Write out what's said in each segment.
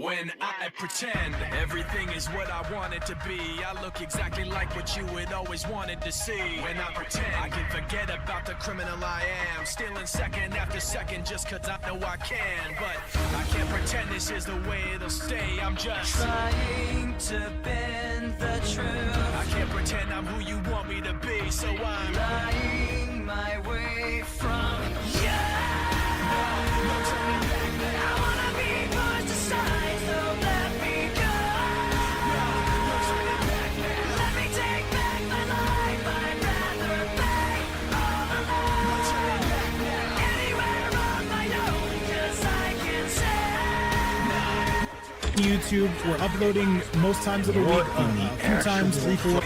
When I pretend everything is what I want it to be, I look exactly like what you had always wanted to see. When I pretend I can forget about the criminal I am, stealing second after second just cause I know I can. But I can't pretend this is the way it'll stay. I'm just trying to bend the truth. I can't pretend I'm who you want me to be, so I'm lying my way from you. No turning back now. I wanna be pushed aside, so let me go. No turning back now. Let me take back my life. I'd rather pay all alone. No turning back now. Anywhere on my own, 'cause I can say YouTube, we're uploading most times of the week, a few times, 3-4.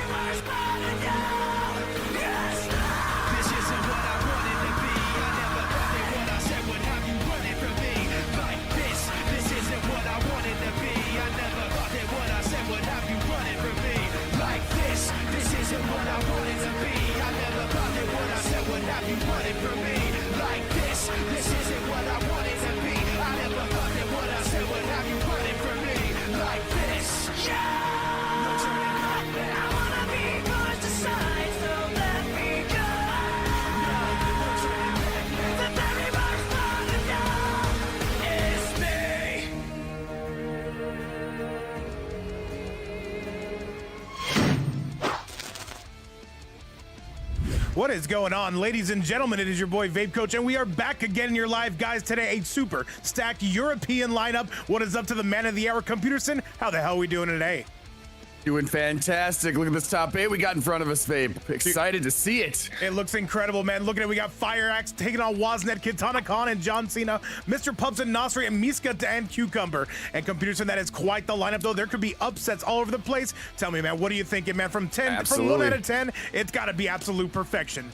What is going on, ladies and gentlemen? It is your boy Vape Coach, and we are back again in your live, guys. Today, a super stacked European lineup. What is up to the man of the hour, Computerson? How the hell are we doing today? Doing fantastic. Look at this top 8 we got in front of us, Vape. Excited to see it. It looks incredible, man. Look at it. We got Fire Axe taking on Woznet, Kitana Khan, and John Cena, Mr. Pubs and Nasri, and Miska and Cucumber. And Computerson, that is quite the lineup, though. There could be upsets all over the place. Tell me, man, what are you thinking, man? From 1 out of 10, it's got to be absolute perfection.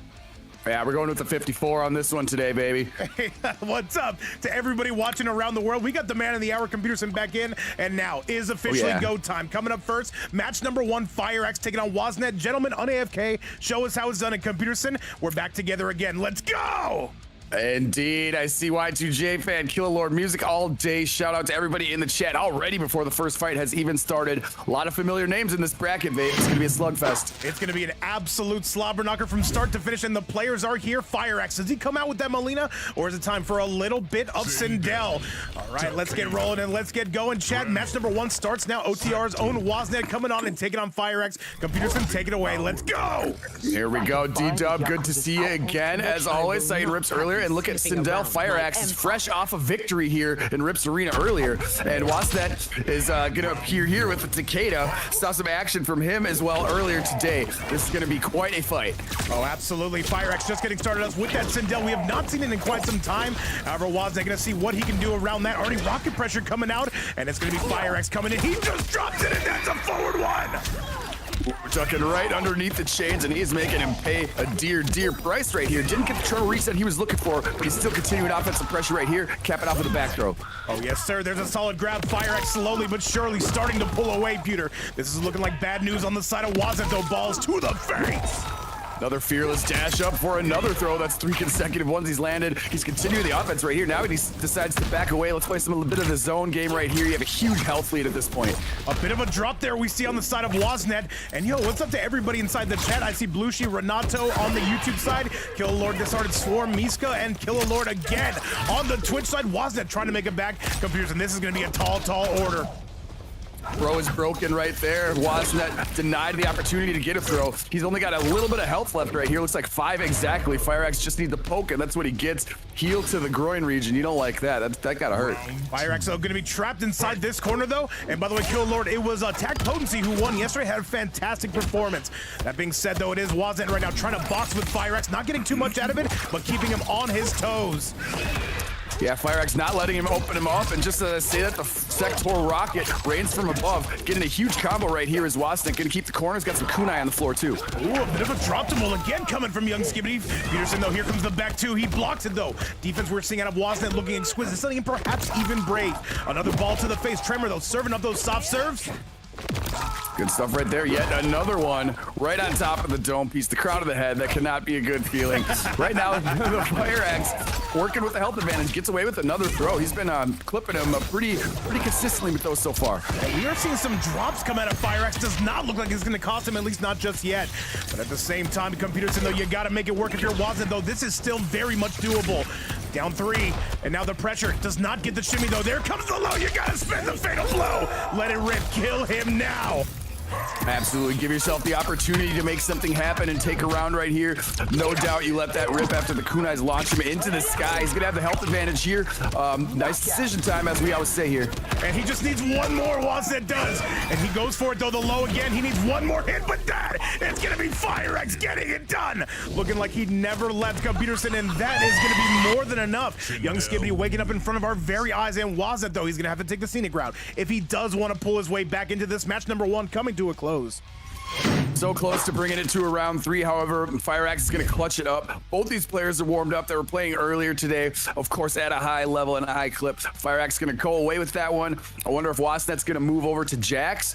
Yeah, we're going with the 54 on this one today, baby. Hey, what's up to everybody watching around the world? We got the man of the hour, Computerson, back in, and now is officially go time. Coming up first, match number 1, Fire Axe taking on Woznet. Gentlemen on AFK, show us how it's done. And Computerson, we're back together again. Let's go! Indeed, I see Y2J fan, Killer Lord music all day. Shout out to everybody in the chat already before the first fight has even started. A lot of familiar names in this bracket, babe. It's gonna be a slugfest. It's gonna be an absolute slobber knocker from start to finish, and the players are here. Fire Axe, does he come out with that Molina, or is it time for a little bit of Sindel? All right, let's get rolling and let's get going. Chat, match number 1 starts now. OTR's own Woznet coming on and taking on Fire Axe. Computerson, take it away. Let's go. Here we go, D-Dub. Good to see you again. As always, Saiyan Rips earlier. And look at Sindel. Fire Axe is fresh off a victory here in Rips Arena earlier. And Woznet is going to appear here with the Takeda. Saw some action from him as well earlier today. This is going to be quite a fight. Oh, absolutely. Fire Axe just getting started us with that Sindel. We have not seen it in quite some time. However, Woznet going to see what he can do around that. Already rocket pressure coming out, and it's going to be Fire Axe coming in. He just drops it, and that's a forward one. We're tucking right underneath the chains, and he's making him pay a dear price right here. Didn't get the turtle reset he was looking for, but he's still continuing offensive pressure right here. Cap it off with a back throw. Oh, yes, sir. There's a solid grab. Fire Axe slowly but surely starting to pull away, Pewter. This is looking like bad news on the side of Woznet, though. Balls to the face. Another fearless dash up for another throw. That's 3 consecutive ones he's landed. He's continuing the offense right here. Now he decides to back away. Let's play a bit of the zone game right here. You have a huge health lead at this point. A bit of a drop there we see on the side of Woznet. And yo, what's up to everybody inside the chat? I see Blushi, Renato on the YouTube side. Killer Lord Dishearted Swarm, Miska, and Killer Lord again. On the Twitch side, Woznet trying to make it back. Computers, and this is going to be a tall order. Throw is broken right there. Woznet denied the opportunity to get a throw. He's only got a little bit of health left right here. Looks like 5 exactly. Fire Axe just needs to poke, and that's what he gets. Heal to the groin region. You don't like that. That gotta hurt. Fire Axe going to be trapped inside this corner, though. And by the way, Kill Lord, it was Attack Potency who won yesterday. Had a fantastic performance. That being said, though, it is Woznet right now trying to box with Fire Axe. Not getting too much out of it, but keeping him on his toes. Yeah, Fire Axe not letting him open him up, and just to say that the Sector Rocket rains from above. Getting a huge combo right here is Woznet. Gonna keep the corners, got some kunai on the floor too. Ooh, a bit of a drop to Mole again coming from Young Skibbity. Peterson, though, here comes the back two. He blocks it, though. Defense we're seeing out of Woznet looking exquisite, something perhaps even brave. Another ball to the face. Tremor, though, serving up those soft serves. Good stuff right there. Yet another one right on top of the dome piece, the crown of the head. That cannot be a good feeling. Right now, the Fire Axe working with the health advantage gets away with another throw. He's been clipping him pretty consistently with those so far. And we are seeing some drops come out of Fire Axe. Does not look like it's going to cost him, at least not just yet. But at the same time, Computerson, though, you got to make it work if you're Waznet, though. This is still very much doable. Down 3, and now the pressure does not get the shimmy, though. There comes the low. You got to spin the fatal blow. Let it rip. Kill him now. Absolutely. Give yourself the opportunity to make something happen and take a round right here. No doubt you let that rip after the kunais launch him into the sky. He's going to have the health advantage here. Nice decision time, as we always say here. And he just needs one more, Waznet does. And he goes for it, though, the low again. He needs one more hit, but that is going to be Fire Axe getting it done. Looking like he never left Computerson, and that is going to be more than enough. Young Skibbity waking up in front of our very eyes, and Waznet, though, he's going to have to take the scenic route if he does want to pull his way back into this match number 1 coming to a close. So close to bringing it to a round 3. However, Fire Axe is going to clutch it up. Both these players are warmed up. They were playing earlier today, of course, at a high level and a high clip. Fire Axe is going to go away with that one. I wonder if Waznet's going to move over to Jax.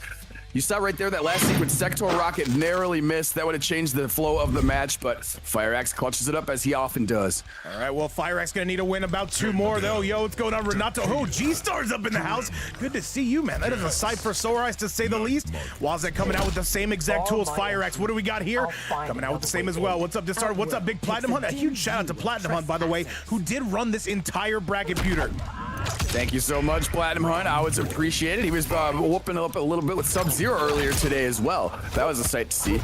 You saw right there that last sequence, Sector Rocket narrowly missed. That would have changed the flow of the match, but Fire Axe clutches it up as he often does. All right, well, Fire Axe gonna need to win about 2 more, though. Yo, what's going on, Renato? Oh, G-Star's up in the house. Good to see you, man. That is a sight for sore eyes, to say the least. Waznet coming out with the same exact tools, Fire Axe. What do we got here? Coming out with the same as well. What's up, Distar? What's up, Big Platinum Hunt? A huge shout out to Platinum Hunt, by the way, who did run this entire bracket, Pewter. Thank you so much, Platinum Hunt. I always appreciate it. He was whooping up a little bit with Sub-Zero earlier today as well. That was a sight to see.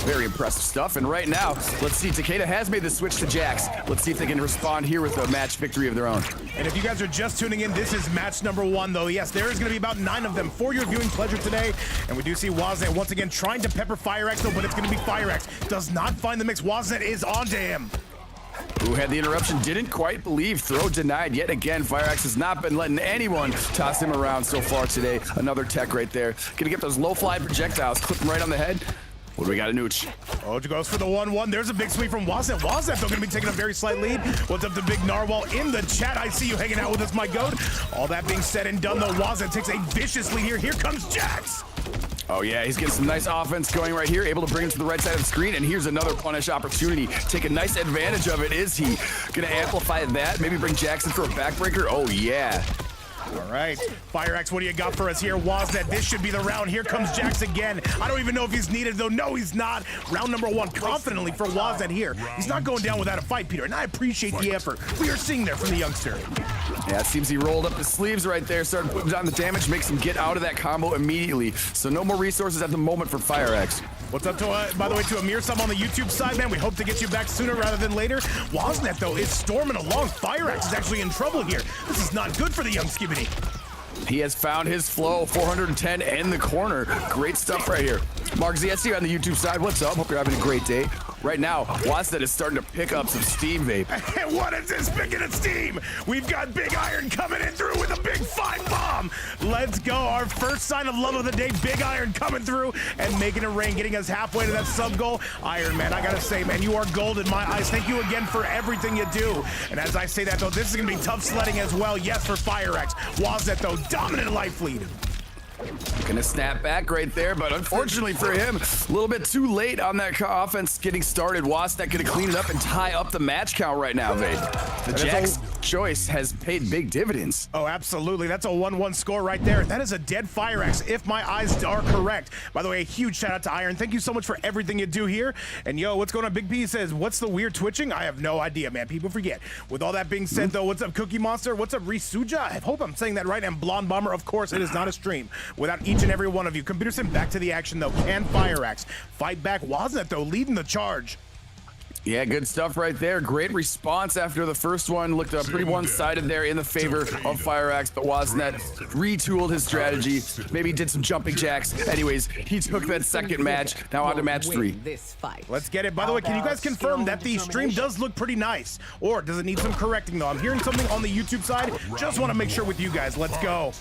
Very impressive stuff. And right now, let's see. Takeda has made the switch to Jax. Let's see if they can respond here with a match victory of their own. And if you guys are just tuning in, this is match number 1, though. Yes, there is going to be about 9 of them for your viewing pleasure today. And we do see Waznet once again trying to pepper Fire Axe, though, but it's going to be Fire Axe. Does not find the mix. Waznet is onto him. Who had the interruption, didn't quite believe. Throw denied yet again. Fire Axe has not been letting anyone toss him around so far today. Another tech right there. Gonna get those low-fly projectiles, clip him right on the head. What do we got to Nooch? Ojo goes for the 1-1. There's a big sweep from Waznet. Waznet, though, going to be taking a very slight lead. What's up to Big Narwhal in the chat? I see you hanging out with us, my goat. All that being said and done, though, Waznet takes a vicious lead here. Here comes Jax. Oh, yeah, he's getting some nice offense going right here, able to bring him to the right side of the screen, and here's another punish opportunity. Take a nice advantage of it. Is he going to amplify that? Maybe bring Jackson for a backbreaker? Oh, yeah. All right, Fire Axe, what do you got for us here? Waznet, this should be the round. Here comes Jax again. I don't even know if he's needed, though. No, he's not. Round number 1, confidently for Waznet here. He's not going down without a fight, Peter, and I appreciate the effort we are seeing there from the youngster. Yeah, it seems he rolled up his sleeves right there, started putting down the damage, makes him get out of that combo immediately. So no more resources at the moment for Fire Axe. What's up to, by the way, to Amir Sub on the YouTube side, man? We hope to get you back sooner rather than later. Waznet, though, is storming along. Fire Axe is actually in trouble here. This is not good for the young Skibbity. He has found his flow, 410 in the corner. Great stuff right here. Mark Z, I see you on the YouTube side. What's up? Hope you're having a great day. Right now, Waznet is starting to pick up some steam vape. What is this picking of steam? We've got Big Iron coming in through with a big 5 bomb. Let's go. Our first sign of love of the day. Big Iron coming through and making it rain, getting us halfway to that sub goal. Iron, man, I gotta say, man, you are gold in my eyes. Thank you again for everything you do. And as I say that, though, this is gonna be tough sledding as well. Yes, for Fire Axe. Waznet, though, dominant life lead. Gonna snap back right there, but unfortunately for him, a little bit too late on that offense getting started. Waznet gonna clean it up and tie up the match count right now, Vade. The Jax choice has paid big dividends. Oh, absolutely. That's a 1-1 score right there. That is a dead Fire Axe, if my eyes are correct. By the way, a huge shout out to Iron. Thank you so much for everything you do here. And yo, what's going on? Big P says, what's the weird twitching? I have no idea, man. People forget. With all that being said, though, what's up, Cookie Monster? What's up, Risuja? I hope I'm saying that right. And Blonde Bomber, of course, it is not a stream without each and every one of you. Computerson, back to the action, though. Can Fire Axe fight back? Waznet, though, leading the charge. Yeah, good stuff right there. Great response after the first one. Looked pretty one-sided there in the favor of Fire Axe, but Waznet retooled his strategy. Maybe did some jumping jacks. Anyways, he took that second match. Now on to match 3. Let's get it. By the way, can you guys confirm that the stream does look pretty nice? Or does it need some correcting, though? I'm hearing something on the YouTube side. Just want to make sure with you guys. Let's go.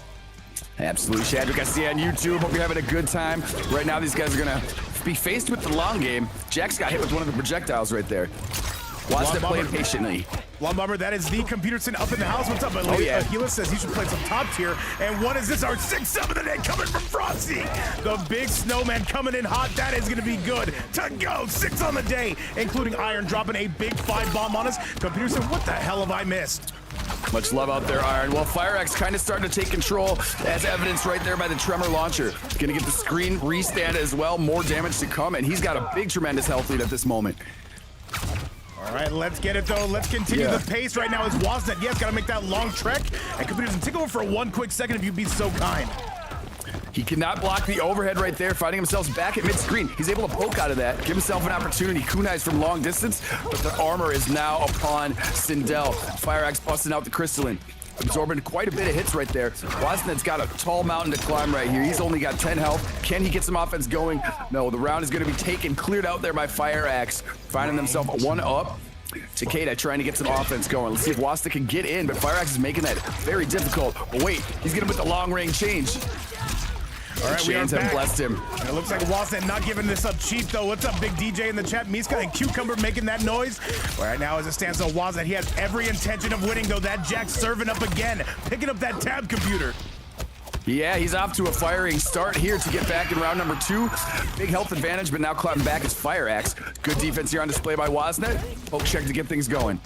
Absolutely, Shadwick. I see you on YouTube. Hope you're having a good time. Right now, these guys are going to be faced with the long game. Jax got hit with one of the projectiles right there. Waznet playing patiently. Blum Bomber, that is the Computerson up in the house. What's up? Oh, yeah. Aquila says he should play some top tier. And what is this? Our 6-7 of the day coming from Frosty. The big snowman coming in hot. That is going to be good to go. 6 on the day, including Iron dropping a big 5 bomb on us. Computerson, what the hell have I missed? Much love out there, Iron. Well, FireX kind of starting to take control, as evidenced right there by the Tremor launcher. Gonna get the screen restand as well. More damage to come, and he's got a big, tremendous health lead at this moment. All right, let's get it, though. Let's continue the pace right now as Wasnet. Yes, got to make that long trek. And Computerson, take over for 1 quick second if you'd be so kind. He cannot block the overhead right there, finding himself back at mid-screen. He's able to poke out of that, give himself an opportunity. Kunai's from long distance, but the armor is now upon Sindel. FireX busting out the Crystalline, absorbing quite a bit of hits right there. Wasnet's got a tall mountain to climb right here. He's only got 10 health. Can he get some offense going? No, the round is going to be taken, cleared out there by FireX, finding themselves 1 up. Takeda trying to get some offense going. Let's see if Wasta can get in, but FireX is making that very difficult. But wait, he's going to put the long-range change. All right, Chains have blessed him. And it looks like Wasnet not giving this up cheap, though. What's up, Big DJ in the chat? Miska and Cucumber making that noise. Right now, as it stands, though, Wasnet, he has every intention of winning, though. That Jack serving up again, picking up that tab computer. Yeah, he's off to a firing start here to get back in round number 2. Big health advantage, but now clapping back is FireX. Good defense here on display by Wasnet. Poke check to get things going.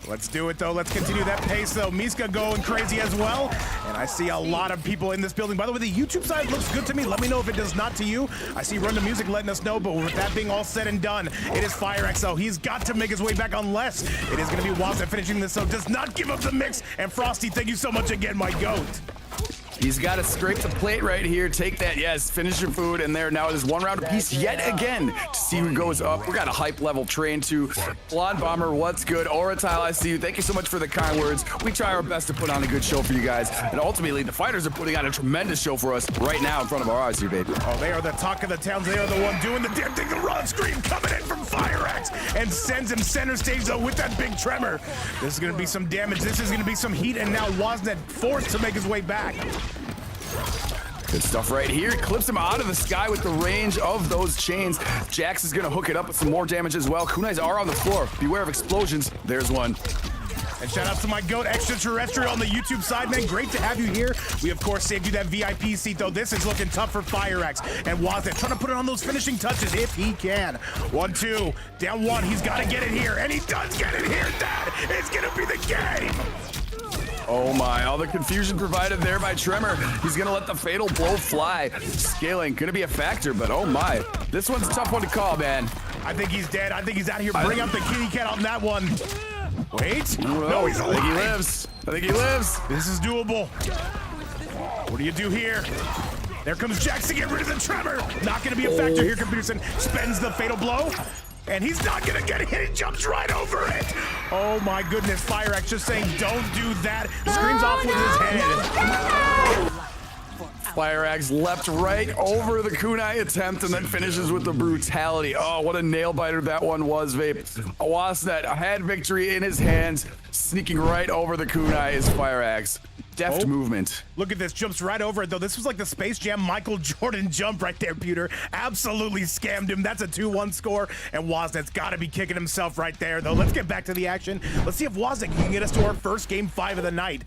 Let's do it, though. Let's continue that pace, though. Miska going crazy as well. And I see a lot of people in this building. By the way, the YouTube side looks good to me. Let me know if it does not to you. I see Run the Music letting us know, but with that being all said and done, it is FireX, though. He's got to make his way back unless it is going to be Wasnet finishing this, so does not give up the mix. And Frosty, thank you so much again, my GOAT. He's got to scrape the plate right here. Take that. Yes, finish your food. And there now it is 1 round apiece yet again to see who goes up. We got a hype level train too. Blonde Bomber, what's good? Oratile, I see you. Thank you so much for the kind words. We try our best to put on a good show for you guys. And ultimately, the fighters are putting on a tremendous show for us right now in front of our eyes here, baby. Oh, they are the talk of the towns. They are the one doing the damn thing. The Rod Scream coming in from FireX and sends him center stage, though, with that big tremor. This is going to be some damage. This is going to be some heat. And now Wasnet forced to make his way back. Good stuff right here. Clips him out of the sky with the range of those chains. Jax is going to hook it up with some more damage as well. Kunais are on the floor. Beware of explosions. There's one. And shout out to my GOAT Extraterrestrial on the YouTube side, man. Great to have you here. We, of course, saved you that VIP seat, though. This is looking tough for FireX. And Wasnet trying to put it on those finishing touches if he can. 1-2. Down 1. He's got to get it here. And he does get it here. That is going to be the game. Oh my, all the confusion provided there by Tremor. He's gonna let the fatal blow fly. Scaling, gonna be a factor, but oh my. This one's a tough one to call, man. I think he's dead. I think he's out here. Bring out the kitty cat on that one. Wait. No, he's alive. I think he lives. I think he lives. This is doable. What do you do here? There comes Jax to get rid of the Tremor. Not gonna be a factor here. Computerson spends the fatal blow. And he's not gonna get hit, he jumps right over it. Oh my goodness, FireX just saying, don't do that. Screams off with his head. FireX leapt right over the kunai attempt and then finishes with the brutality. Oh, what a nail biter that one was, Vape. Wasnet had victory in his hands, sneaking right over the kunai is FireX. Deft movement. Look at this, jumps right over it, though. This was like the Space Jam Michael Jordan jump right there, Pewter. Absolutely scammed him. That's a 2-1 score, and Wasnet's got to be kicking himself right there, though. Let's get back to the action. Let's see if Wasnet can get us to our first game 5 of the night.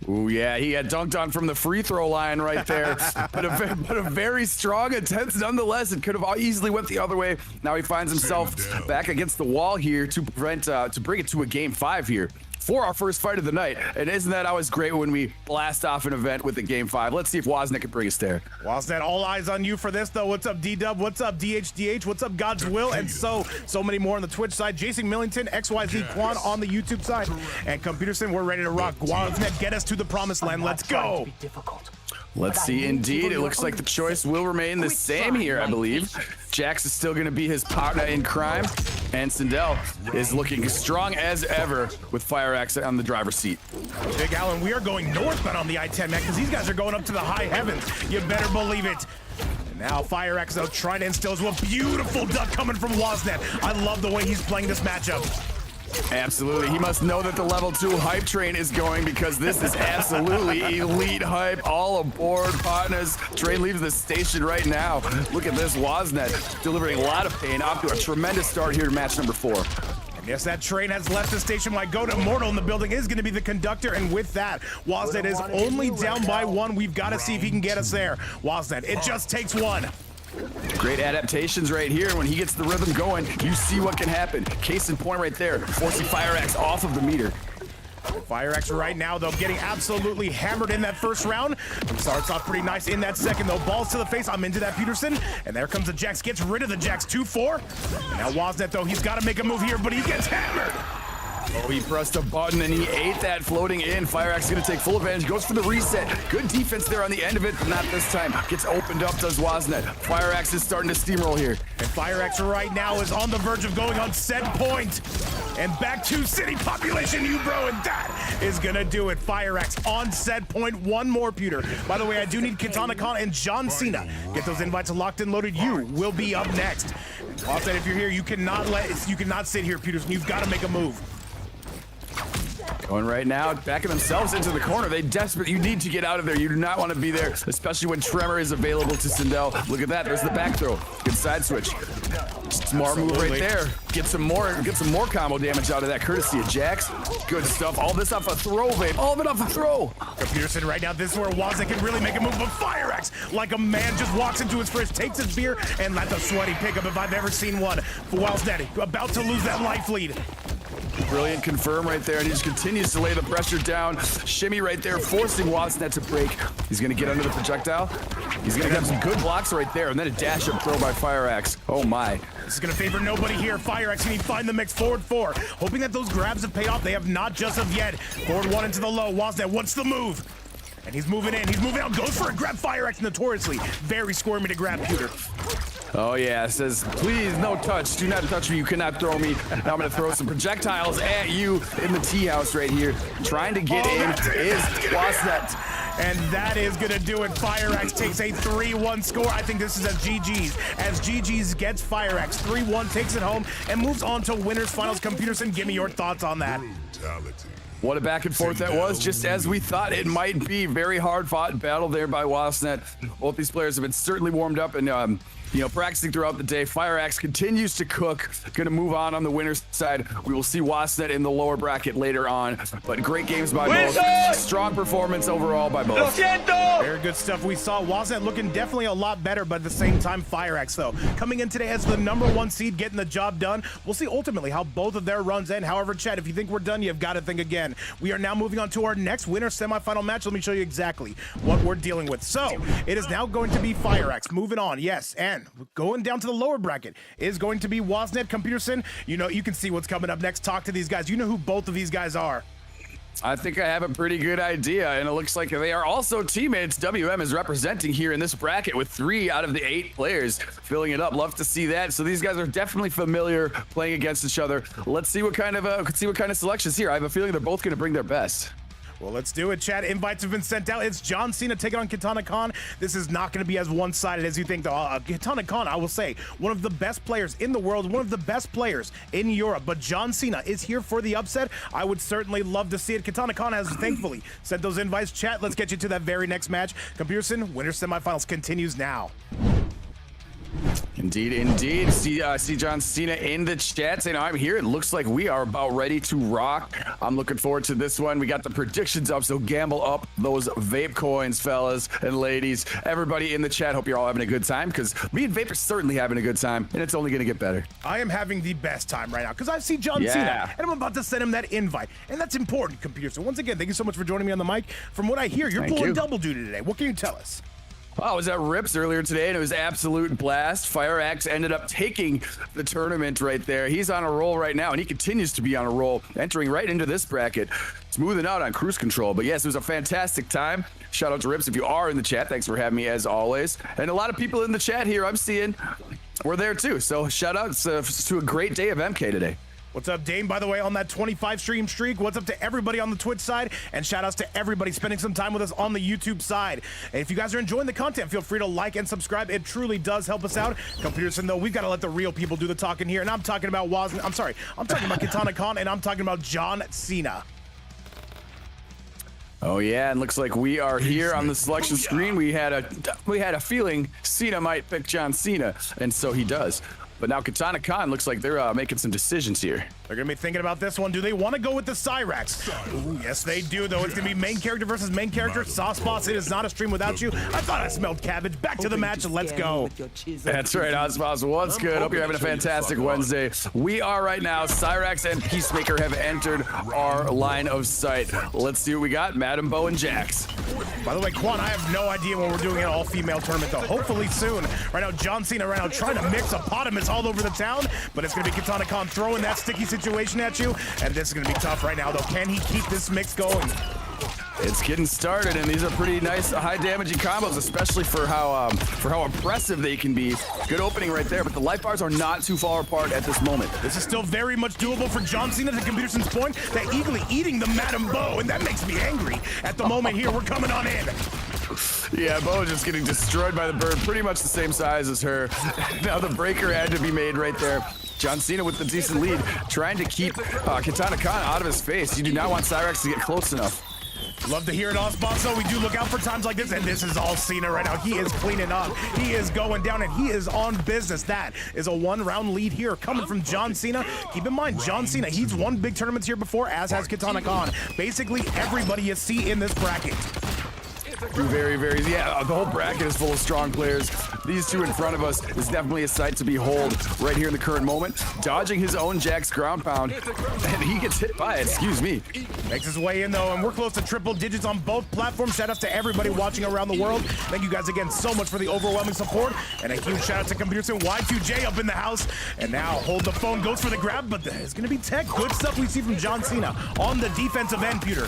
Ooh, yeah, he had dunked on from the free throw line right there, but a very strong attempt nonetheless. It could have easily went the other way. Now he finds himself back against the wall here to prevent to bring it to a game 5 here for our first fight of the night. And isn't that always great when we blast off an event with a game 5? Let's see if Wasnet can bring us there. Wasnet, all eyes on you for this, though. What's up, D-Dub? What's up, DHDH? What's up, God's Will? And so many more on the Twitch side. Jason Millington, XYZ Quan on the YouTube side. And Computerson, we're ready to rock. Wasnet, get us to the promised land. Let's go. Let's see, indeed. It looks like the choice will remain the same here, I believe. Jax is still going to be his partner in crime, and Sindel is looking strong as ever with FireX on the driver's seat. Big Allen, we are going northbound on the I-10, man, because these guys are going up to the high heavens. You better believe it. And now FireX, though, trying to instill a beautiful duck coming from Wasnet. I love the way he's playing this matchup. Absolutely. He must know that the level 2 hype train is going because this is absolutely elite hype. All aboard, partners. Train leaves the station right now. Look at this. Wasnet delivering a lot of pain off to a tremendous start here to match number 4. Yes, that train has left the station. My goat Immortal in the building is going to be the conductor, and with that, Woznet is only down by 1. We've got to see if he can get us there. Woznet, it just takes 1. Great adaptations right here. When he gets the rhythm going, you see what can happen. Case in point right there, forcing Fire Axe off of the meter. Fire Axe right now, though, getting absolutely hammered in that first round. Starts off pretty nice in that second, though. Balls to the face. I'm into that, Peterson. And there comes the Jax. Gets rid of the Jax. 2-4. And now Woznet, though, he's got to make a move here, but he gets hammered. Oh, he pressed a button and he ate that floating in. Fire Axe going to take full advantage. Goes for the reset. Good defense there on the end of it, but not this time. Gets opened up, does Woznet. Fire Axe is starting to steamroll here. And Fire Axe right now is on the verge of going on set point. And back to city population, you bro, and that is going to do it. Fire Axe on set point. One more, Pewter. By the way, I do need Katana Khan and John Cena. Get those invites locked and loaded. You will be up next. Woznet, if you're here, you cannot sit here, Peterson. You've got to make a move. Going right now, backing themselves into the corner. You need to get out of there. You do not want to be there, especially when Tremor is available to Sindel. Look at that, there's the back throw. Good side switch. Smart move right there. Get some more combo damage out of that, courtesy of Jax. Good stuff. All this off a throw, babe. All of it off a throw. Peterson right now, this is where Woznet can really make a move, but Fire Axe, like a man, just walks into his fridge, takes his beer, and let the sweaty pickup if I've ever seen one. For Woznet, about to lose that life lead. Brilliant confirm right there, and he just continues to lay the pressure down. Shimmy right there, forcing Woznet to break. He's going to get under the projectile. He's going to get some good blocks right there, and then a dash-up throw by Fire Axe. Oh, my. This is going to favor nobody here. Fire Axe, can he find the mix? Forward 4. Hoping that those grabs have paid off. They have not just of yet. Forward 1 into the low. Woznet wants the move. And he's moving in. He's moving out. Goes for a grab. Fire Axe notoriously very squirmy to grab, Pewter. Oh yeah, says, please, no touch. Do not touch me. You cannot throw me. Now I'm going to throw some projectiles at you in the tea house right here. Trying to get in is Woznet. And that is going to do it. Fire Axe takes a 3-1 score. I think this is a GG's. As GG's gets Fire Axe 3-1, takes it home, and moves on to winners finals. Peterson, give me your thoughts on that. What a back and forth that was, just as we thought it might be. Very hard fought battle there by Woznet. Both these players have been certainly warmed up and practicing throughout the day. Fire Axe continues to cook. Going to move on the winner's side. We will see Woznet in the lower bracket later on. But great games by both. Strong performance overall by both. Very good stuff. We saw Woznet looking definitely a lot better, but at the same time, Fire Axe, though, coming in today as the #1 seed, getting the job done. We'll see ultimately how both of their runs end. However, Chad, if you think we're done, you've got to think again. We are now moving on to our next winner semifinal match. Let me show you exactly what we're dealing with. So, it is now going to be Fire Axe moving on, yes, and going down to the lower bracket is going to be Woznet. Peterson, you can see what's coming up next. Talk to these guys. You know who both of these guys are. I think I have a pretty good idea, and it looks like they are also teammates. WM is representing here in this bracket with 3 out of the 8 players filling it up. Love to see that. So these guys are definitely familiar playing against each other. Let's see what kind of selections here. I have a feeling they're both going to bring their best. Well, let's do it, Chad. Invites have been sent out. It's John Cena taking on Katana Khan. This is not going to be as one-sided as you think, though. Katana Khan, I will say, one of the best players in the world, one of the best players in Europe. But John Cena is here for the upset. I would certainly love to see it. Katana Khan has thankfully sent those invites. Chat, let's get you to that very next match. Peterson, winner semifinals continues now. Indeed. See John Cena in the chat saying, I'm here. It looks like we are about ready to rock. I'm looking forward to this one. We got the predictions up, so gamble up those vape coins, fellas and ladies. Everybody in the chat, hope you're all having a good time, because me and Vape are certainly having a good time, and it's only going to get better. I am having the best time right now, because I see John Cena, and I'm about to send him that invite, and that's important, Computer. So once again, thank you so much for joining me on the mic. From what I hear, you're pulling double duty today. What can you tell us? I was at Rips earlier today, and it was absolute blast. Fire Axe ended up taking the tournament right there. He's on a roll right now, and he continues to be on a roll, entering right into this bracket, smoothing out on cruise control. But yes, it was a fantastic time. Shout out to Rips if you are in the chat. Thanks for having me as always. And a lot of people in the chat here I'm seeing were there too. So shout out to a great day of MK today. What's up, Dame, by the way, on that 25 stream streak? What's up to everybody on the Twitch side? And shout outs to everybody spending some time with us on the YouTube side. And if you guys are enjoying the content, feel free to like and subscribe. It truly does help us out. Peterson, though, we've got to let the real people do the talking here. And I'm talking about I'm talking about Katana Khan, and I'm talking about John Cena. Oh yeah, and looks like we are here on the selection screen. We had a feeling Cena might pick John Cena, and so he does. But now Katana Khan looks like they're making some decisions here. They're gonna be thinking about this one. Do they want to go with the Cyrax? Ooh, yes, they do, though. It's gonna be main character versus main character. Sauceboss, it is not a stream without you. I thought I smelled cabbage. Back to the match, and let's go. That's right, Sauceboss. What's good? Hope you're having a fantastic Wednesday. We are right now. Cyrax and Peacemaker have entered our line of sight. Let's see what we got. Madam Bo and Jax. By the way, Quan, I have no idea when we're doing an all-female tournament, though. Hopefully soon. Right now, John Cena right now trying to mix Hippopotamus all over the town, but it's going to be Katana Khan throwing that sticky situation at you, and this is going to be tough right now, though. Can he keep this mix going? It's getting started, and these are pretty nice, high-damaging combos, especially for how impressive they can be. Good opening right there, but the life bars are not too far apart at this moment. This is still very much doable for John Cena, to Computerson's point. They're eagerly eating the Madam Bo, and that makes me angry. At the moment here, we're coming on in. Yeah, Bo just getting destroyed by the bird, pretty much the same size as her. Now the breaker had to be made right there. John Cena with the decent lead, trying to keep Katana Khan out of his face. You do not want Cyrax to get close enough. Love to hear it, Boss. So we do look out for times like this, and this is all Cena right now. He is cleaning up. He is going down, and he is on business. That is a one-round lead here coming from John Cena. Keep in mind, John Cena, he's won big tournaments here before, as has Katana Khan. Basically, everybody you see in this bracket. Very, yeah, the whole bracket is full of strong players. These two in front of us is definitely a sight to behold right here in the current moment. Dodging his own Jax ground pound, and he gets hit by it, excuse me. Makes his way in, though, and we're close to triple digits on both platforms. Shout out to everybody watching around the world. Thank you guys again so much for the overwhelming support, and a huge shout out to Computerson. Y2J up in the house, and now Hold the Phone goes for the grab, but there's going to be tech. Good stuff we see from John Cena on the defensive end, Peter.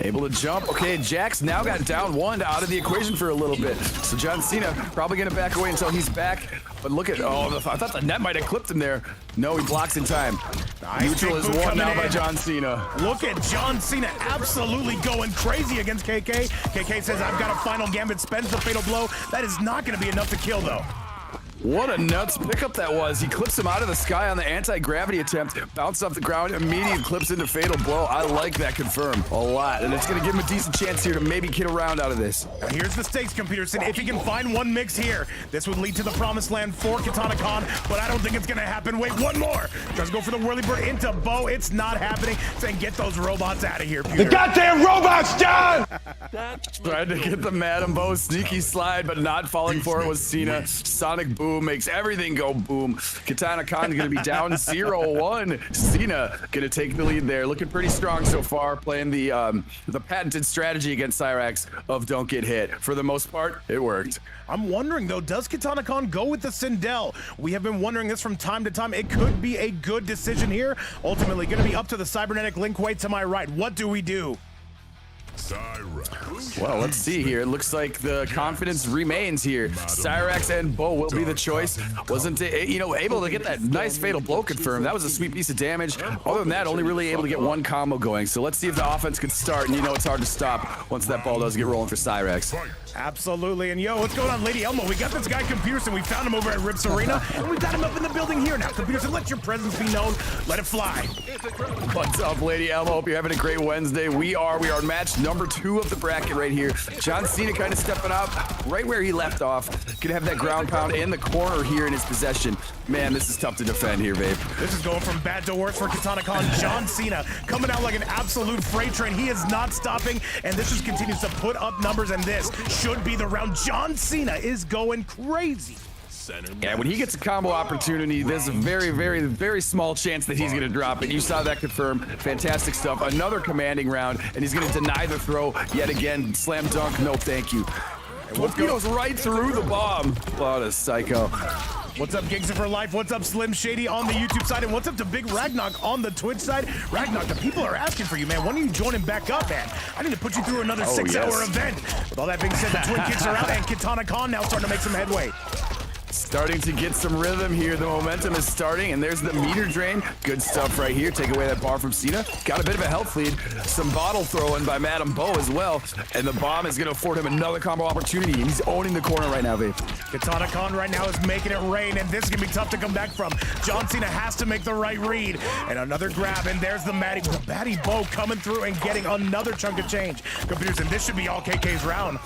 Able to jump. Okay, Jax now got down one out of the equation for a little bit. So John Cena probably going to back away until he's back. But look at, I thought the net might have clipped him there. No, he blocks in time. Nice. Neutral is won now by John Cena. Look at John Cena absolutely going crazy against KK. KK says, I've got a final gambit, spends the fatal blow. That is not going to be enough to kill, though. What a nuts pickup that was. He clips him out of the sky on the anti-gravity attempt, bounces off the ground, immediately clips into fatal blow. I like that confirm a lot, and it's going to give him a decent chance here to maybe get a round out of this. Now here's the stakes, Computerson. If he can find one mix here, this would lead to the promised land for Katana Khan, but I don't think it's going to happen. Wait, one more. Tries to go for the whirly bird into Bo. It's not happening. Saying, get those robots out of here, Peter. The goddamn robots, John! Tried to get the Madam Bo sneaky slide, but not falling for it was Cena. Sonic boom makes everything go boom. Katana Khan going to be down 0-1. Cena going to take the lead there. Looking pretty strong so far, playing the patented strategy against Cyrax of don't get hit. For the most part, it worked. I'm wondering, though, does Katana Khan go with the Sindel? We have been wondering this from time to time. It could be a good decision here. Ultimately, going to be up to the cybernetic Linkway to my right. What do we do? Well, let's see here. It looks like the confidence remains here. Cyrax and Bo will be the choice. Wasn't, able to get that nice fatal blow confirmed. That was a sweet piece of damage. Other than that, only really able to get one combo going. So let's see if the offense could start, and it's hard to stop once that ball does get rolling for Cyrax. Absolutely. And yo, what's going on, Lady Elmo? We got this guy Computerson. We found him over at Rips Arena, and we got him up in the building here now. Computerson, let your presence be known. Let it fly. What's up, Lady Elmo? Hope you're having a great Wednesday. We are match number 2 of the bracket right here. John Cena kind of stepping up right where he left off. Gonna have that ground pound in the corner here in his possession. Man, this is tough to defend here, babe. This is going from bad to worse for Katana Khan. John Cena coming out like an absolute freight train. He is not stopping, and this just continues to put up numbers, and this should be the round. John Cena is going crazy. Yeah, when he gets a combo opportunity, there's a very, very, very small chance that he's going to drop it. You saw that confirm. Fantastic stuff. Another commanding round, and he's going to deny the throw yet again. Slam dunk, no thank you. Torpedoes right through the bomb. What a psycho. What's up, Gigs for Life? What's up, Slim Shady on the YouTube side? And what's up to Big Ragnarok on the Twitch side? Ragnarok, the people are asking for you, man. When are you joining back up, man? I need to put you through another 6-hour event. With all that being said, the Twin Kicks are out, and Katana Khan now starting to make some headway. Starting to get some rhythm here. The momentum is starting, and there's the meter drain. Good stuff right here. Take away that bar from Cena. Got a bit of a health lead. Some bottle throwing by Madam Bo as well. And the bomb is going to afford him another combo opportunity. He's owning the corner right now, babe. Katana Khan right now is making it rain, and this is going to be tough to come back from. John Cena has to make the right read. And another grab, and there's the Batty Bo coming through and getting another chunk of change. Computers, and this should be all KK's round.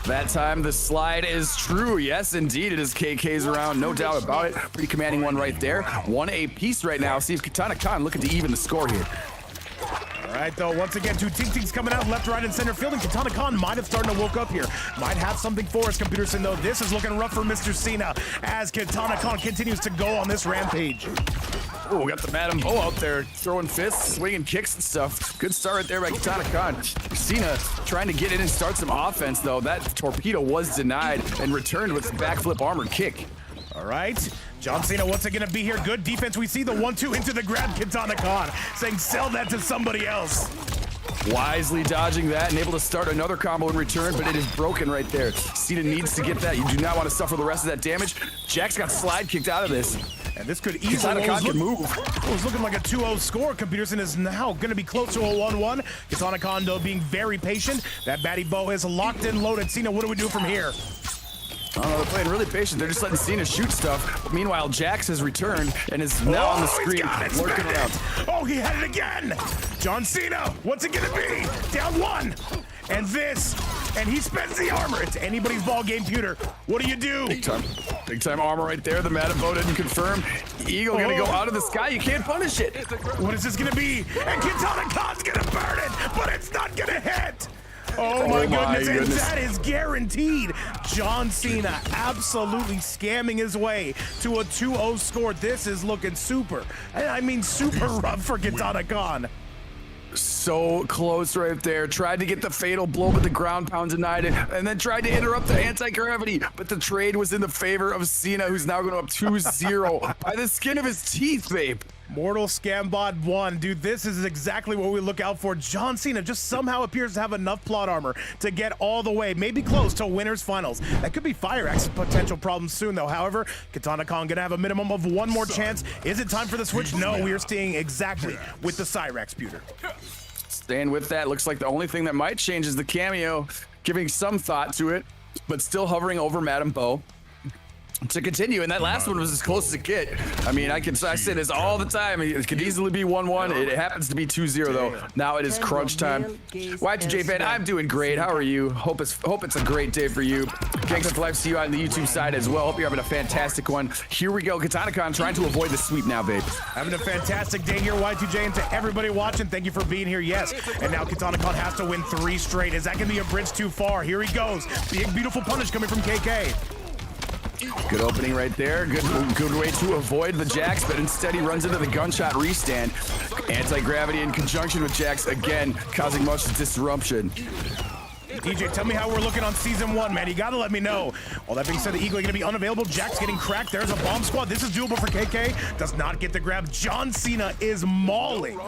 That time the slide is true. Yes, indeed, it is KK's around, no doubt about it. Pretty commanding one right there. 1 apiece right now. See if Katana Khan looking to even the score here. All right, though, once again, two Tings coming out left, right, and center field, and Katana Khan might have started to woke up here. Might have something for us, Computerson, though. This is looking rough for Mr. Cena as Katana Khan continues to go on this rampage. Oh, we got the Madam Bo out there throwing fists, swinging kicks and stuff. Good start right there by Katana Khan. Cena trying to get in and start some offense, though. That torpedo was denied and returned with the backflip armor kick. All right, John Cena, what's it gonna be here? Good defense. We see the 1-2 into the grab. Katana Khan saying sell that to somebody else. Wisely dodging that and able to start another combo in return, but it is broken right there. Cena needs to get that. You do not want to suffer the rest of that damage. Jax got slide kicked out of this. And this could easily move. It was looking like a 2-0 score. Computerson is now going to be close to a 1-1. Katana Khan, though, being very patient. That Batty Bow is locked and loaded. Cena, what do we do from here? Oh, they're playing really patient. They're just letting Cena shoot stuff. Meanwhile, Jax has returned and is now on the screen, lurking around. Oh, he had it again. John Cena, what's it going to be? Down 1. And this. And he spends the armor. It's anybody's ball game, Pewter. What do you do? Big time armor right there. The Madam Bo didn't confirm. Eagle gonna go out of the sky. You can't punish it. What is this gonna be? And Katana Khan's gonna burn it, but it's not gonna hit. Oh my goodness, and that is guaranteed. John Cena absolutely scamming his way to a 2-0 score. This is looking super. I mean super rough for Katana Khan. So close right there. Tried to get the fatal blow, but the ground pound denied it. And then tried to interrupt the anti-gravity. But the trade was in the favor of Cena, who's now going up 2-0 by the skin of his teeth, babe. Mortal Scambot 1. Dude, this is exactly what we look out for. John Cena just somehow appears to have enough plot armor to get all the way, maybe close to winners finals. That could be Fire X's potential problem soon, though. However, Katana Khan gonna have a minimum of 1 more chance. Is it time for the switch? No, we are staying exactly with the Cyrex, Pewter. Staying with that. Looks like the only thing that might change is the cameo, giving some thought to it, but still hovering over Madam Bo. To continue, and that last one was as close as it get. I mean, I say this all the time. It could easily be 1-1. It happens to be 2-0 though. Now it is crunch time. Y2J fan, I'm doing great. How are you? Hope it's a great day for you. Gangsta Life, see you on the YouTube side as well. Hope you're having a fantastic one. Here we go. Katana Khan trying to avoid the sweep now, babe. Having a fantastic day here, Y2J, and to everybody watching, thank you for being here. Yes, and now Katana Khan has to win 3 straight. Is that gonna be a bridge too far? Here he goes. Big beautiful punish coming from KK. Good opening right there. Good way to avoid the Jax, but instead he runs into the gunshot restand. Anti-gravity in conjunction with Jax again, causing much disruption. DJ, tell me how we're looking on season 1, man. You gotta let me know. All that being said, the Eagle are gonna be unavailable. Jax getting cracked. There's a bomb squad. This is doable for KK. Does not get the grab. John Cena is mauling.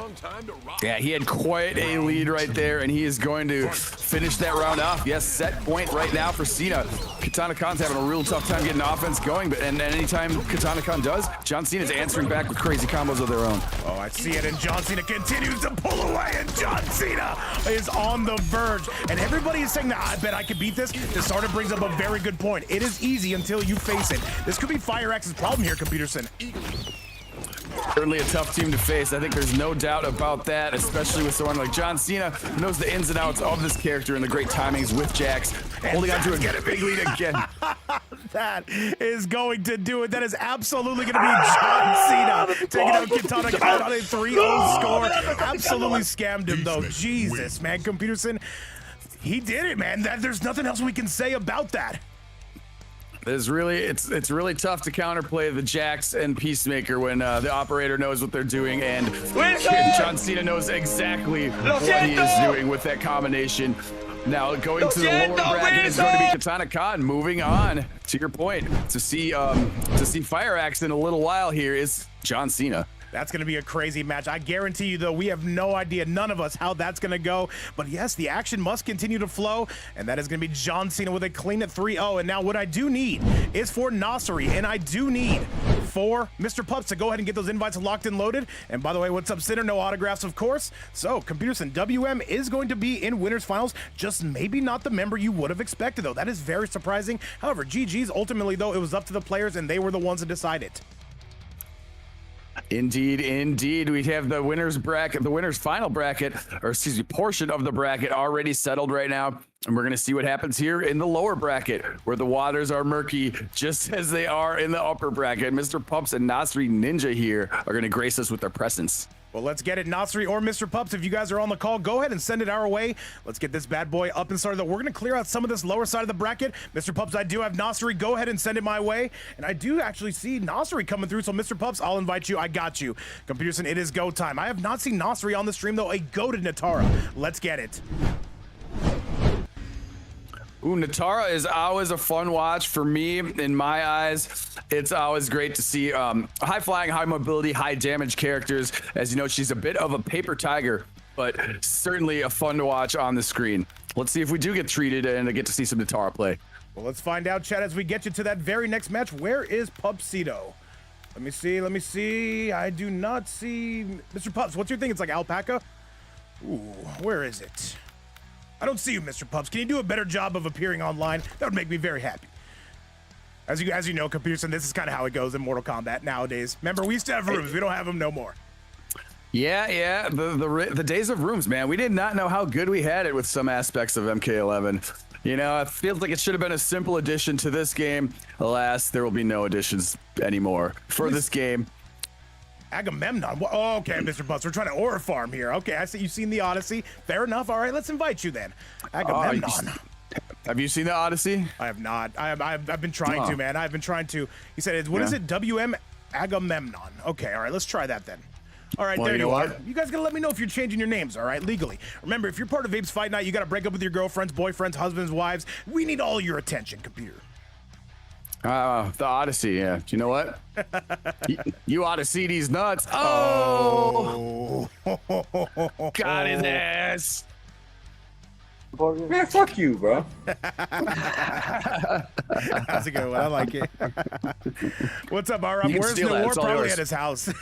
Yeah, he had quite a lead right there, and he is going to finish that round off. Yes, set point right now for Cena. Katana Khan's having a real tough time getting offense going, but and anytime Katana Khan does, John Cena's answering back with crazy combos of their own. Oh, I see it, and John Cena continues to pull away, and John Cena is on the verge. And everybody is saying that I bet I could beat this. The starter brings up a very good point. It is easy until you face it. This could be Fire X's problem here, Computerson. Certainly a tough team to face. I think there's no doubt about that, especially with someone like John Cena, who knows the ins and outs of this character and the great timings with Jax. Holding on to a big lead again. That is going to do it. That is absolutely going to be John Cena taking out Katana Khan on a 3-0 score. Absolutely scammed him, though. Jesus, man. Computerson, he did it, man. There's nothing else we can say about that. It's really tough to counterplay the Jax and Peacemaker when the operator knows what they're doing, and John Cena knows exactly what he is doing with that combination. Now going to the lower bracket is going to be Katana Khan. Moving on to your point, to see Fire Axe in a little while here is John Cena. That's going to be a crazy match. I guarantee you, though, we have no idea, none of us, how that's going to go. But yes, the action must continue to flow, and that is going to be John Cena with a clean at 3-0. And now what I do need is for Nasiri, and I do need for Mr. Pups to go ahead and get those invites locked and loaded. And by the way, what's up, Sinner? No autographs, of course. So, Computerson, WM is going to be in Winners Finals, just maybe not the member you would have expected, though. That is very surprising. However, GG's ultimately, though, it was up to the players, and they were the ones that decided. Indeed, indeed. We have the winner's bracket, the winner's final bracket, or excuse me, portion of the bracket already settled right now. And we're going to see what happens here in the lower bracket, where the waters are murky, just as they are in the upper bracket. Mr. Pups and Nasri Ninja here are going to grace us with their presence. Well, let's get it, Nasri or Mr. Pups. If you guys are on the call, go ahead and send it our way. Let's get this bad boy up and started. We're going to clear out some of this lower side of the bracket. Mr. Pups, I do have Nasri. Go ahead and send it my way. And I do actually see Nasri coming through. So, Mr. Pups, I'll invite you. I got you. Computerson, it is go time. I have not seen Nasri on the stream, though. A goated Natara. Let's get it. Ooh, Natara is always a fun watch for me. In my eyes, it's always great to see high flying, high mobility, high damage characters. As you know, she's a bit of a paper tiger, but certainly a fun to watch on the screen. Let's see if we do get treated and get to see some Natara play. Well, let's find out, chat, as we get you to that very next match. Where is Pupsito? Let me see. Let me see. I do not see Mr. Pups. What's your thing? It's like alpaca. Ooh, where is it? I don't see you, Mr. Pups. Can you do a better job of appearing online? That would make me very happy. As you know, Computerson, this is kind of how it goes in Mortal Kombat nowadays. Remember, we used to have rooms. We don't have them no more. Yeah. The days of rooms, man. We did not know how good we had it with some aspects of MK11. You know, it feels like it should have been a simple addition to this game. Alas, there will be no additions anymore for this game. Agamemnon. Oh, okay, Mr. Pups, we're trying to aura farm here. Okay, I see you've seen the Odyssey. Fair enough. All right, let's invite you then. Agamemnon. Have you seen the Odyssey? I have not. I've been trying to, man. I've been trying to. He said, what is it? WM Agamemnon. Okay, all right, let's try that then. All right, well, there you are. You guys gotta let me know if you're changing your names, all right, legally. Remember, if you're part of Apes Fight Night, you gotta break up with your girlfriends, boyfriends, husbands, wives. We need all your attention, computer. The Odyssey, yeah. Do you know what? you ought to see these nuts. Oh! Got his ass. Man, fuck you, bro. That's a good one. I like it. What's up, Aram? Where's Noor? Probably at his house.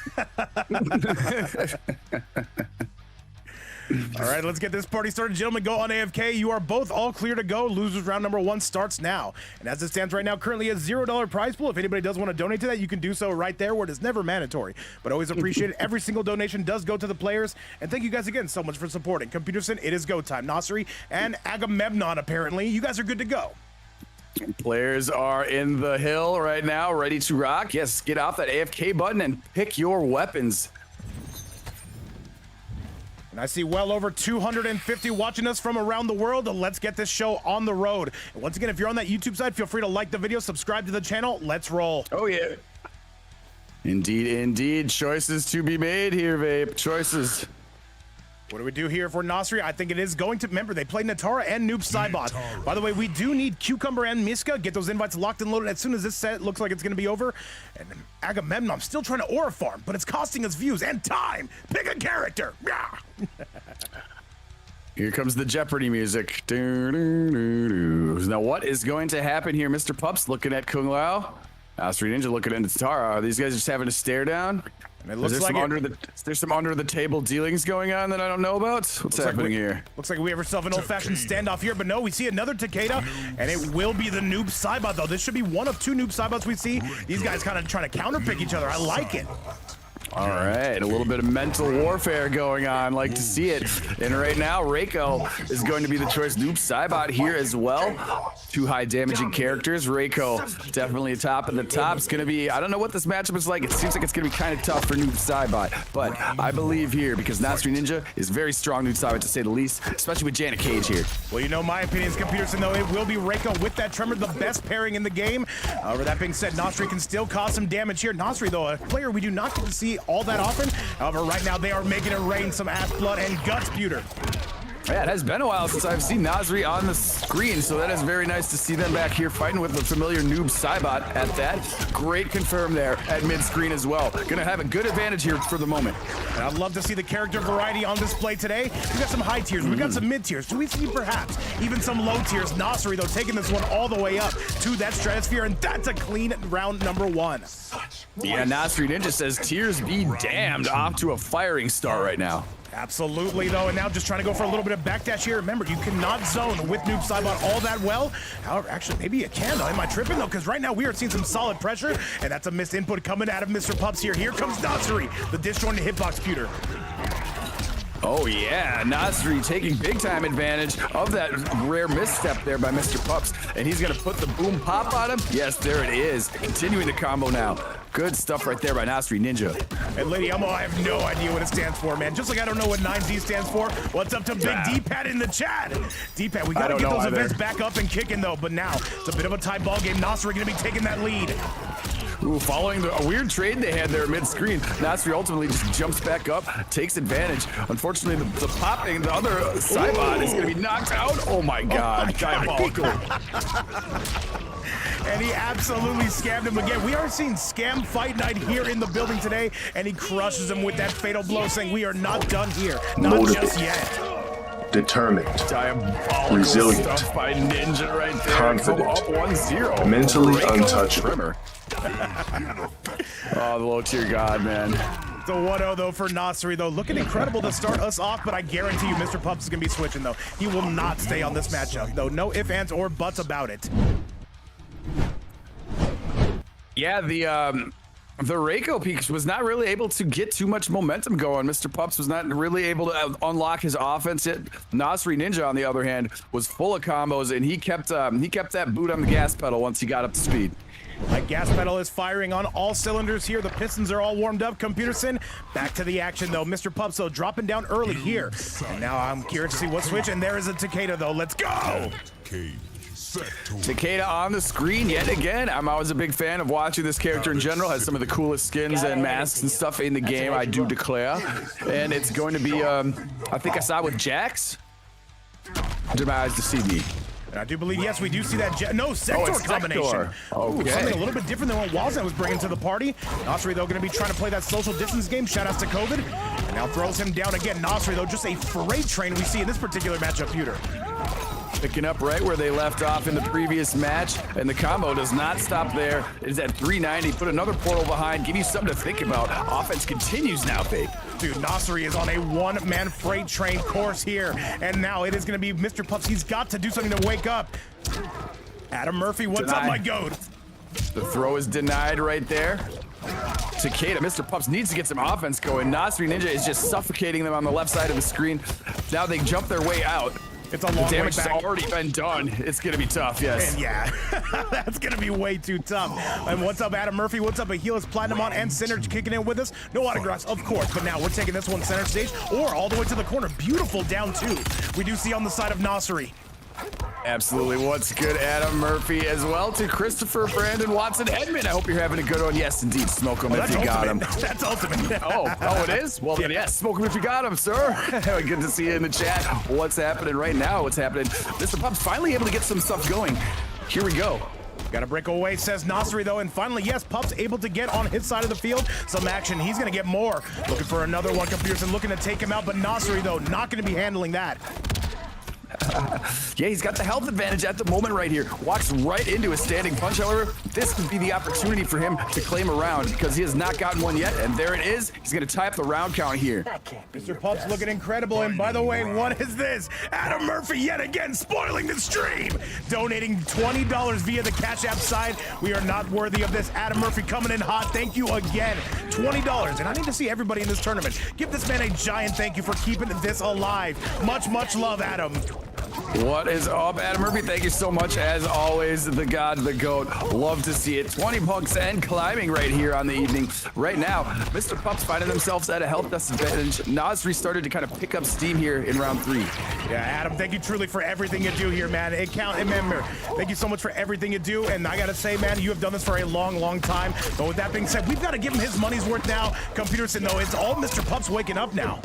All right, let's get this party started. Gentlemen, go on AFK. You are both all clear to go. Losers round number 1 starts now. And as it stands right now, currently a $0 prize pool. If anybody does want to donate to that, you can do so right there, where it is never mandatory. But always appreciate it. Every single donation does go to the players. And thank you guys again so much for supporting. Computerson, it is go time. Nasri and Agamemnon, apparently. You guys are good to go. Players are in the hill right now, ready to rock. Yes, get off that AFK button and pick your weapons. And I see well over 250 watching us from around the world. Let's get this show on the road. And once again, if you're on that YouTube side, feel free to like the video, subscribe to the channel. Let's roll. Oh, yeah. Indeed, indeed. Choices to be made here, Vape. Choices. What do we do here for Nasri? I think it is going to... Remember, they played Natara and Noob Saibot. By the way, we do need Cucumber and Miska. Get those invites locked and loaded as soon as this set looks like it's going to be over. And Agamemnon, I'm still trying to aura farm, but it's costing us views and time. Pick a character. Here comes the Jeopardy music. Now, what is going to happen here? Mr. Pups looking at Kung Lao. Nasri Ninja looking at Natara. Are these guys just having a stare down? And it looks like there's some under the table dealings going on that I don't know about. What's happening here? Looks like we have ourselves an old-fashioned standoff here, but no, we see another Takeda, and it will be the Noob Saibot, though. This should be one of 2 Noob Saibots we see. These guys kind of trying to counterpick each other. I like it. All right, a little bit of mental warfare going on. Like to see it. And right now, Reiko is going to be the choice. Noob Saibot here as well. 2 high damaging characters. Reiko definitely top of the top. It's going to be, I don't know what this matchup is like. It seems like it's going to be kind of tough for Noob Saibot. But I believe here, because Nasri Ninja is very strong Noob Saibot to say the least, especially with Janet Cage here. Well, you know my opinion is Computerson, though. It will be Reiko with that Tremor, the best pairing in the game. With that being said, Nasri can still cause some damage here. Nasri, though, a player we do not get to see all that often. However, right now they are making it rain some ass blood and guts, Pewter. Yeah, it has been a while since I've seen Nasri on the screen, so that is very nice to see them back here fighting with the familiar Noob Saibot at that. Great confirm there at mid-screen as well. Gonna have a good advantage here for the moment. And I'd love to see the character variety on display today. We got some high tiers, we got some mid tiers. Do we see perhaps even some low tiers? Nasri, though, taking this one all the way up to that stratosphere, and that's a clean round number 1. Yeah, Nasri Ninja says, tears be damned, off to a firing start right now. Absolutely, though, and now just trying to go for a little bit of backdash here. Remember, you cannot zone with Noob Saibot all that well. However, actually, maybe you can, though. Am I tripping, though? Because right now we are seeing some solid pressure, and that's a missed input coming out of Mr. Pups here. Here comes Nasri, the disjointed hitbox cuter. Oh yeah, Nasri taking big time advantage of that rare misstep there by Mr. Pups, and he's gonna put the boom pop on him. Yes, there it is. Continuing the combo now. Good stuff right there by Nasri Ninja. And Lady Elmo, I have no idea what it stands for, man. Just like I don't know what 9Z stands for. What's up to Big D-Pad in the chat? D-Pad, we gotta get those events back up and kicking, though. But now, it's a bit of a tight ball game. Nasri gonna be taking that lead. Ooh, following a weird trade they had there mid-screen, Nasri ultimately just jumps back up, takes advantage. Unfortunately, the popping, the other Saibot is going to be knocked out. Oh my God, diabolical. And he absolutely scammed him again. We are seeing Scam Fight Night here in the building today, and he crushes him with that fatal blow, saying we are not done here. Not Motivated. just yet. Determined, Diabolical resilient, stuff by Ninja right there. confident, Up 1-0. mentally Reiko untouchable. Trimmer. Oh, the low tier god, man. It's a 1-0 though for Nasri, though. Looking incredible to start us off, but I guarantee you Mr. Pups is going to be switching, though. He will not stay on this matchup, though. No ifs, ands, or buts about it. Yeah, the Reiko Peaks was not really able to get too much momentum going. Mr. Pups was not really able to unlock his offense yet. Nasri Ninja, on the other hand, was full of combos, and he kept that boot on the gas pedal once he got up to speed. That gas pedal is firing on all cylinders here. The pistons are all warmed up. Computerson, back to the action, though. Mr. Pups, though, dropping down early here. And now I'm curious to see what switch, and there is a Takeda, though. Let's go! Takeda on the screen yet again. I'm always a big fan of watching this character in general. Has some of the coolest skins and masks and stuff in the game, I do declare. And it's going to be, I think I saw it with Jax. Did my eyes deceive me? And I do believe, yes, we do see that. No, Sector combination. Sector. Okay. Ooh, something a little bit different than what Wazan was bringing to the party. Nasri, though, going to be trying to play that social distance game. Shoutouts to COVID. And now throws him down again. Nasri, though, just a freight train we see in this particular matchup, Peter. Picking up right where they left off in the previous match, and the combo does not stop there. It is at 390. Put another portal behind. Give you something to think about. Offense continues now, Fake. Dude, Nasri is on a one-man freight train course here, and now it is going to be Mr. Pups. He's got to do something to wake up. Adam Murphy, what's up, my goat? The throw is denied right there. Takeda, Mr. Pups needs to get some offense going. Nasri Ninja is just suffocating them on the left side of the screen. Now they jump their way out. It's a long The damage way has back. already been done. It's going to be tough, yes. And yeah, that's going to be way too tough. And what's up, Adam Murphy? What's up, Ahilas Platinumon and Synergy kicking in with us? No autographs, of course, but now we're taking this one center stage or all the way to the corner. Beautiful down two. We do see on the side of Nasri. Absolutely. What's good, Adam Murphy, as well to Christopher, Brandon, Watson, Edmund. I hope you're having a good one. Yes, indeed. Smoke him if you got him. That's ultimate. Oh, it is? Well, then, yes, smoke him if you got him, sir. Good to see you in the chat. What's happening right now? What's happening? Mr. Pups finally able to get some stuff going. Here we go. Got to break away, says Nasri, though, and finally, yes, Pups able to get on his side of the field. Some action. He's going to get more. Looking for another one. Computerson looking to take him out, but Nasri, though, not going to be handling that. Yeah, he's got the health advantage at the moment right here. Walks right into a standing punch, however. This could be the opportunity for him to claim a round because he has not gotten one yet, and there it is. He's going to tie up the round count here. Mr. Pups looking incredible, and by the way, what is this? Adam Murphy yet again spoiling the stream, donating $20 via the Cash App side. We are not worthy of this. Adam Murphy coming in hot. Thank you again. $20, and I need to see everybody in this tournament. Give this man a giant thank you for keeping this alive. Much, much love, Adam. What is up, Adam Murphy? Thank you so much, as always, the god, the goat. Love to see it. 20 bucks and climbing right here on the evening. Right now, Mr. Pups finding themselves at a health disadvantage. Nasri started to kind of pick up steam here in round 3. Yeah, Adam, thank you truly for everything you do here, man. Remember, thank you so much for everything you do. And I got to say, man, you have done this for a long, long time. But with that being said, we've got to give him his money's worth now. Computerson, though, it's all Mr. Pups waking up now.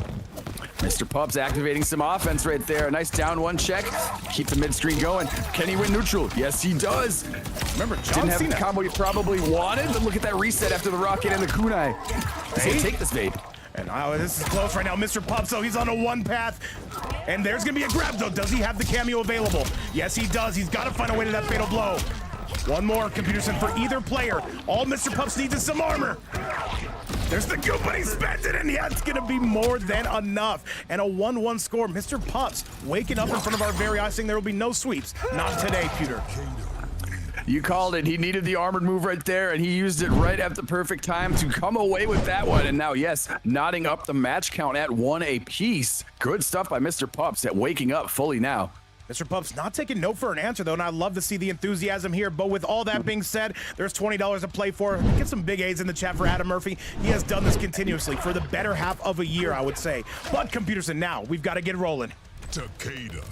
Mr. Pups activating some offense right there. A nice down one check. Keep the mid-screen going. Can he win neutral? Yes, he does. Remember, Didn't have the combo you probably wanted, but look at that reset after the rocket and the kunai. So take this, babe. And this is close right now. Mr. Pups, so he's on a one path. And there's going to be a grab, though. Does he have the cameo available? Yes, he does. He's got to find a way to that fatal blow. One more, Computerson, for either player. All Mr. Pups needs is some armor. There's the goop, but he spent it, and yeah, it's gonna be more than enough. And a 1-1 score. Mr. Pups waking up in front of our very eyes saying there will be no sweeps. Not today, Pewter. You called it. He needed the armored move right there, and he used it right at the perfect time to come away with that one. And now, yes, knotting up the match count at 1 apiece. Good stuff by Mr. Pups at waking up fully now. Mr. Pups not taking no for an answer, though, and I love to see the enthusiasm here. But with all that being said, there's $20 to play for. Get some big A's in the chat for Adam Murphy. He has done this continuously for the better half of a year, I would say. But Computerson, now we've got to get rolling. Takeda.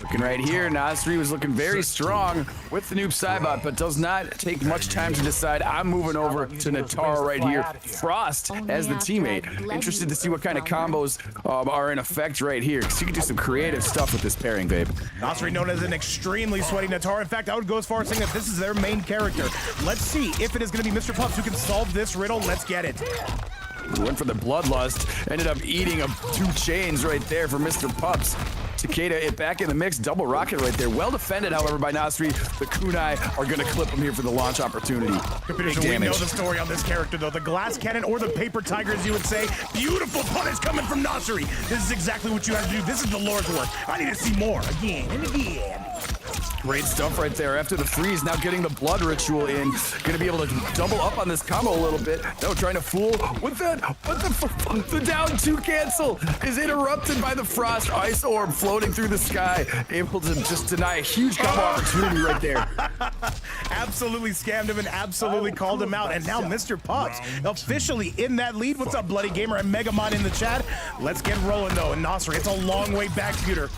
Looking right here, Nasri was looking very strong with the noob Cybot, but does not take much time to decide. I'm moving over to Natara right here. Frost as the teammate. Interested to see what kind of combos are in effect right here, because you can do some creative stuff with this pairing, babe. Nasri known as an extremely sweaty Natara. In fact, I would go as far as saying that this is their main character. Let's see if it is going to be Mr. Pups who can solve this riddle. Let's get it. We went for the bloodlust, ended up eating 2 chains right there for Mr. Pups. Takeda back in the mix, double rocket right there. Well defended, however, by Nasri. The kunai are going to clip him here for the launch opportunity. We know the story on this character, though. The glass cannon or the paper tiger, as you would say. Beautiful punish coming from Nasri. This is exactly what you have to do. This is the Lord's work. I need to see more again and again. Great stuff right there. After the freeze, now getting the blood ritual in. Going to be able to double up on this combo a little bit. No, trying to fool with that. But the down 2 cancel is interrupted by the frost ice orb floating through the sky. Able to just deny a huge combo opportunity right there. Absolutely scammed him and absolutely called him out. And now Mr. Pups officially in that lead. What's up, Bloody Gamer and Megamon in the chat? Let's get rolling, though. And Nasri, it's a long way back, Peter.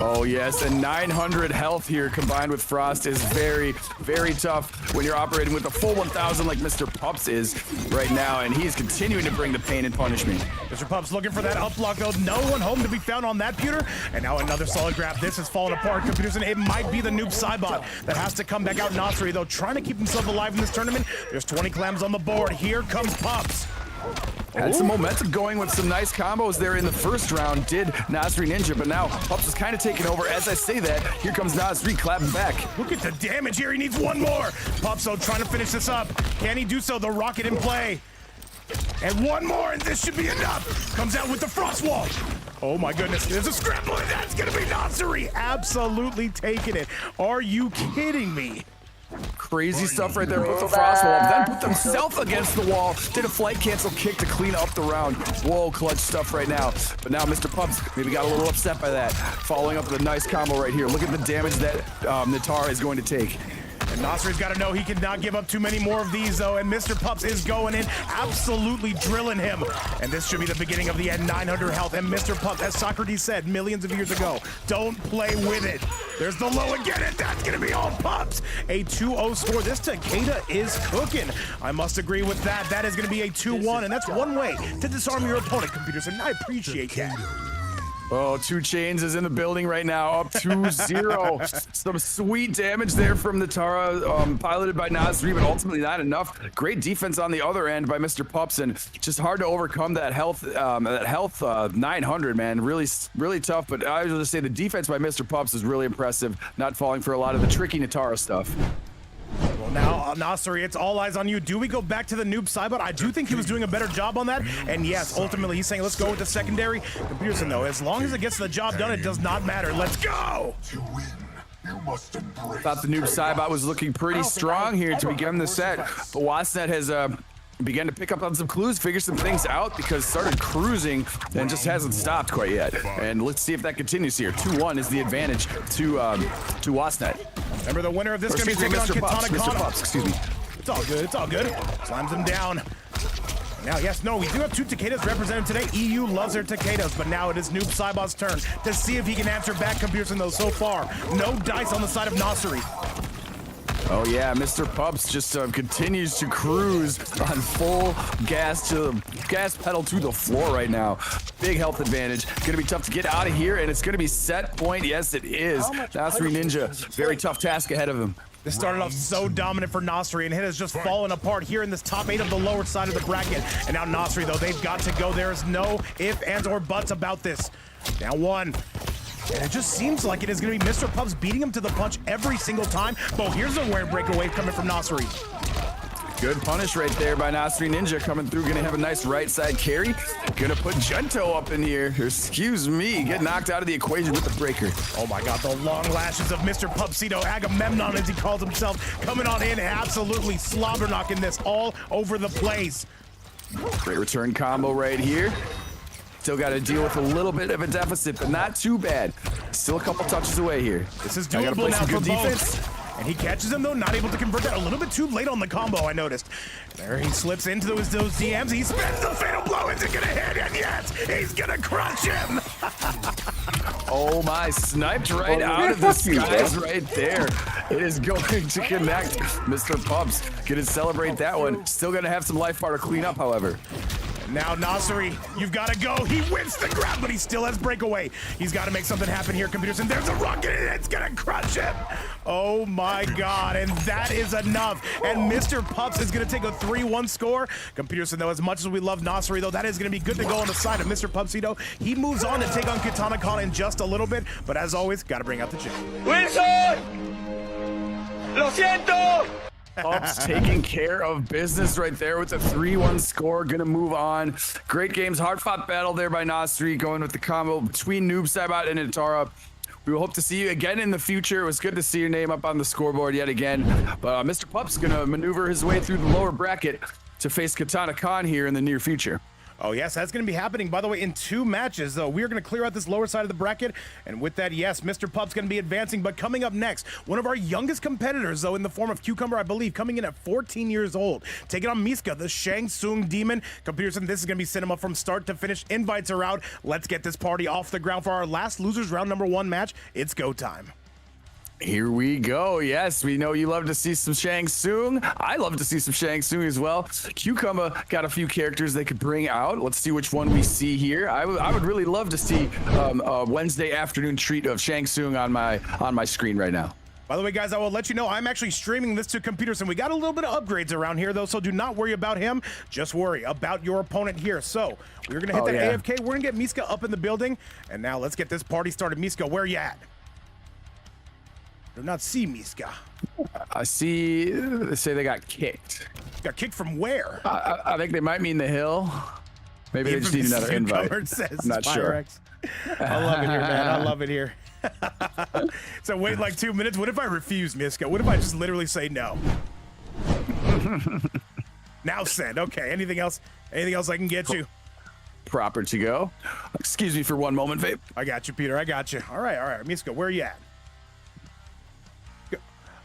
Oh yes, and 900 health here combined with Frost is very, very tough when you're operating with a full 1,000 like Mr. Pups is right now, and he's continuing to bring the pain and punishment. Mr. Pups looking for that up block, though. No one home to be found on that, Pewter. And now another solid grab. This is falling apart. Computers, and it might be the noob Cybot that has to come back out. Nasri, though, trying to keep himself alive in this tournament. There's 20 clams on the board. Here comes Pups. Had some momentum going with some nice combos there in the first round, did Nasri Ninja, but now Pups is kind of taking over. As I say that, here comes Nasri clapping back. Look at the damage here. He needs one more. Pups, though, trying to finish this up. Can he do so? The rocket in play. And one more, and this should be enough. Comes out with the frost wall. Oh my goodness, there's a scramble, and that's gonna be Nasri. Absolutely taking it. Are you kidding me? Crazy stuff right there. Put the frost wall up, then put himself against the wall. Did a flight cancel kick to clean up the round. Whoa, clutch stuff right now. But now Mr. Pups maybe got a little upset by that. Following up with a nice combo right here. Look at the damage that Natara is going to take. And Nasri's got to know he cannot give up too many more of these, though. And Mr. Pups is going in, absolutely drilling him. And this should be the beginning of the end. 900 health. And Mr. Pups, as Socrates said millions of years ago, don't play with it. There's the low again, and that's going to be all Pups. A 2-0 score. This Takeda is cooking. I must agree with that. That is going to be a 2-1, and that's one way to disarm your opponent, Computers, and I appreciate that. Oh, 2 Chains is in the building right now, up 2-0. Some sweet damage there from Natara, piloted by Nasri, but ultimately not enough. Great defense on the other end by Mr. Pups, and just hard to overcome that health 900, man. Really, really tough, but I was going to say the defense by Mr. Pups is really impressive, not falling for a lot of the tricky Natara stuff. Well, now, Nasri, it's all eyes on you. Do we go back to the noob Cybot? I do think he was doing a better job on that. And yes, ultimately, he's saying, let's go with the secondary. Peterson, though, as long as it gets the job done, it does not matter. Let's go! Thought the noob Cybot was looking pretty strong here to begin the set. But Wasnet has began to pick up on some clues, figure some things out, because started cruising and just hasn't stopped quite yet. And let's see if that continues here. 2-1 is the advantage to Wasnet. Remember, the winner of this is going to be taking on Katana Mr. Pups, excuse me. It's all good, it's all good. Slams him down. Now, yes, no, we do have 2 Takedas represented today. EU loves their Takedas, but now it is Noob Cybot's turn to see if he can answer back Pearson, though so far. No dice on the side of Nasri. Oh yeah, Mr. Pups just continues to cruise on full gas pedal to the floor right now. Big health advantage. Gonna be tough to get out of here, and it's gonna be set point. Yes, it is. Nasri Ninja, very tough task ahead of him. This started off so dominant for Nasri, and it has just fallen apart here in this top 8 of the lower side of the bracket. And now Nasri, though, they've got to go. There is no ifs, ands, or buts about this. Now 1. And it just seems like it is going to be Mr. Pups beating him to the punch every single time. Oh, here's a weird breakaway coming from Nasri. Good punish right there by Nasri Ninja coming through. Gonna have a nice right side carry. Gonna put Gento up in here. Excuse me. Get knocked out of the equation with the breaker. Oh my god, the long lashes of Mr. Pupsito, Agamemnon as he calls himself, coming on in, absolutely slobber knocking this all over the place. Great return combo right here. Still got to deal with a little bit of a deficit, but not too bad. Still a couple touches away here. This is I gotta doable play now some for good defense. both. And he catches him, though, not able to convert that. A little bit too late on the combo, I noticed. There he slips into those DMs. He spins the fatal blow. Is it going to hit? And yes, he's going to crush him. Oh my, sniped right out of the skies right there. It is going to connect. Mr. Pups gonna celebrate that one. Still gonna have some life bar to clean up, however. Now Nasri, you've got to go. He wins the grab, but he still has breakaway. He's got to make something happen here, Computers, and there's a rocket, and it's gonna crush him. Oh my god, and that is enough. And Mr. Pups is gonna take a 3-1 score. Computers, though, as much as we love Nasri, though, that is gonna be good to go on the side of Mr. Pupsito. He moves on to take on Katana Khan in just a little bit, but as always, gotta bring out the chat. Wilson! Lo siento! Pups taking care of business right there with a 3-1 score. Gonna move on. Great games. Hard fought battle there by Nasri, going with the combo between Noob Saibot and Itara. We will hope to see you again in the future. It was good to see your name up on the scoreboard yet again. But Mr. Pup's gonna maneuver his way through the lower bracket to face Katana Khan here in the near future. Oh, yes, that's going to be happening, by the way, in 2 matches, though. We are going to clear out this lower side of the bracket, and with that, yes, Mr. Pup's going to be advancing, but coming up next, one of our youngest competitors, though, in the form of Cucumber, I believe, coming in at 14 years old, taking on Miska, the Shang Tsung Demon. Computers, and this is going to be cinema from start to finish. Invites are out. Let's get this party off the ground for our last losers round number 1 match. It's go time. Here we go. Yes, we know you love to see some Shang Tsung. I love to see some Shang Tsung as well. Cucumber got a few characters they could bring out. Let's see which one we see here. I would really love to see a Wednesday afternoon treat of Shang Tsung on my screen right now. By the way, guys, I will let you know I'm actually streaming this to Computers, and we got a little bit of upgrades around here, though, so do not worry about him. Just worry about your opponent here. So we're going to hit that AFK. We're going to get Miska up in the building, and now let's get this party started. Miska, where you at? Do not see Miska. I see. They say they got kicked. Got kicked from where? I think they might mean the hill. Maybe they just need another invite. I'm not sure. I love it here, man. I love it here. So wait like 2 minutes. What if I refuse, Miska? What if I just literally say no? Now send. Okay. Anything else? Anything else I can get you? Proper to go. Excuse me for one moment, Vape. I got you, Peter. I got you. All right. Miska, where you at?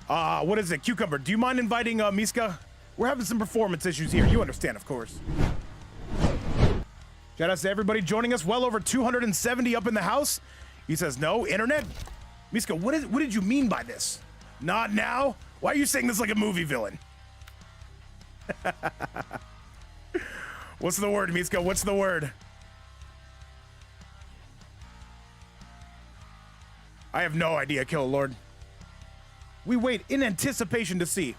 What is it? Cucumber, do you mind inviting Miska? We're having some performance issues here. You understand, of course. Shout out to everybody joining us. Well over 270 up in the house. He says, no, internet? Miska, what did you mean by this? Not now? Why are you saying this like a movie villain? What's the word, Miska? What's the word? I have no idea, Kill Lord. We wait in anticipation to see.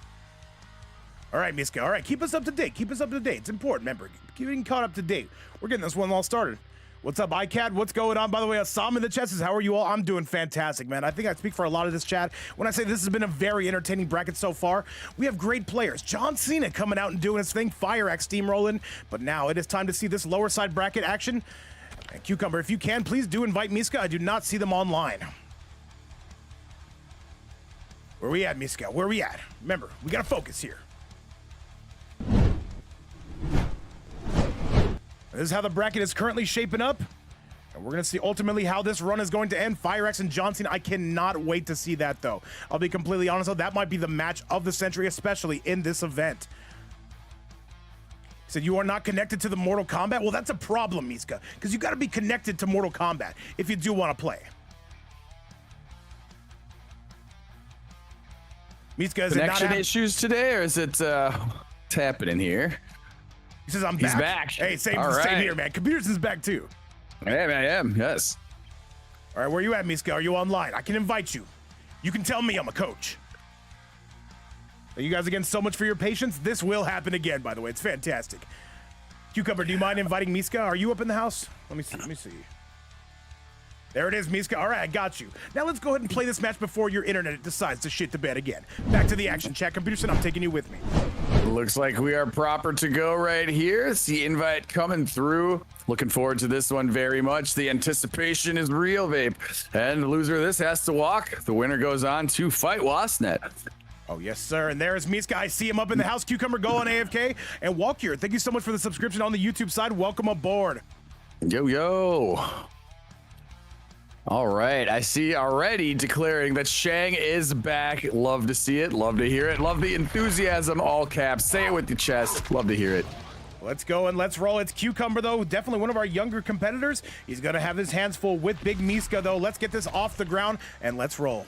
All right, Miska. All right, keep us up to date. Keep us up to date. It's important, remember. Keep getting caught up to date. We're getting this one all started. What's up, iCat? What's going on? By the way, Assam in the chat says, how are you all? I'm doing fantastic, man. I think I speak for a lot of this chat when I say this has been a very entertaining bracket so far. We have great players. John Cena coming out and doing his thing. Fire X steamrolling. But now it is time to see this lower side bracket action. And Cucumber, if you can, please do invite Miska. I do not see them online. Where we at, Miska? Where we at? Remember, we gotta focus here. This is how the bracket is currently shaping up. And we're gonna see ultimately how this run is going to end. FireX and John Cena, I cannot wait to see that though. I'll be completely honest though, that might be the match of the century, especially in this event. He said, you are not connected to the Mortal Kombat? Well, that's a problem, Miska, because you gotta be connected to Mortal Kombat if you do wanna play. Miska, is connection issues today, or is it what's happening here? He says, I'm back. He's back. Hey, same here, man. Computers is back too. I am, yes. All right, where you at, Miska? Are you online? I can invite you. You can tell me I'm a coach. Thank you guys again so much for your patience. This will happen again, by the way. It's fantastic. Cucumber, do you mind inviting Miska? Are you up in the house? Let me see. There it is, Miska. All right, I got you. Now let's go ahead and play this match before your internet decides to shit the bed again. Back to the action, chat. Computers, and I'm taking you with me. Looks like we are proper to go right here. See invite coming through. Looking forward to this one very much. The anticipation is real, Vape. And the loser of this has to walk. The winner goes on to fight Wasnet. Oh, yes, sir. And there's Miska. I see him up in the house. Cucumber, go on AFK. And Walk here. Thank you so much for the subscription on the YouTube side. Welcome aboard. Yo. All right, I see already declaring that Shang is back. Love to see it, love to hear it, love the enthusiasm, all caps. Say it with your chest, love to hear it. Let's go and let's roll. It's Cucumber, though, definitely one of our younger competitors. He's going to have his hands full with Big Miska, though. Let's get this off the ground and let's roll.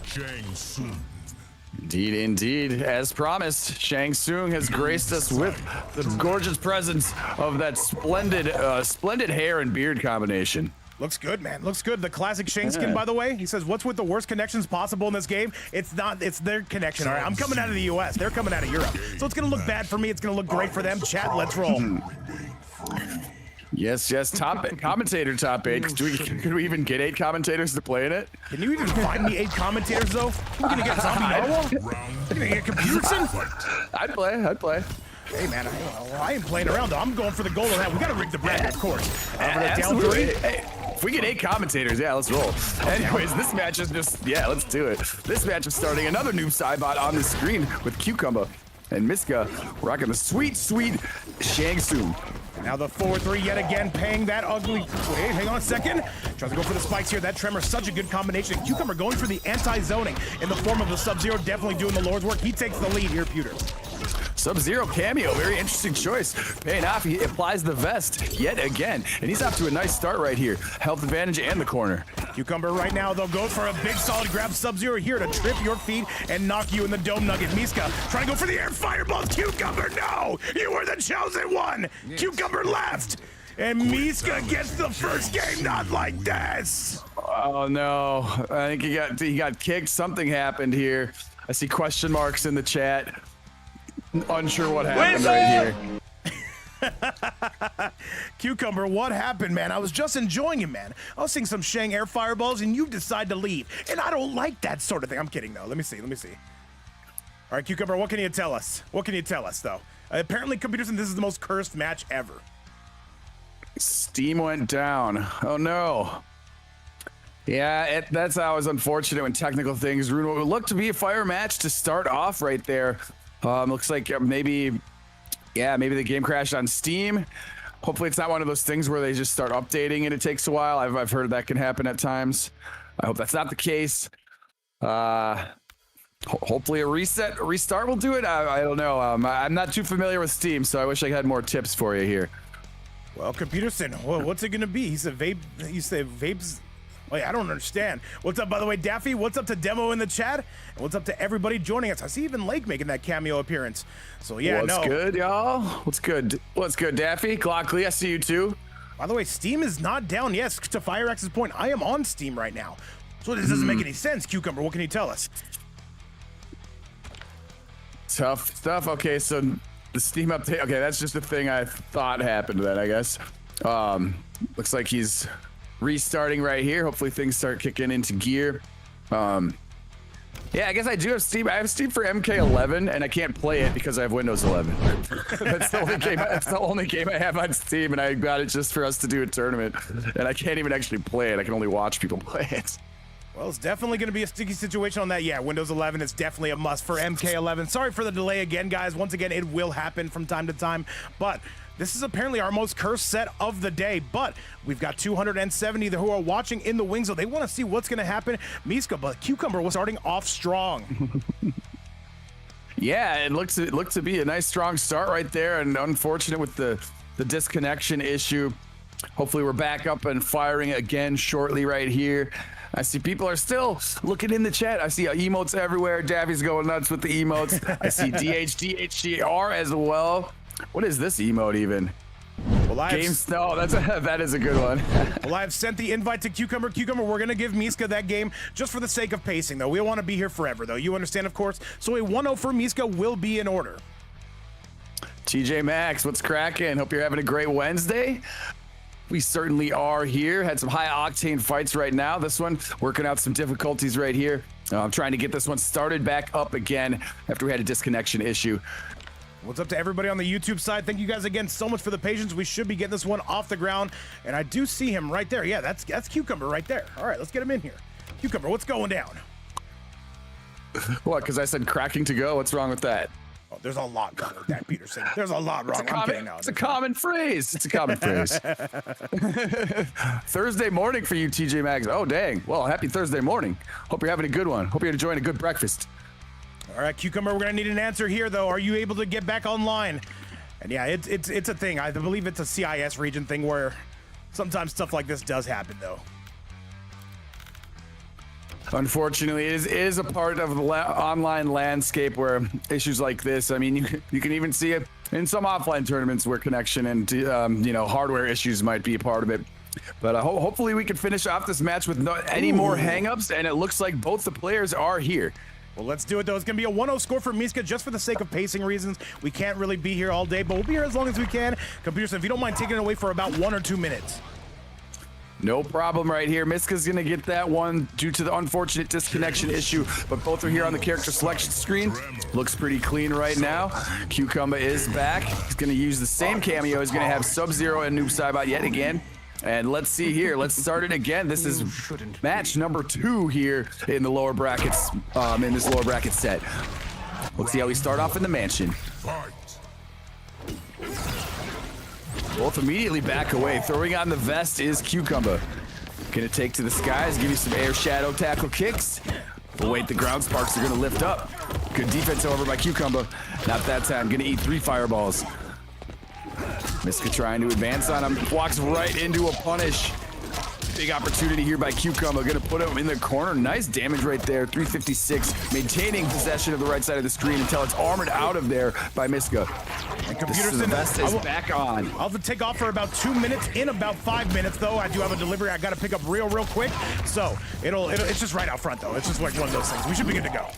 Shang Tsung. Indeed. As promised, Shang Tsung has graced us with the gorgeous presence of that splendid hair and beard combination. Looks good, man. Looks good. The classic Shang skin, by the way. He says, what's with the worst connections possible in this game? It's not. It's their connection. All right, I'm coming out of the U.S. They're coming out of Europe. So it's going to look bad for me. It's going to look great for them. Chat, let's roll. Yes. Commentator top 8. Could we even get 8 commentators to play in it? Can you even find me 8 commentators, though? We're going to get Zombie Narwhal? We're going to get Computerson? I'd play. Hey, man, I ain't playing around, though. I'm going for the goal of that. We got to rig the bracket, of course. Absolutely. Hey, if we get 8 commentators, yeah, let's roll. Anyways, this match is just, let's do it. This match is starting another new Cybot on the screen with Cucumber and Miska rocking the sweet Shang Tsung. Now the 4-3 yet again, paying that ugly. Wait, hang on a second. Tries to go for the spikes here. That Tremor, such a good combination. Cucumber going for the anti-zoning in the form of the Sub-Zero, definitely doing the Lord's work. He takes the lead here, Pewter. Sub-Zero cameo, very interesting choice. Paying off, he applies the vest yet again, and he's off to a nice start right here. Health advantage and the corner. Cucumber right now, they'll go for a big solid grab. Sub-Zero here to trip your feet and knock you in the dome nugget. Miska trying to go for the air fireballs. Cucumber, no! You were the chosen one! Yes. Cucumber left! And Miska gets the first game, not like this! Oh no, I think he got kicked. Something happened here. I see question marks in the chat. Unsure what happened right here. Cucumber, what happened, man? I was just enjoying it, man. I was seeing some Shang air fireballs, and you decide to leave. And I don't like that sort of thing. I'm kidding, though. Let me see. All right, Cucumber, what can you tell us? Though? Apparently, Computerson, this is the most cursed match ever. Steam went down. Oh, no. Yeah, that's always unfortunate when technical things ruin what would look to be a fire match to start off right there. Looks like maybe the game crashed on Steam. Hopefully it's not one of those things where they just start updating and it takes a while. I've heard that can happen at times. I hope that's not the case. Hopefully a restart will do it. I don't know. I'm not too familiar with Steam, so I wish I had more tips for you here. Well, Computerson, what's it gonna be? He said vapes. Wait, I don't understand. What's up, by the way, Daffy? What's up to Demo in the chat? And what's up to everybody joining us? I see even Lake making that cameo appearance. So yeah, What's good, y'all? What's good, Daffy? Glockley, I see you too. By the way, Steam is not down. Yes, to FireX's point, I am on Steam right now. So this doesn't make any sense. Cucumber, what can you tell us? Tough stuff. Okay, so the Steam update. Okay, that's just the thing I thought happened then, I guess. Looks like he's restarting right here. Hopefully things start kicking into gear. Yeah, I guess I do have Steam. I have Steam for MK11, and I can't play it because I have Windows 11. That's the only game I have on Steam, and I got it just for us to do a tournament. And I can't even actually play it. I can only watch people play it. Well, it's definitely going to be a sticky situation on that. Yeah, Windows 11 is definitely a must for MK11. Sorry for the delay again, guys. Once again, it will happen from time to time. But this is apparently our most cursed set of the day. But we've got 270 who are watching in the wings, so they want to see what's going to happen. Miska, but Cucumber was starting off strong. Yeah, it looked to be a nice, strong start right there. And unfortunate with the disconnection issue. Hopefully we're back up and firing again shortly right here. I see people are still looking in the chat. I see emotes everywhere. Daffy's going nuts with the emotes. I see DHDHDR as well. What is this emote even? Well, that is a good one. Well, I've sent the invite to Cucumber. Cucumber, we're going to give Miska that game just for the sake of pacing, though. We want to be here forever, though. You understand, of course. So a 1-0 for Miska will be in order. TJ Maxx, what's cracking? Hope you're having a great Wednesday. We certainly are here. Had some high octane fights right now. This one working out some difficulties right here. I'm trying to get this one started back up again after we had a disconnection issue. What's up to everybody on the YouTube side? Thank you guys again so much for the patience. We should be getting this one off the ground. And I do see him right there. Yeah, that's Cucumber right there. All right, let's get him in here. Cucumber, what's going down? What, because I said cracking to go? What's wrong with that? Oh, there's a lot wrong with that, Peterson. There's a lot wrong. It's a common phrase. It's a common phrase. Thursday morning for you, TJ Mags. Oh, dang. Well, happy Thursday morning. Hope you're having a good one. Hope you're enjoying a good breakfast. All right, Cucumber, we're going to need an answer here, though. Are you able to get back online? And yeah, it's a thing. I believe it's a CIS region thing where sometimes stuff like this does happen, though. Unfortunately, it is a part of the online landscape where issues like this, I mean, you can even see it in some offline tournaments where connection and, hardware issues might be a part of it. But hopefully we can finish off this match with no any more hangups, and it looks like both the players are here. Well, let's do it, though. It's going to be a 1-0 score for Miska just for the sake of pacing reasons. We can't really be here all day, but we'll be here as long as we can. Computer, if you don't mind taking it away for about 1 or 2 minutes. No problem right here. Miska's going to get that one due to the unfortunate disconnection issue, but both are here on the character selection screen. Looks pretty clean right now. Cucumber is back. He's going to use the same cameo. He's going to have Sub-Zero and Noob Saibot yet again. And let's see here. Let's start it again. This is match number 2 here in the lower brackets, in this lower bracket set. Let's see how we start off in the mansion. Both immediately back away. Throwing on the vest is Cucumber. Gonna take to the skies, give you some air shadow tackle kicks. But wait, the ground sparks are gonna lift up. Good defense, however, by Cucumber. Not that time. Gonna eat 3 fireballs. Miska trying to advance on him. Walks right into a punish. Big opportunity here by Cucumber. Gonna put him in the corner. Nice damage right there. 356. Maintaining possession of the right side of the screen until it's armored out of there by Miska. And Computerson, the vest is back on. I'll have to take off for about 2 minutes. In about 5 minutes, though, I do have a delivery I got to pick up real quick. So it's just right out front, though. It's just like one of those things. We should be good to go.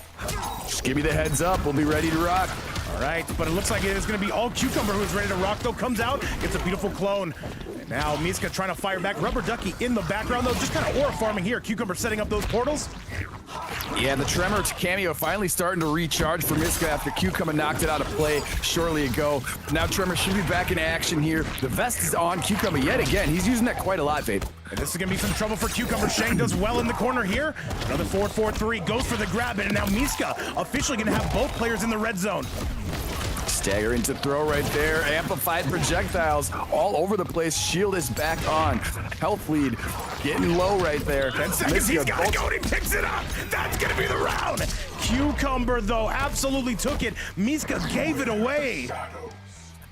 Just give me the heads up. We'll be ready to rock. All right, but it looks like it is going to be all Cucumber who's ready to rock, though. Comes out, gets a beautiful clone. And now Miska trying to fire back. Rubber Ducky in the background, though. Just kind of aura farming here. Cucumber setting up those portals. Yeah, the Tremor cameo finally starting to recharge for Miska after Cucumber knocked it out of play shortly ago. Now Tremor should be back in action here. The vest is on Cucumber yet again. He's using that quite a lot, Vape. And this is going to be some trouble for Cucumber. Shang does well in the corner here. Another 4-4-3 goes for the grab, and now Miska officially going to have both players in the red zone. Stagger into throw right there. Amplified projectiles all over the place. Shield is back on. Health lead getting low right there. 10 seconds, he's got to go, and he picks it up. That's going to be the round. Cucumber, though, absolutely took it. Miska gave it away.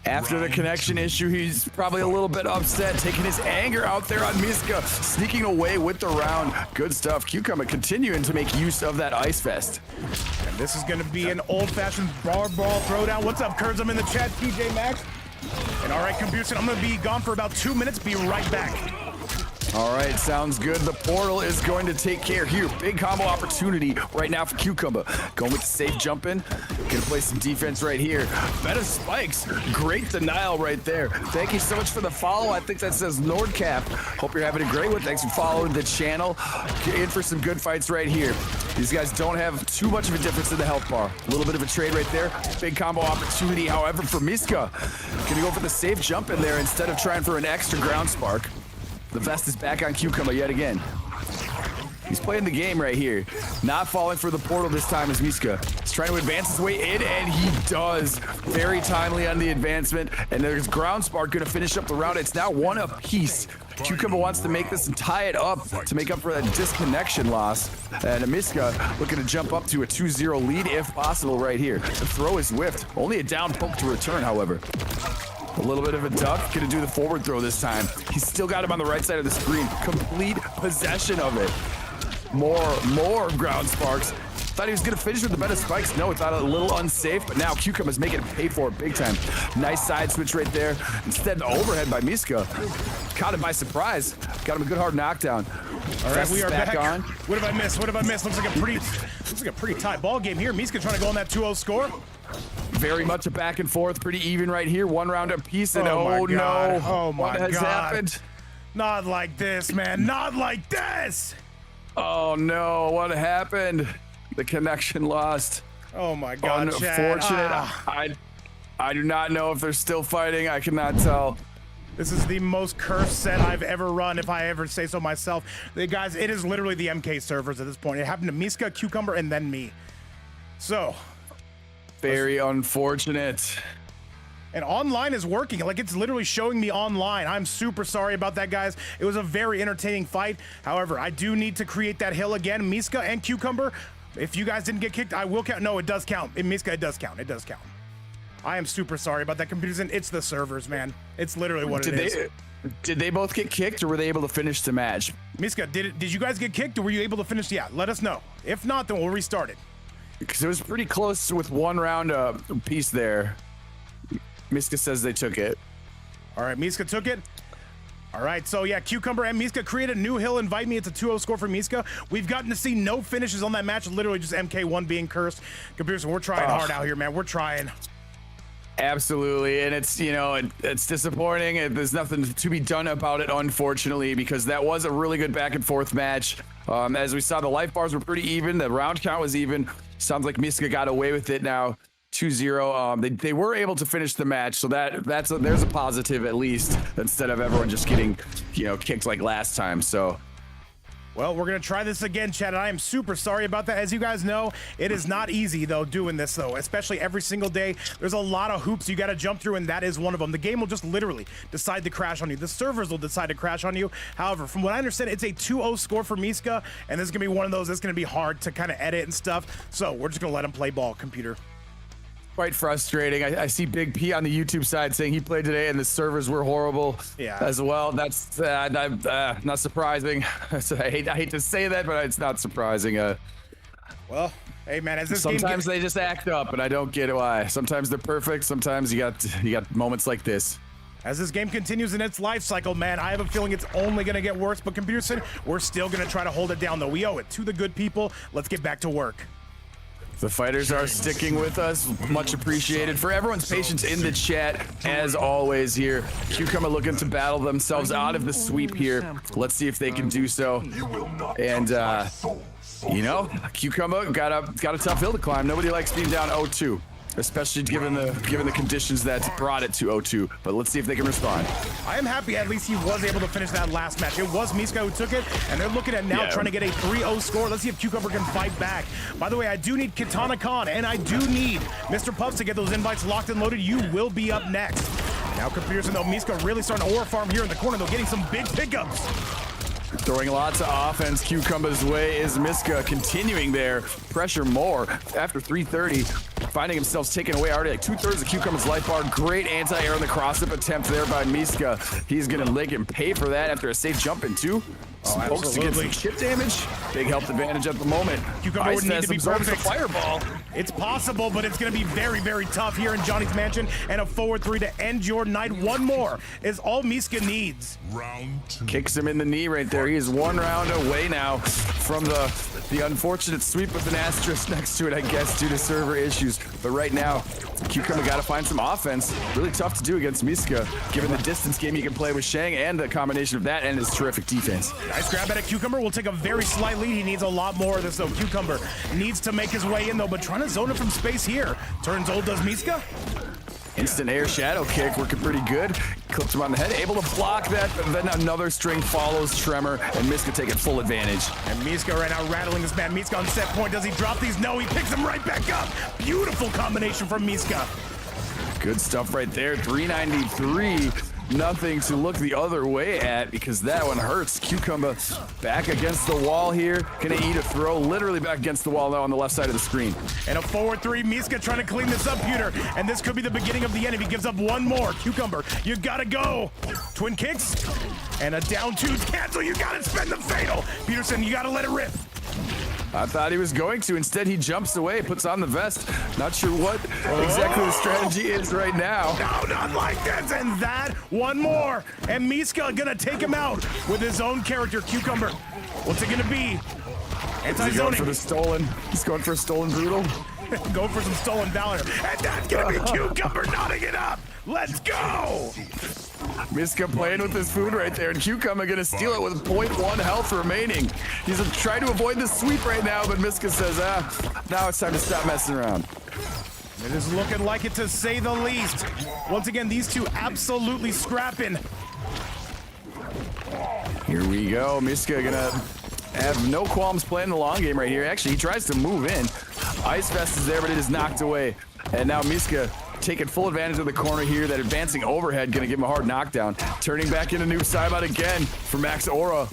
After the connection issue, he's probably a little bit upset, taking his anger out there on Miska, sneaking away with the round. Good stuff. Cucumber continuing to make use of that ice vest. And this is going to be an old-fashioned bar ball throwdown. What's up, Kurz? I'm in the chat, TJ Max. And all right, Computerson, I'm going to be gone for about 2 minutes. Be right back. All right, sounds good. The portal is going to take care here. Big combo opportunity right now for Cucumber. Going with the safe jump in. Gonna play some defense right here. Better spikes. Great denial right there. Thank you so much for the follow. I think that says Nordcap. Hope you're having a great one. Thanks for following the channel. Get in for some good fights right here. These guys don't have too much of a difference in the health bar. A little bit of a trade right there. Big combo opportunity, however, for Miska. Gonna go for the safe jump in there instead of trying for an extra ground spark. The vest is back on Cucumber yet again. He's playing the game right here. Not falling for the portal this time is Miska. He's trying to advance his way in, and he does. Very timely on the advancement. And there's ground spark going to finish up the round. It's now 1 apiece. Cucumber wants to make this and tie it up to make up for that disconnection loss. And Miska looking to jump up to a 2-0 lead if possible right here. The throw is whiffed. Only a down poke to return, however. A little bit of a duck. Gonna do the forward throw this time. He's still got him on the right side of the screen. Complete possession of it. More ground sparks. Thought he was gonna finish with the better spikes. No, thought a little unsafe, but now Cucumber's making it pay for it big time. Nice side switch right there. Instead, the overhead by Miska. Caught him by surprise. Got him a good hard knockdown. All right, we are back on. What have I missed? What have I missed? Looks like a pretty tight ball game here. Miska trying to go on that 2-0 score. Very much a back and forth, pretty even right here. 1 round apiece, and oh no. Oh my what has God. happened? Not like this, man. Not like this. Oh no, what happened? The connection lost. Oh my God, Chad. Unfortunate. I do not know if they're still fighting. I cannot tell. This is the most cursed set I've ever run, if I ever say so myself. Guys, it is literally the MK servers at this point. It happened to Miska, Cucumber, and then me. So. Very unfortunate. And online is working. Like, it's literally showing me online. I'm super sorry about that, guys. It was a very entertaining fight. However, I do need to create that hill again. Miska and Cucumber, if you guys didn't get kicked, I will count. No, it does count. In Miska, it does count. It does count. I am super sorry about that, computers, and it's the servers, man. It's literally what it is. Did they both get kicked, or were they able to finish the match? Miska, did you guys get kicked, or were you able to finish? Yeah, let us know. If not, then we'll restart it. Because it was pretty close with one round piece there. Miska says they took it. All right, Miska took it. All right, so yeah, Cucumber and Miska create a new hill. Invite me. It's a 2-0 score for Miska. We've gotten to see no finishes on that match. Literally just MK1 being cursed. Computers, we're trying hard out here, man. We're trying. Absolutely, and it's, you know, it's disappointing. There's nothing to be done about it, unfortunately, because that was a really good back and forth match. As we saw, the life bars were pretty even. The round count was even. Sounds like Miska got away with it now. 2-0. They were able to finish the match, so there's a positive at least, instead of everyone just getting, you know, kicked like last time. So. Well, we're going to try this again, Chad, and I am super sorry about that. As you guys know, it is not easy, though, doing this, though, especially every single day. There's a lot of hoops you got to jump through, and that is one of them. The game will just literally decide to crash on you. The servers will decide to crash on you. However, from what I understand, it's a 2-0 score for Miska, and this is going to be one of those that's going to be hard to kind of edit and stuff. So we're just going to let him play ball, computer. Quite frustrating. I see Big P on the YouTube side saying he played today and the servers were horrible as well. That's not surprising. I hate to say that, but it's not surprising. Well, hey man, as this sometimes they just act up, and I don't get why. Sometimes they're perfect. Sometimes you got moments like this. As this game continues in its life cycle, man, I have a feeling it's only going to get worse. But Computerson, we're still going to try to hold it down, though. We owe it to the good people. Let's get back to work. The fighters are sticking with us. Much appreciated. For everyone's patience in the chat, as always here. Cucumber looking to battle themselves out of the sweep here. Let's see if they can do so. And, you know, Cucumber got a tough hill to climb. Nobody likes being down 0-2. Especially given the conditions that brought it to 0-2. But let's see if they can respond. I am happy at least he was able to finish that last match. It was Miska who took it, and they're looking at now trying to get a 3-0 score. Let's see if Cucumber can fight back. By the way, I do need Katana Khan, and I do need Mr. Puffs to get those invites locked and loaded. You will be up next. Now, Computerson, though, Miska really starting to ore farm here in the corner, though, getting some big pickups. Throwing lots of offense Cucumber's way is Miska, continuing there. Pressure more after 330. Finding himself taken away already like 2/3 of Cucumber's life bar. Great anti-air on the cross-up attempt there by Miska. He's gonna lick and pay for that after a safe jump in two. Pokes to get some chip damage. Big health advantage at the moment. Cucumber would need to be perfect. Fireball. It's possible, but it's going to be very, very tough here in Johnny's Mansion. And a forward 3 to end your night. One more is all Miska needs. Round 2. Kicks him in the knee right there. He is one round away now from the unfortunate sweep with an asterisk next to it, I guess, due to server issues. But right now, Cucumber got to find some offense. Really tough to do against Miska, given the distance game he can play with Shang and the combination of that and his terrific defense. Nice grab at a Cucumber. Will take a very slight lead. He needs a lot more of this, though. Cucumber needs to make his way in, though, but trying to zone it from space here. Turns old, does Miska? Instant air shadow kick, working pretty good. Clips him on the head, able to block that, but then another string follows Tremor, and Miska taking full advantage. And Miska right now rattling this man. Miska on set point. Does he drop these? No, he picks him right back up. Beautiful combination from Miska. Good stuff right there. 393. Nothing to look the other way at because that one hurts. Cucumber back against the wall here. Gonna eat a throw, literally back against the wall now on the left side of the screen. And a forward 3. Miska trying to clean this up, Pewter. And this could be the beginning of the end if he gives up one more. Cucumber, you gotta go. Twin kicks. And a down 2 cancel. You gotta spend the fatal. Peterson, you gotta let it rip. I thought he was going to. Instead, he jumps away, puts on the vest. Not sure what exactly the strategy is right now. No, not like this. And that, one more. And Miska gonna take him out with his own character, Cucumber. What's it gonna be? He's going Anti-zoning. for the stolen. He's going for a stolen brutal. Go for some stolen valor. And that's going to be Cucumber knotting it up. Let's go. Miska playing with his food right there, and Cucumber gonna steal it with 0.1 health remaining. He's trying to avoid the sweep right now, but Miska says, now it's time to stop messing around. It is looking like it, to say the least. Once again, these two absolutely scrapping. Here we go. Miska gonna have no qualms playing the long game right here. Actually, he tries to move in. Ice Vest is there, but it is knocked away. And now Miska taking full advantage of the corner here. That advancing overhead gonna give him a hard knockdown. Turning back into Noob Saibot again for Max Aura.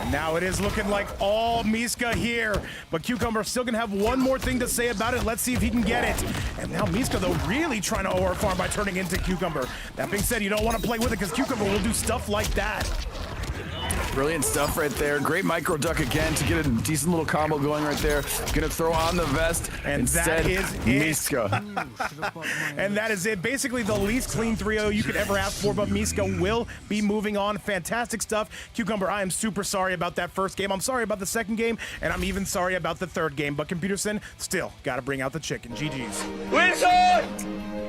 And now it is looking like all Miska here. But Cucumber still gonna have one more thing to say about it. Let's see if he can get it. And now Miska, though, really trying to Aura farm by turning into Cucumber. That being said, you don't want to play with it because Cucumber will do stuff like that. Brilliant stuff right there. Great micro duck again to get a decent little combo going right there. Gonna throw on the vest. And instead, that is it. Miska. And that is it. Basically the least clean 3-0 you could ever ask for, but Miska will be moving on. Fantastic stuff. Cucumber, I am super sorry about that first game. I'm sorry about the second game, and I'm even sorry about the third game. But Computerson, still got to bring out the chicken. GG's. Wilson!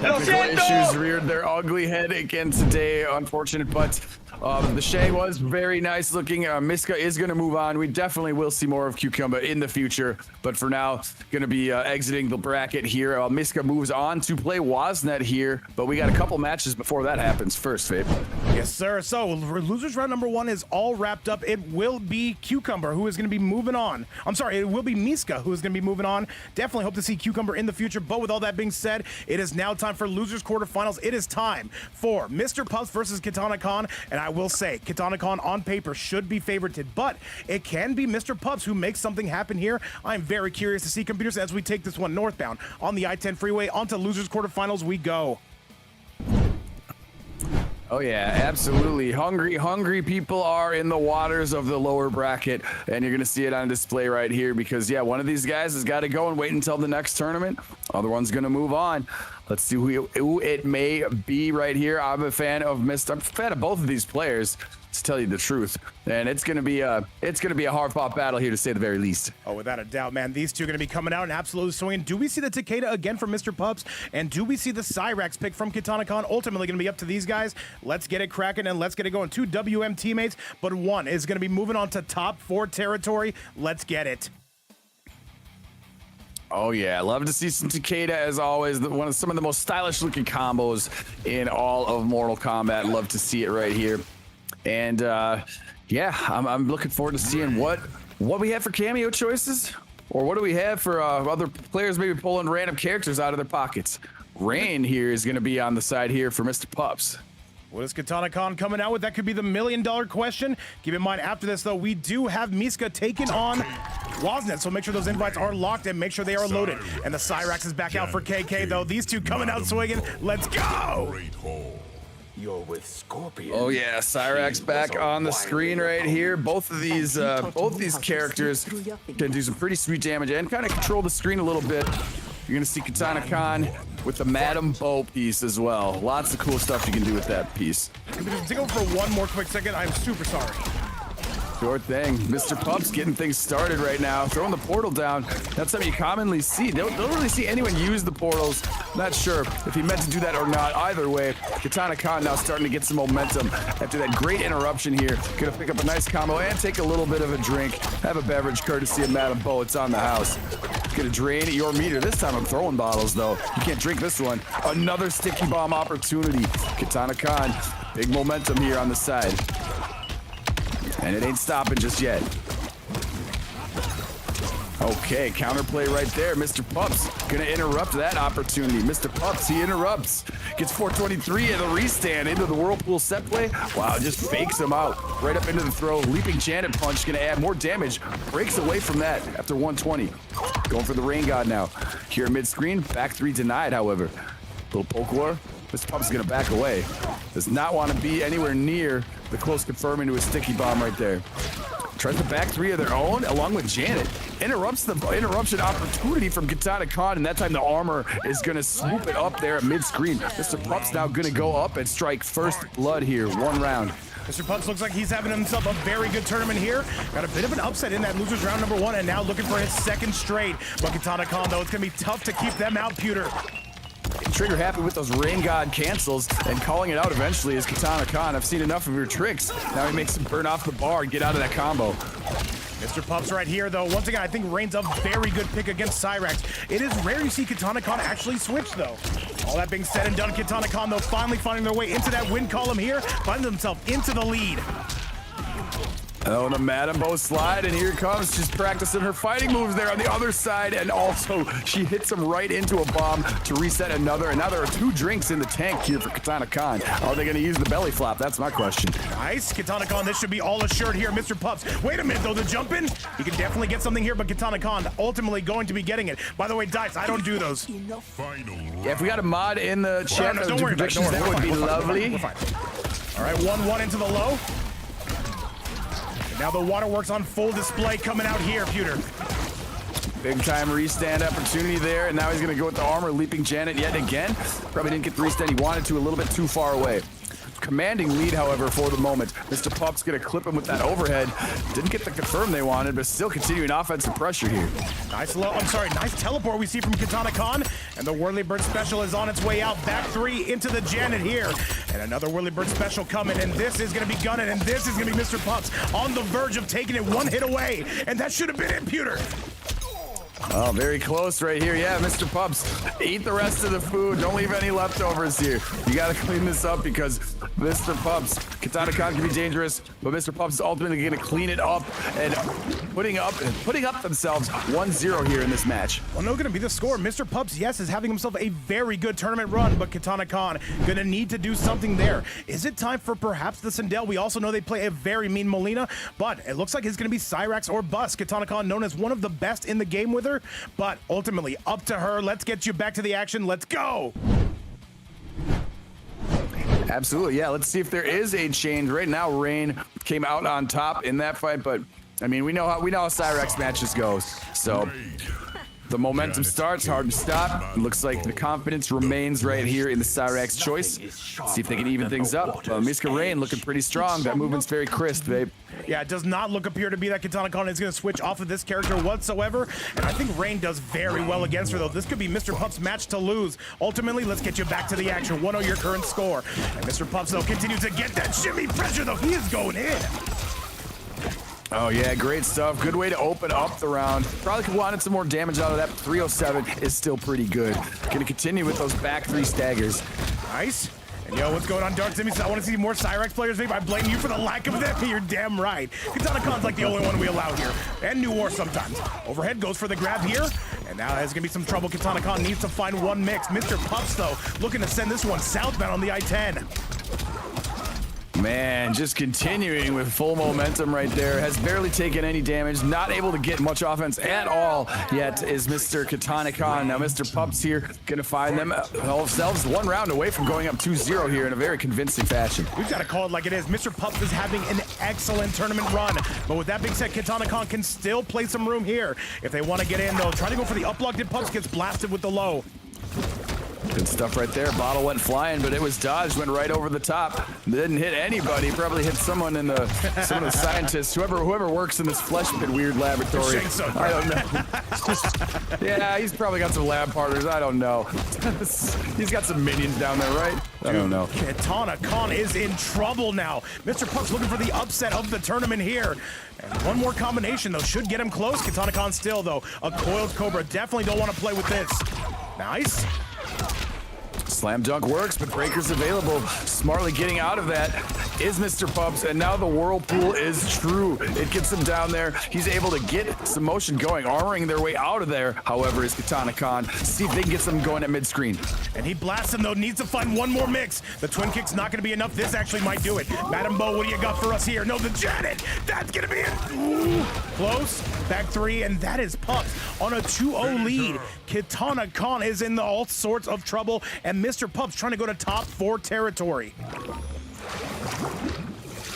Lo Technical siento! issues reared their ugly head again today. Unfortunate, but the Shay was very nice looking. Miska is going to move on. We definitely will see more of Cucumber in the future, but for now, going to be exiting the bracket here. Miska moves on to play Wasnet here, but we got a couple matches before that happens first, Fabe. Yes, sir. So, losers round number 1 is all wrapped up. It will be Cucumber who is going to be moving on. I'm sorry, it will be Miska who is going to be moving on. Definitely hope to see Cucumber in the future, but with all that being said, it is now time for losers quarterfinals. It is time for Mr. Pups versus Kitana Khan, and I will say, Kitana Khan on paper should be favorited, but it can be Mr. Pups who makes something happen here. I'm very curious to see, computers, as we take this one northbound on the I-10 freeway. Onto losers quarterfinals we go. Oh yeah, absolutely. Hungry people are in the waters of the lower bracket, and you're gonna see it on display right here because yeah, one of these guys has got to go and wait until the next tournament. Other one's gonna move on. Let's see who it may be right here. I'm a fan of both of these players, to tell you the truth, and it's gonna be a hard-fought battle here, to say the very least. Oh, without a doubt, man. These two are going to be coming out and absolutely swinging. Do we see the Takeda again from Mr. Pups? And do we see the Cyrax pick from Kitana Khan? Ultimately going to be up to these guys. Let's get it cracking and let's get it going. 2 WM teammates, but one is going to be moving on to top 4 territory. Let's get it. Oh yeah, love to see some Takeda as always. Some of the most stylish looking combos in all of Mortal Kombat. Love to see it right here. And yeah, I'm looking forward to seeing what we have for cameo choices, or what do we have for other players maybe pulling random characters out of their pockets. Rain here is going to be on the side here for Mr. Pups. What is Kitana Khan coming out with? That could be the $1 million question. Keep in mind, after this, though, we do have Miska taking on Wasnet, so make sure those invites are locked and make sure they are loaded. And the Cyrax is back out for KK, though. These two coming out swinging. Let's go! Great Hall. You're with Scorpion. Oh yeah, Cyrax back on the screen right here. Both of these characters can do some pretty sweet damage and kind of control the screen a little bit. You're gonna see Kitana Khan with the Madam Bow piece as well. Lots of cool stuff you can do with that piece. Take over for one more quick second. I'm super sorry. Sure thing. Mr. Pups getting things started right now. Throwing the portal down. That's something you commonly see. Don't really see anyone use the portals. Not sure if he meant to do that or not. Either way, Kitana Khan now starting to get some momentum after that great interruption here. Gonna pick up a nice combo and take a little bit of a drink. Have a beverage courtesy of Madam Bo. It's on the house. Gonna drain your meter. This time I'm throwing bottles though. You can't drink this one. Another sticky bomb opportunity. Kitana Khan, big momentum here on the side. And it ain't stopping just yet. Okay, counterplay right there. Mr. Pups gonna interrupt that opportunity. Mr. Pups, he interrupts. Gets 423 and the restand into the Whirlpool set play. Wow, just fakes him out. Right up into the throw. Leaping Janet punch gonna add more damage. Breaks away from that after 120. Going for the Rain God now. Here mid-screen, back 3 denied, however. Little poke war. Mr. Pups is gonna back away. Does not want to be anywhere near the close confirming to a sticky bomb right there. Tries the back 3 of their own along with Janet. Interrupts the interruption opportunity from Kitana Khan, and that time the armor is gonna swoop it up there at mid-screen. Mr. Pups now gonna go up and strike first blood here. 1 round. Mr. Pups looks like he's having himself a very good tournament here. Got a bit of an upset in that losers round number 1 and now looking for his second straight. But Katana Khan, though, it's going to be tough to keep them out, Pewter. Trigger happy with those Rain God cancels and calling it out eventually is Katana Khan. I've seen enough of your tricks. Now he makes him burn off the bar and get out of that combo. Mr. Pups right here, though. Once again, I think Rain's a very good pick against Cyrax. It is rare you see Katana Khan actually switch, though. All that being said and done, Katana Khan, though, finally finding their way into that win column here, finds themselves into the lead. Oh, and a Madam Bo slide, and here comes. She's practicing her fighting moves there on the other side, and also she hits him right into a bomb to reset another. And now there are 2 drinks in the tank here for Katana Khan. Are they going to use the belly flop? That's my question. Nice. Katana Khan, this should be all assured here. Mr. Pups, wait a minute, though, the jump in. He can definitely get something here, but Katana Khan ultimately going to be getting it. By the way, Dice, I don't do those. Final round. Yeah, if we got a mod in the chat, No, don't worry about it. Don't worry. that would be We're fine. lovely. We're fine. All right, 1-1 into the low. Now the waterworks on full display coming out here, Pewter. Big time restand opportunity there, and now he's gonna go with the armor, leaping Janet yet again. Probably didn't get the restand he wanted to, a little bit too far away. Commanding lead, however, for the moment. Mr. Pup's gonna clip him with that overhead. Didn't get the confirm they wanted, but still continuing offensive pressure here. Nice nice teleport we see from Katana Khan. And the Whirly Bird special is on its way out. Back 3 into the Janet here. And another Whirly Bird special coming. And this is gonna be gunning. And this is gonna be Mr. Pups on the verge of taking it 1 hit away. And that should have been it, Pewter. Oh, very close right here. Yeah, Mr. Pups, eat the rest of the food. Don't leave any leftovers here. You got to clean this up because Mr. Pups, Katana Khan can be dangerous, but Mr. Pups is ultimately going to clean it up and putting up themselves 1-0 here in this match. Well, no, going to be the score. Mr. Pups, yes, is having himself a very good tournament run, but Katana Khan going to need to do something there. Is it time for perhaps the Sindel? We also know they play a very mean Molina, but it looks like it's going to be Cyrax or bust. Katana Khan known as one of the best in the game with her, but ultimately up to her. Let's get you back to the action. Let's go. Absolutely, yeah. Let's see if there is a change. Right now, Rain came out on top in that fight, but I mean, we know how Cyrax matches goes. So the momentum starts, hard to stop. Looks like the confidence remains right here in the Cyrax choice. See if they can even things up. Miska Rain looking pretty strong. That movement's very crisp, babe. Yeah, it does not appear to be that Katana Khan is going to switch off of this character whatsoever. And I think Rain does very well against her, though. This could be Mr. Pups' match to lose. Ultimately, let's get you back to the action. 1-0 your current score. And Mr. Pups, though, continues to get that shimmy pressure, though. He is going in. Oh yeah, great stuff. Good way to open up the round. Probably could wanted some more damage out of that, but 307 is still pretty good. Gonna continue with those back 3 staggers. Nice. And yo, what's going on, Dark Zimmy? I want to see more Cyrax players, babe. I blame you for the lack of them. You're damn right. Katana Khan's like the only one we allow here. And New War sometimes. Overhead goes for the grab here. And now there's going to be some trouble. Katana Khan needs to find one mix. Mr. Pups, though, looking to send this one southbound on the I-10. Man, just continuing with full momentum right there. Has barely taken any damage. Not able to get much offense at all yet is Mr. Katana Khan. Now, Mr. Pups here going to find themselves 1 round away from going up 2-0 here in a very convincing fashion. We've got to call it like it is. Mr. Pups is having an excellent tournament run. But with that being said, Katana Khan can still play some room here. If they want to get in, though, try to go for the up-locked. Pups gets blasted with the low. Good stuff right there. Bottle went flying, but it was dodged, went right over the top. Didn't hit anybody. Probably hit someone in the some of the scientists, whoever works in this flesh pit weird laboratory. I don't know. Yeah, he's probably got some lab partners. I don't know. He's got some minions down there, right? I don't know. Katana Khan is in trouble now. Mr. Pups looking for the upset of the tournament here. And one more combination, though, should get him close. Katana Khan still, though, a coiled Cobra. Definitely don't want to play with this. Nice. Slam dunk works, but breaker's available. Smartly getting out of that is Mr. Pups, and now the whirlpool is true. It gets him down there. He's able to get some motion going, armoring their way out of there, however, is Katana Khan. See if they can get something going at mid-screen. And he blasts him, though, needs to find one more mix. The twin kick's not going to be enough. This actually might do it. Madam Bo, what do you got for us here? No, the Janet. That's going to be it. Ooh, close. Back 3, and that is Pups on a 2-0 lead. Katana Khan is in all sorts of trouble, and Mr. Pups trying to go to top 4 territory.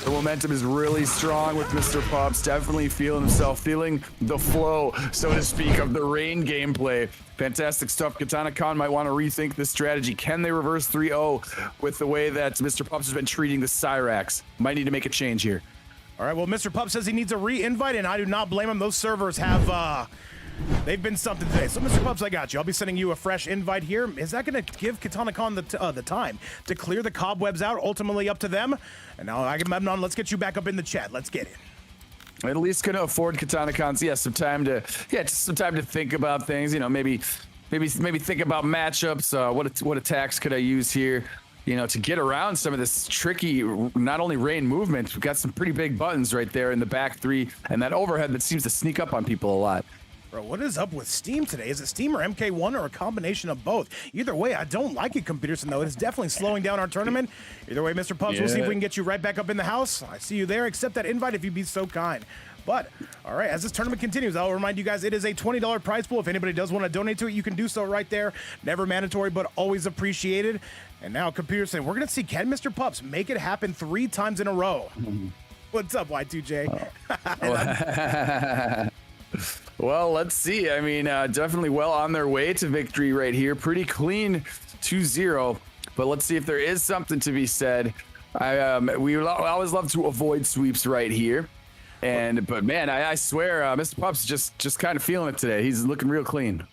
The momentum is really strong with Mr. Pups. Definitely feeling himself, feeling the flow, so to speak, of the Rain gameplay. Fantastic stuff. Katana Khan might want to rethink this strategy. Can they reverse 3-0 with the way that Mr. Pups has been treating the Cyrax? Might need to make a change here. All right, well, Mr. Pup says he needs a re-invite, and I do not blame him. Those servers have, they've been something today. So, Mr. Pups, I got you. I'll be sending you a fresh invite here. Is that going to give Katana Khan the time to clear the cobwebs out? Ultimately up to them. And now, Agamemnon, let's get you back up in the chat. Let's get it. At least gonna afford Katana Khan, some time to, just some time to think about things. You know, maybe think about matchups. What attacks could I use here? You know, to get around some of this tricky, not only Rain movement, we've got some pretty big buttons right there in the back three, and that overhead that seems to sneak up on people a lot. Bro, what is up with Steam today? Is it Steam or MK1 or a combination of both? Either way, I don't like it, Computerson, though. It's definitely slowing down our tournament. Either way, Mr. Pups, we'll see if we can get you right back up in the house. I see you there. Accept that invite if you'd be so kind. But, all right, as this tournament continues, I'll remind you guys it is a $20 prize pool. If anybody does want to donate to it, you can do so right there. Never mandatory, but always appreciated. And now, Computerson, we're going to see, can Mr. Pups make it happen 3 times in a row? What's up, Y2J? Well, let's see. I mean, definitely well on their way to victory right here. Pretty clean 2-0. But let's see if there is something to be said. We always love to avoid sweeps right here. But man, I swear, Mr. Pups just kind of feeling it today. He's looking real clean.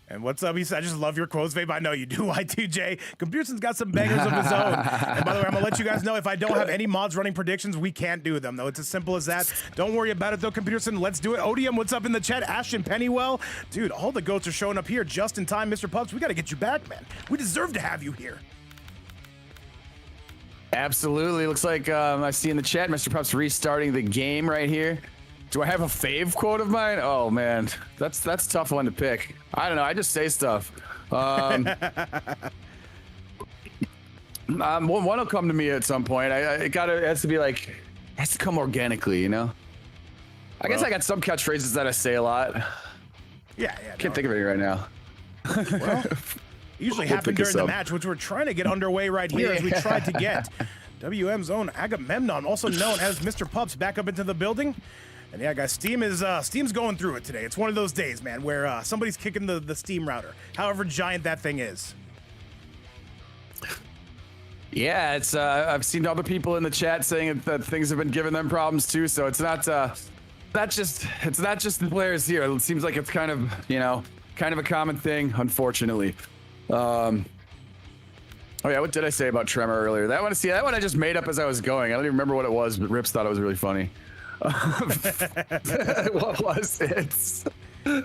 And what's up? He said, I just love your quotes, babe. I know you do, Y2J. Computerson's got some bangers of his own. And by the way, I'm going to let you guys know if I don't have any mods running predictions, we can't do them, though. It's as simple as that. Don't worry about it, though, Computerson. Let's do it. ODM, what's up in the chat? Ashton Pennywell. Dude, all the goats are showing up here just in time. Mr. Pups, we got to get you back, man. We deserve to have you here. Absolutely. Looks like I see in the chat, Mr. Pups restarting the game right here. Do I have a fave quote of mine? Oh man, that's a tough one to pick. I don't know. I just say stuff. One will come to me at some point. It has to come organically, you know. I guess I got some catchphrases that I say a lot. Yeah. Can't think of any right now. Well, usually happen during the match, which we're trying to get underway right here as we tried to get WM's own Agamemnon, also known as Mr. Pups, back up into the building. And yeah, guys, Steam's going through it today. It's one of those days, man, where somebody's kicking the Steam router, however giant that thing is. Yeah, it's I've seen other people in the chat saying that things have been giving them problems too. So it's not just the players here. It seems like it's kind of a common thing, unfortunately. Oh yeah, what did I say about Tremor earlier? That one I just made up as I was going. I don't even remember what it was, but Rips thought it was really funny. What was it?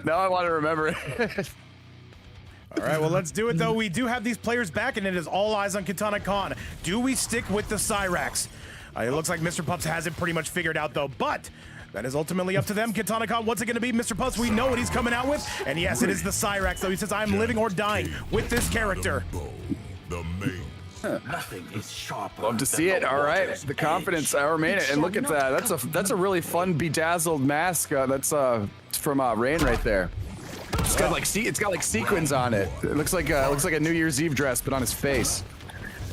Now I want to remember it. All right, well, let's do it, though. We do have these players back, and it is all eyes on Katana Khan. Do we stick with the Cyrax? It looks like Mr. Pups has it pretty much figured out, though, but that is ultimately up to them. Katana Khan, what's it going to be? Mr. Pups, we know what he's coming out with, and yes, it is the Cyrax, though. He says, I'm living or dying with this character. The main. Nothing is sharper. Love to see it. All right, the confidence. I remain it, and look at that. That's a really fun bedazzled mask. That's from Rain right there. It's got like sequins on it. It looks like a New Year's Eve dress, but on his face.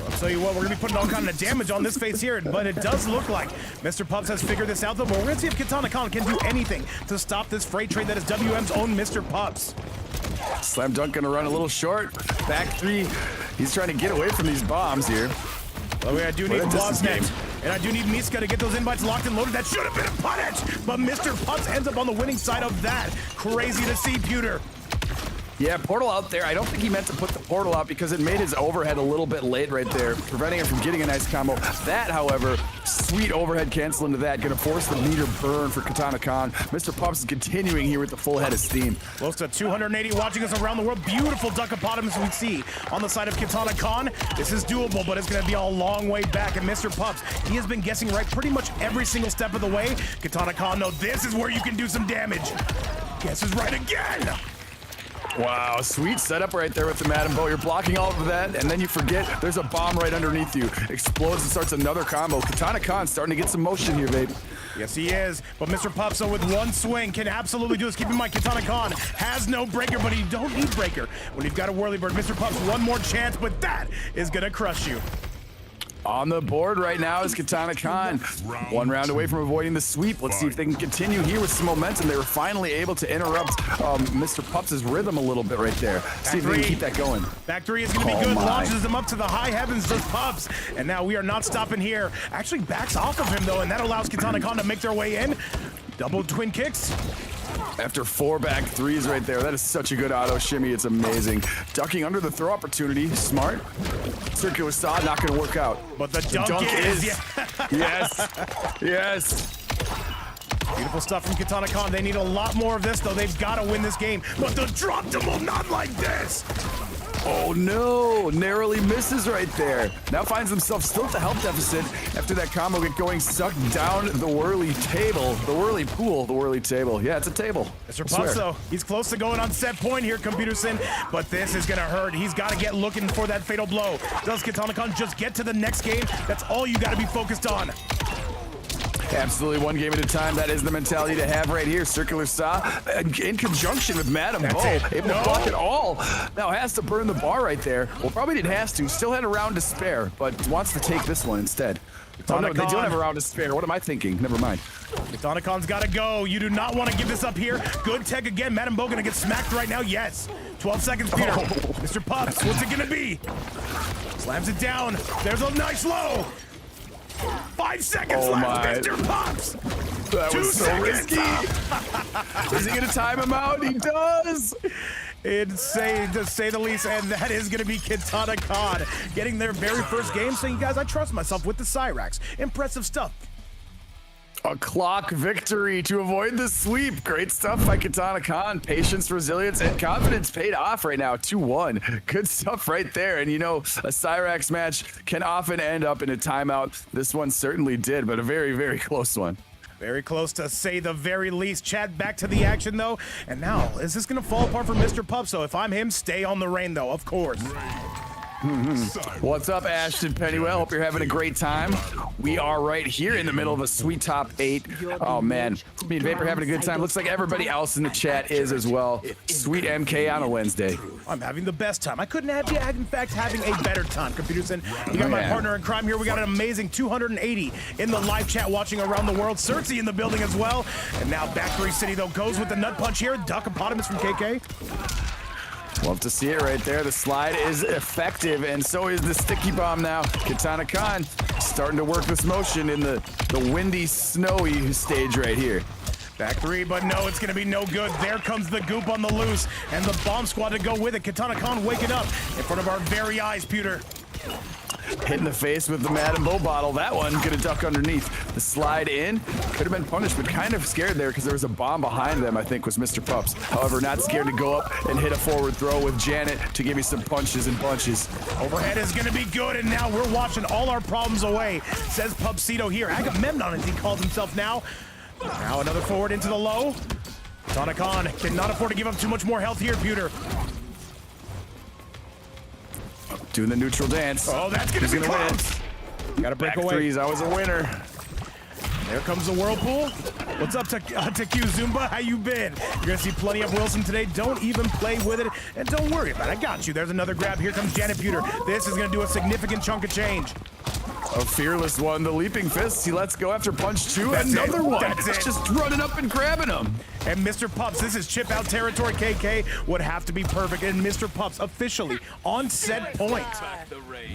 I'll tell you what, we're gonna be putting all kind of damage on this face here, but it does look like Mr. Pups has figured this out, though. But we're gonna see if Katana Khan can do anything to stop this freight train that is WM's own Mr. Pups. Slam Dunk gonna run a little short. Back three. He's trying to get away from these bombs here. Well, I do need Woznet, and I do need Miska to get those invites locked and loaded. That should have been a punish, but Mr. Pups ends up on the winning side of that. Crazy to see, Pewter. Yeah, portal out there. I don't think he meant to put the portal out because it made his overhead a little bit late right there, preventing him from getting a nice combo. That, however, sweet overhead cancel into that, gonna force the meter burn for Katana Khan. Mr. Pups is continuing here with the full head of steam. Close to 280 watching us around the world. Beautiful duckopotamus we see on the side of Katana Khan. This is doable, but it's gonna be a long way back. And Mr. Pups, he has been guessing right pretty much every single step of the way. Katana Khan, no, this is where you can do some damage. Guesses right again. Wow, sweet setup right there with the Madam Bow. You're blocking all of that, and then you forget there's a bomb right underneath you. Explodes and starts another combo. Katana Khan starting to get some motion here, babe. Yes, he is. But Mr. Pups, so with one swing, can absolutely do this. Keep in mind, Katana Khan has no breaker, but he don't need breaker when you've got a whirly bird. Mr. Pups, one more chance, but that is going to crush you. On the board right now is Katana Khan. 1 round away from avoiding the sweep. Let's see if they can continue here with some momentum. They were finally able to interrupt Mr. Pups' rhythm a little bit right there. See if they can keep that going. Back 3 is going to be good. Launches him up to the high heavens, does Pups. And now we are not stopping here. Actually backs off of him, though, and that allows Katana Khan to make their way in. Double twin kicks. After 4 back 3s right there. That is such a good auto shimmy. It's amazing. Ducking under the throw opportunity. Smart. Circular saw, not going to work out. But the dunk is. Yeah. Yes. Yes. Beautiful stuff from Katana Khan. They need a lot more of this, though. They've got to win this game. But the drop tumble, not like this. Oh no, narrowly misses right there. Now finds himself still at the health deficit after that combo get going, sucked down the whirly table, the whirly pool, the whirly table. Yeah, it's a table. Mr. Pups, though, he's close to going on set point here, Computerson, but this is gonna hurt. He's gotta get looking for that fatal blow. Does Katana Khan just get to the next game? That's all you gotta be focused on. Absolutely, 1 game at a time. That is the mentality to have right here. Circular Saw in conjunction with Madam Bo, able to block it all. Now has to burn the bar right there. Well, probably didn't have to. Still had a round to spare, but wants to take this one instead. Oh no, they don't have a round to spare. What am I thinking? Never mind. Katana Khan's gotta go. You do not want to give this up here. Good tech again. Madam Bo gonna get smacked right now. Yes. 12 seconds, Peter. Mr. Pups, what's it gonna be? Slams it down. There's a nice low. 5 seconds left, Mr. Pups. That 2 was so seconds. risky. Is he gonna time him out? He does. Insane, to say the least, and that is going to be Katana Khan getting their very first game, saying, guys, I trust myself with the Cyrax. Impressive stuff. A clock victory to avoid the sweep. Great stuff by Katana Khan. Patience, resilience, and confidence paid off right now. 2-1. Good stuff right there. And you know, a Cyrax match can often end up in a timeout. This one certainly did, but a very, very close one. Very close to say the very least. Chad, back to the action, though. And now, is this going to fall apart for Mr. Pup? So if I'm him, stay on the rain, though, of course. What's up, Ashton Pennywell? Hope you're having a great time. We are right here in the middle of a sweet top 8. Oh man, me and Vapor having a good time. Looks like everybody else in the chat is as well. Sweet MK on a Wednesday. I'm having the best time. I couldn't have you, in fact, having a better time, Computerson. You got my partner in crime here. We got an amazing 280 in the live chat watching around the world. Cersei in the building as well. And now Back 3 City, though, goes with the nut punch here. Duckopotamus from KK. Love to see it right there. The slide is effective, and so is the sticky bomb now. Katana Khan starting to work this motion in the windy, snowy stage right here. Back 3, but no, it's going to be no good. There comes the goop on the loose, and the bomb squad to go with it. Katana Khan waking up in front of our very eyes, Pewter. Hit in the face with the Madam Bo bottle. That one gonna duck underneath. The slide in could have been punished, but kind of scared there because there was a bomb behind them, I think, was Mr. Pups. However, not scared to go up and hit a forward throw with Janet to give you some punches and bunches. Overhead is gonna be good, and now we're watching all our problems away, says Pupsito here. Agamemnon, as he calls himself now. Now another forward into the low. Katana Khan cannot afford to give up too much more health here, Pewter. Doing the neutral dance. Oh, that's gonna be close. Gotta break Back away. 3s, I was a winner. There comes the whirlpool. What's up, Q Zumba? How you been? You're gonna see plenty of Wilson today. Don't even play with it, and don't worry about it. I got you. There's another grab. Here comes Janet Pewter. This is gonna do a significant chunk of change. A fearless one, the leaping fists. He lets go after punch 2. That's Another it. one. That's it. Just running up and grabbing him. And Mr. Pups, this is chip out territory. KK would have to be perfect. And Mr. Pups officially on set point.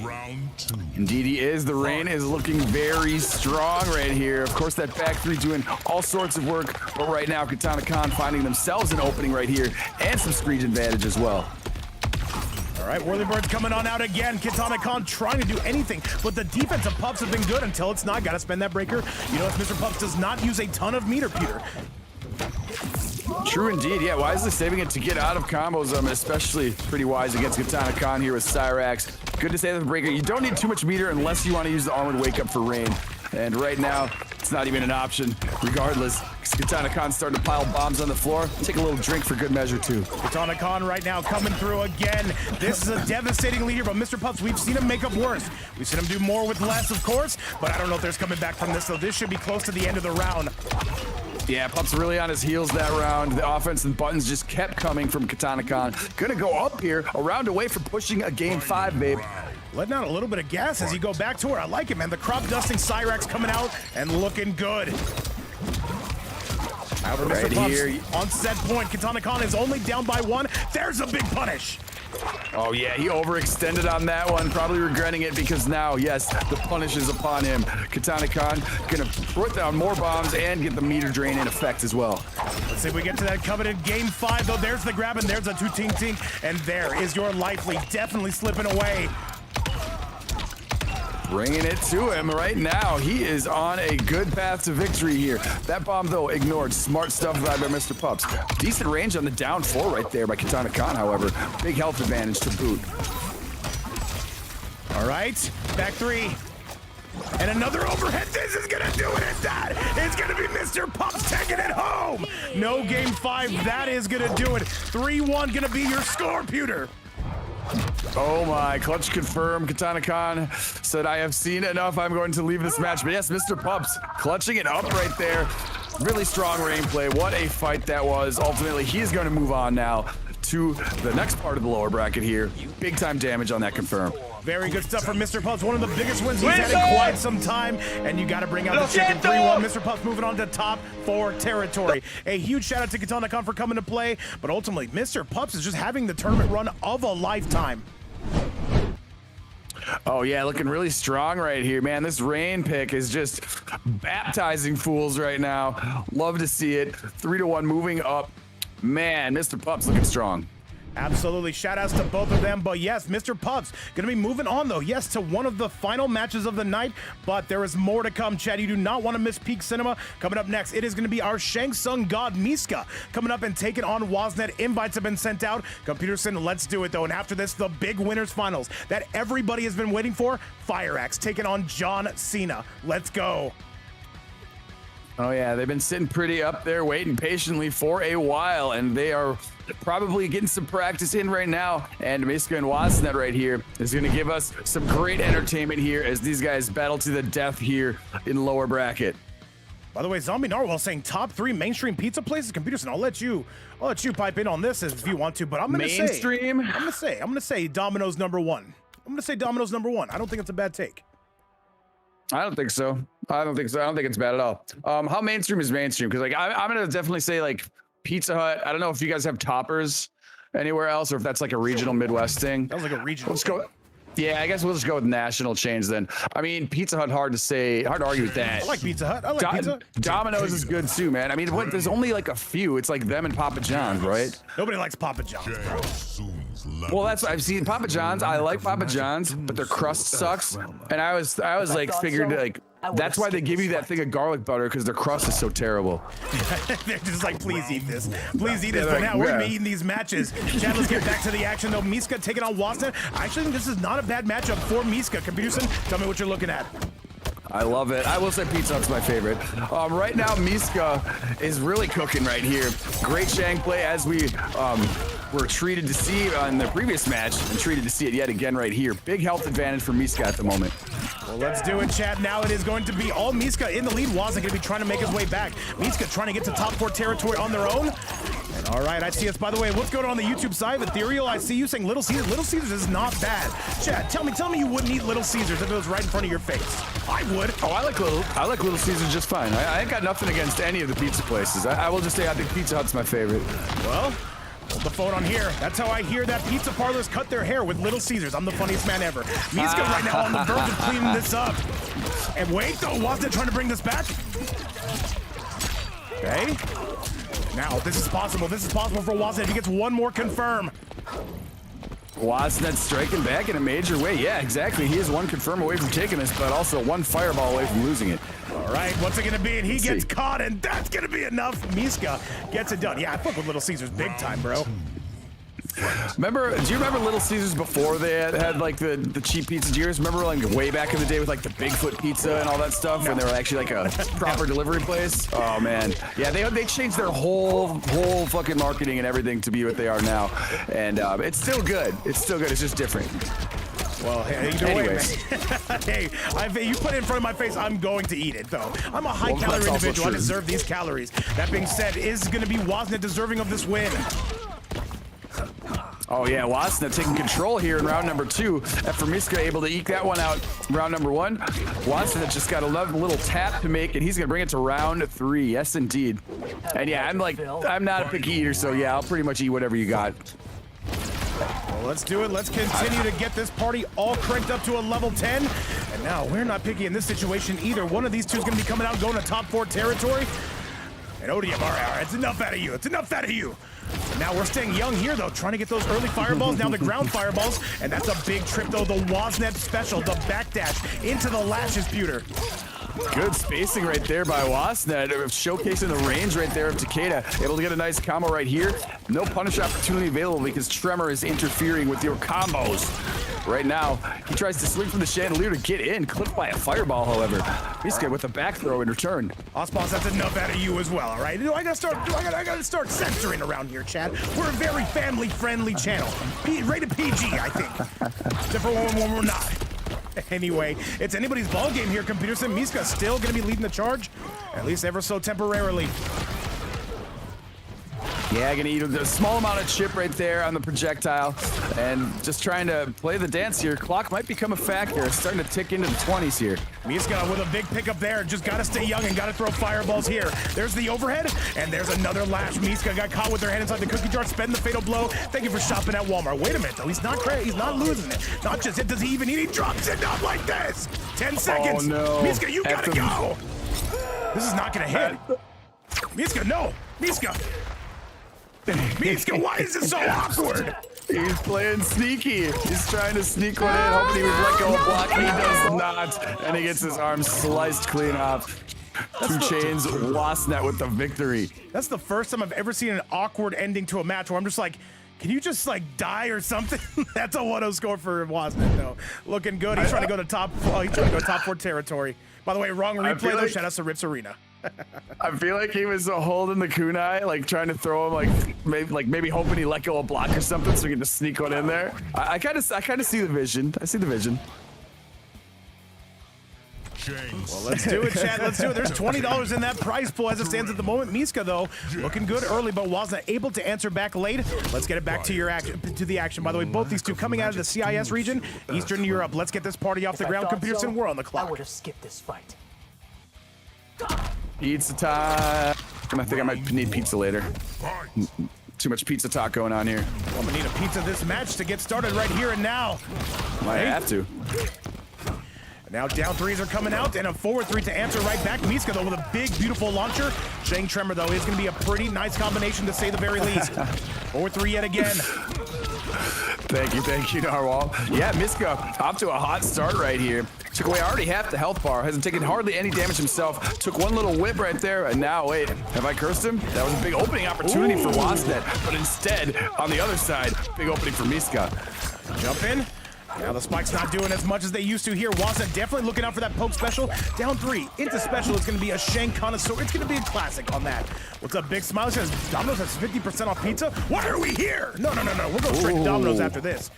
Round 2. Indeed he is. The rain is looking very strong right here. Of course, that back 3 doing all sorts of work. But right now, Katana Khan finding themselves an opening right here and some screech advantage as well. All right, Whirlybird's coming on out again. Katana Khan trying to do anything, but the defense of Pups have been good until it's not. Got to spend that breaker. You know, if Mr. Pups does not use a ton of meter, Peter. True indeed, yeah, wisely saving it to get out of combos, especially pretty wise against Katana Khan here with Cyrax. Good to save the breaker. You don't need too much meter unless you want to use the armored wake up for rain. And right now, it's not even an option. Regardless, Katana Khan starting to pile bombs on the floor. Take a little drink for good measure, too. Katana Khan right now coming through again. This is a devastating lead here, but Mr. Pups, we've seen him make up worse. We've seen him do more with less, of course, but I don't know if there's coming back from this, so this should be close to the end of the round. Yeah, Pups really on his heels that round. The offense and buttons just kept coming from Katana Khan. Gonna go up here, a round away from pushing a game 5, babe. letting out a little bit of gas as you go back to her. I like it, man. The crop dusting Cyrax coming out and looking good. However, Right Mr. Pups here. on set point. Katana Khan is only down by 1. There's a big punish. Oh yeah, he overextended on that one, probably regretting it because now, yes, the punish is upon him. Katana Khan gonna put down more bombs and get the meter drain in effect as well. Let's see if we get to that coveted game 5, though. There's the grab, and there's a 2-tink-tink, and there is your life lead definitely slipping away. Bringing it to him right now. He is on a good path to victory here. That bomb, though, ignored. Smart stuff by Mr. Pups. Decent range on the down 4 right there by Katana Khan, however. Big health advantage to boot. All right, back 3. And another overhead. This is gonna do it. And that is gonna be Mr. Pups taking it home. No game 5. That is gonna do it. 3-1 gonna be your score, Pewter. Oh my, clutch confirmed. Katana Khan said, I have seen enough. I'm going to leave this match. But yes, Mr. Pups clutching it up right there. Really strong rain play. What a fight that was. Ultimately, he's going to move on now to the next part of the lower bracket here. Big time damage on that confirm. Very good stuff from Mr. Pups. One of the biggest wins he's had in quite some time. And you got to bring out the chicken. 3-1. Mr. Pups moving on to top 4 territory. A huge shout out to Katana Khan for coming to play. But ultimately, Mr. Pups is just having the tournament run of a lifetime. Oh yeah, looking really strong right here, man. This rain pick is just baptizing fools right now. Love to see it. 3-1 moving up. Man, Mr. Pups looking strong. Absolutely. Shout outs to both of them. But yes, Mr. Pups going to be moving on, though. Yes, to one of the final matches of the night. But there is more to come, Chad. You do not want to miss Peak Cinema. Coming up next, it is going to be our Shang Tsung God Miska coming up and taking on Wasnet. Invites have been sent out. Computerson, let's do it, though. And after this, the big winners finals that everybody has been waiting for. Fireaxe taking on John Cena. Let's go. Oh yeah, they've been sitting pretty up there waiting patiently for a while, and they are probably getting some practice in right now. And Miska and Wasnet right here is going to give us some great entertainment here as these guys battle to the death here in lower bracket. By the way, Zombie Narwhal saying top 3 mainstream pizza places. Computerson, I'll let you pipe in on this if you want to, but I'm gonna say Domino's number 1. I'm gonna say Domino's number 1. I don't think it's a bad take. I don't think so. I don't think it's bad at all. How mainstream is mainstream? Because like I'm gonna definitely say like Pizza Hut. I don't know if you guys have toppers anywhere else or if that's like a regional Midwest thing. That was like a regional. Let's go. Yeah, I guess we'll just go with national chains then. I mean, Pizza Hut, hard to argue with that. I like Pizza Hut. I like pizza. Domino's is good too, man. I mean, there's only like a few. It's like them and Papa John's, right? Nobody likes Papa John's, bro. Well, that's what I've seen. Papa John's, I like Papa John's, but their crust sucks. And I was like figured like that's why they give you that thing of garlic butter because their crust is so terrible. They're just like, please eat this. Please eat this. But now we're gonna be eating these matches. Chad, let's get back to the action though. Miska taking on Wasnet. I actually think this is not a bad matchup for Miska. Computerson, tell me what you're looking at. I love it. I will say Pizza Hut's my favorite. Right now, Miska is really cooking right here. Great Shang play as we were treated to see on the previous match and treated to see it yet again right here. Big health advantage for Miska at the moment. Well, let's do it, chat. Now it is going to be all Miska in the lead. Wasn't going to be trying to make his way back. Miska trying to get to top 4 territory on their own. And all right, I see us. By the way, what's going on the YouTube side? Ethereal, I see you saying Little Caesars. Little Caesars is not bad. Chat, tell me you wouldn't eat Little Caesars if it was right in front of your face. I would. Oh, I like Little Caesars just fine. I ain't got nothing against any of the pizza places. I will just say I think Pizza Hut's my favorite. Well, hold the phone on here. That's how I hear that pizza parlors cut their hair with Little Caesars. I'm the funniest man ever. Miska right now on the verge of cleaning this up. And wait, though, Wasnet trying to bring this back. Okay. Now, this is possible. This is possible for Wasnet if he gets one more confirm. Wasnet striking back in a major way. Yeah, exactly. He is one confirm away from taking this, but also one fireball away from losing it. All right, what's it going to be? And he gets caught, and that's going to be enough. Miska gets it done. Yeah, I fuck with Little Caesars big time, bro. Do you remember Little Caesars before they had like the cheap pizza? Do you guys remember like way back in the day with like the Bigfoot pizza and all that stuff when they were actually like a proper delivery place? Oh man, yeah, they changed their whole fucking marketing and everything to be what they are now, and it's still good. It's still good. It's just different. Well, hey, either way, man. Hey, you put it in front of my face, I'm going to eat it, though. I'm a high-calorie individual. I deserve these calories. That being said, is going to be Wasnet deserving of this win? Oh yeah, Wasna taking control here in round number 2. After Miska able to eke that one out in round number 1. Wasna just got a little tap to make, and he's gonna bring it to round 3. Yes, indeed. And yeah, I'm not a picky eater, so yeah, I'll pretty much eat whatever you got. Well, let's do it. Let's continue to get this party all cranked up to a level 10. And now we're not picky in this situation either. One of these two is gonna be coming out and going to top 4 territory. And ODM, all right, it's enough out of you. It's enough out of you. Now we're staying young here, though, trying to get those early fireballs, now the ground fireballs, and that's a big trip, though, the Wasnet special, the backdash into the lashes pewter. Good spacing right there by Wasnet, showcasing the range right there of Takeda. Able to get a nice combo right here. No punish opportunity available because Tremor is interfering with your combos. Right now, he tries to swing from the chandelier to get in, clipped by a fireball, however. Miska with a back throw in return. Osboss, that's enough out of you as well, all right? I gotta start censoring around here, Chad. We're a very family-friendly channel. Rated PG, I think. Except for when we're not. Anyway, it's anybody's ball game here, Peterson. Miska still gonna be leading the charge, at least ever so temporarily. Yeah, gonna eat a small amount of chip right there on the projectile, and just trying to play the dance here. Clock might become a factor. It's starting to tick into the 20s here. Miska with a big pickup there. Just gotta stay young and gotta throw fireballs here. There's the overhead, and there's another lash. Miska got caught with their hand inside the cookie jar, spending the fatal blow. Thank you for shopping at Walmart. Wait a minute, though. He's not losing it. Not just it, does he even eat? He drops it up like this. 10 seconds. Oh, no. Miska, you gotta go. This is not gonna hit. Miska, no. Miska. Miska, why is it so awkward? He's playing sneaky. He's trying to sneak one in, hoping he would let go of block. He does not, and he gets his arm sliced clean off. 2 Chainz, Wasnet with the victory. That's the first time I've ever seen an awkward ending to a match where I'm just like, can you just like die or something? That's a 1-0 score for Wasnet, though. Looking good. He's trying to go to top 4 territory. By the way, wrong replay though. Shout out to Rips Arena. I feel like he was holding the kunai, like trying to throw him, maybe hoping he let go of block or something, so he can just sneak one in there. I kind of see the vision. I see the vision. Well, let's do it, Chad. Let's do it. There's $20 in that prize pool as it stands at the moment. Miska, though, looking good early, but Wasna able to answer back late. Let's get it back to the action. By the way, both these two coming out of the CIS region, Eastern Europe. Let's get this party off the ground. Peterson, we're on the clock. I would have skipped this fight. Pizza time. I think I might need pizza later. Too much pizza talk going on here. I'm gonna need a pizza this match to get started right here and now. Might have to. Now down 3s are coming out, and a forward 3 to answer right back. Miska, though, with a big, beautiful launcher. Shang Tremor, though, is going to be a pretty nice combination, to say the very least. Forward 3 yet again. Thank you, Narwhal. Yeah, Miska off to a hot start right here. Took away already half the health bar. Hasn't taken hardly any damage himself. Took one little whip right there, and now, wait, have I cursed him? That was a big opening opportunity for Wasnet, but instead, on the other side, big opening for Miska. Jump in. Now the spike's not doing as much as they used to here. Wasna definitely looking out for that poke special. Down 3 into special. It's going to be a Shank connoisseur. It's going to be a classic on that. What's up, Big Smile? Says Domino's has 50% off pizza. Why are we here? No. We're going straight to Domino's after this.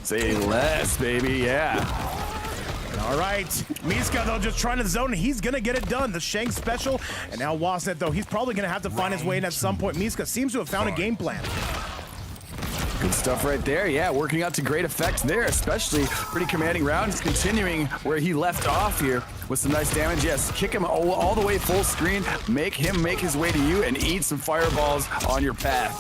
Say less, baby. Yeah. All right, Miska, though, just trying to zone. He's going to get it done. The Shank special. And now Wasnet, though, he's probably going to have to find his way in at some point. Miska seems to have found a game plan. Good stuff right there. Yeah, working out to great effect there, especially pretty commanding round. He's continuing where he left off here with some nice damage. Yes, kick him all the way full screen, make him make his way to you, and eat some fireballs on your path.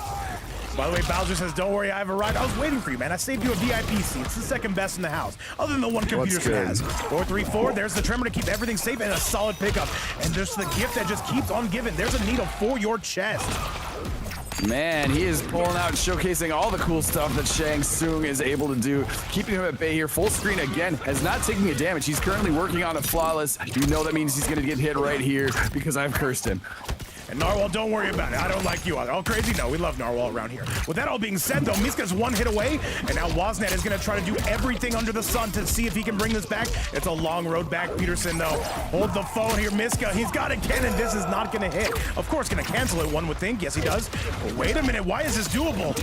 By the way, Bowser says, don't worry, I've arrived. I was waiting for you, man. I saved you a VIP seat. It's the second best in the house, other than the one computer has. 4-3-4, there's the Tremor to keep everything safe, and a solid pickup. And there's the gift that just keeps on giving. There's a needle for your chest. Man, he is pulling out and showcasing all the cool stuff that Shang Tsung is able to do. Keeping him at bay here. Full screen again, has not taken a damage. He's currently working on a flawless. You know that means he's going to get hit right here because I've cursed him. And Narwhal, don't worry about it. I don't like you. All crazy? No, we love Narwhal around here. With that all being said, though, Miska's 1 hit away, and now Wasnet is going to try to do everything under the sun to see if he can bring this back. It's a long road back. Peterson, though, hold the phone here. Miska, he's got a cannon. This is not going to hit. Of course, going to cancel it, one would think. Yes, he does. But wait a minute. Why is this doable?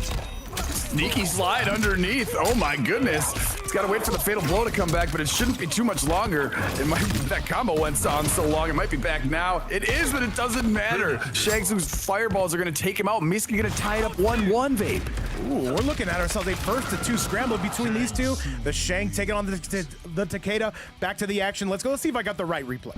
sneaky slide underneath. Oh my goodness. He's got to wait for the fatal blow to come back, but it shouldn't be too much longer. It might be, that combo went on so long, it might be back now. It is, but it doesn't matter. Shang Tsung's fireballs are going to take him out. Miska going to tie it up 1-1, Vape. Ooh, we're looking at ourselves a 1st-2 scramble between these two. The Shang taking on the Takeda. Back to the action. Let's go. Let's see if I got the right replay.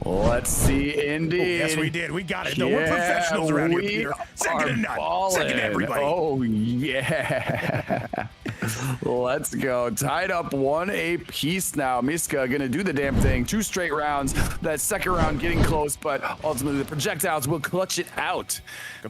Let's see, indeed. Oh, yes, we did. We got it. No, we're professionals around here, Peter. Second to none. Second to everybody. Oh, yeah. Let's go. Tied up 1 apiece now. Miska gonna do the damn thing. 2 straight rounds. That second round getting close, but ultimately the projectiles will clutch it out.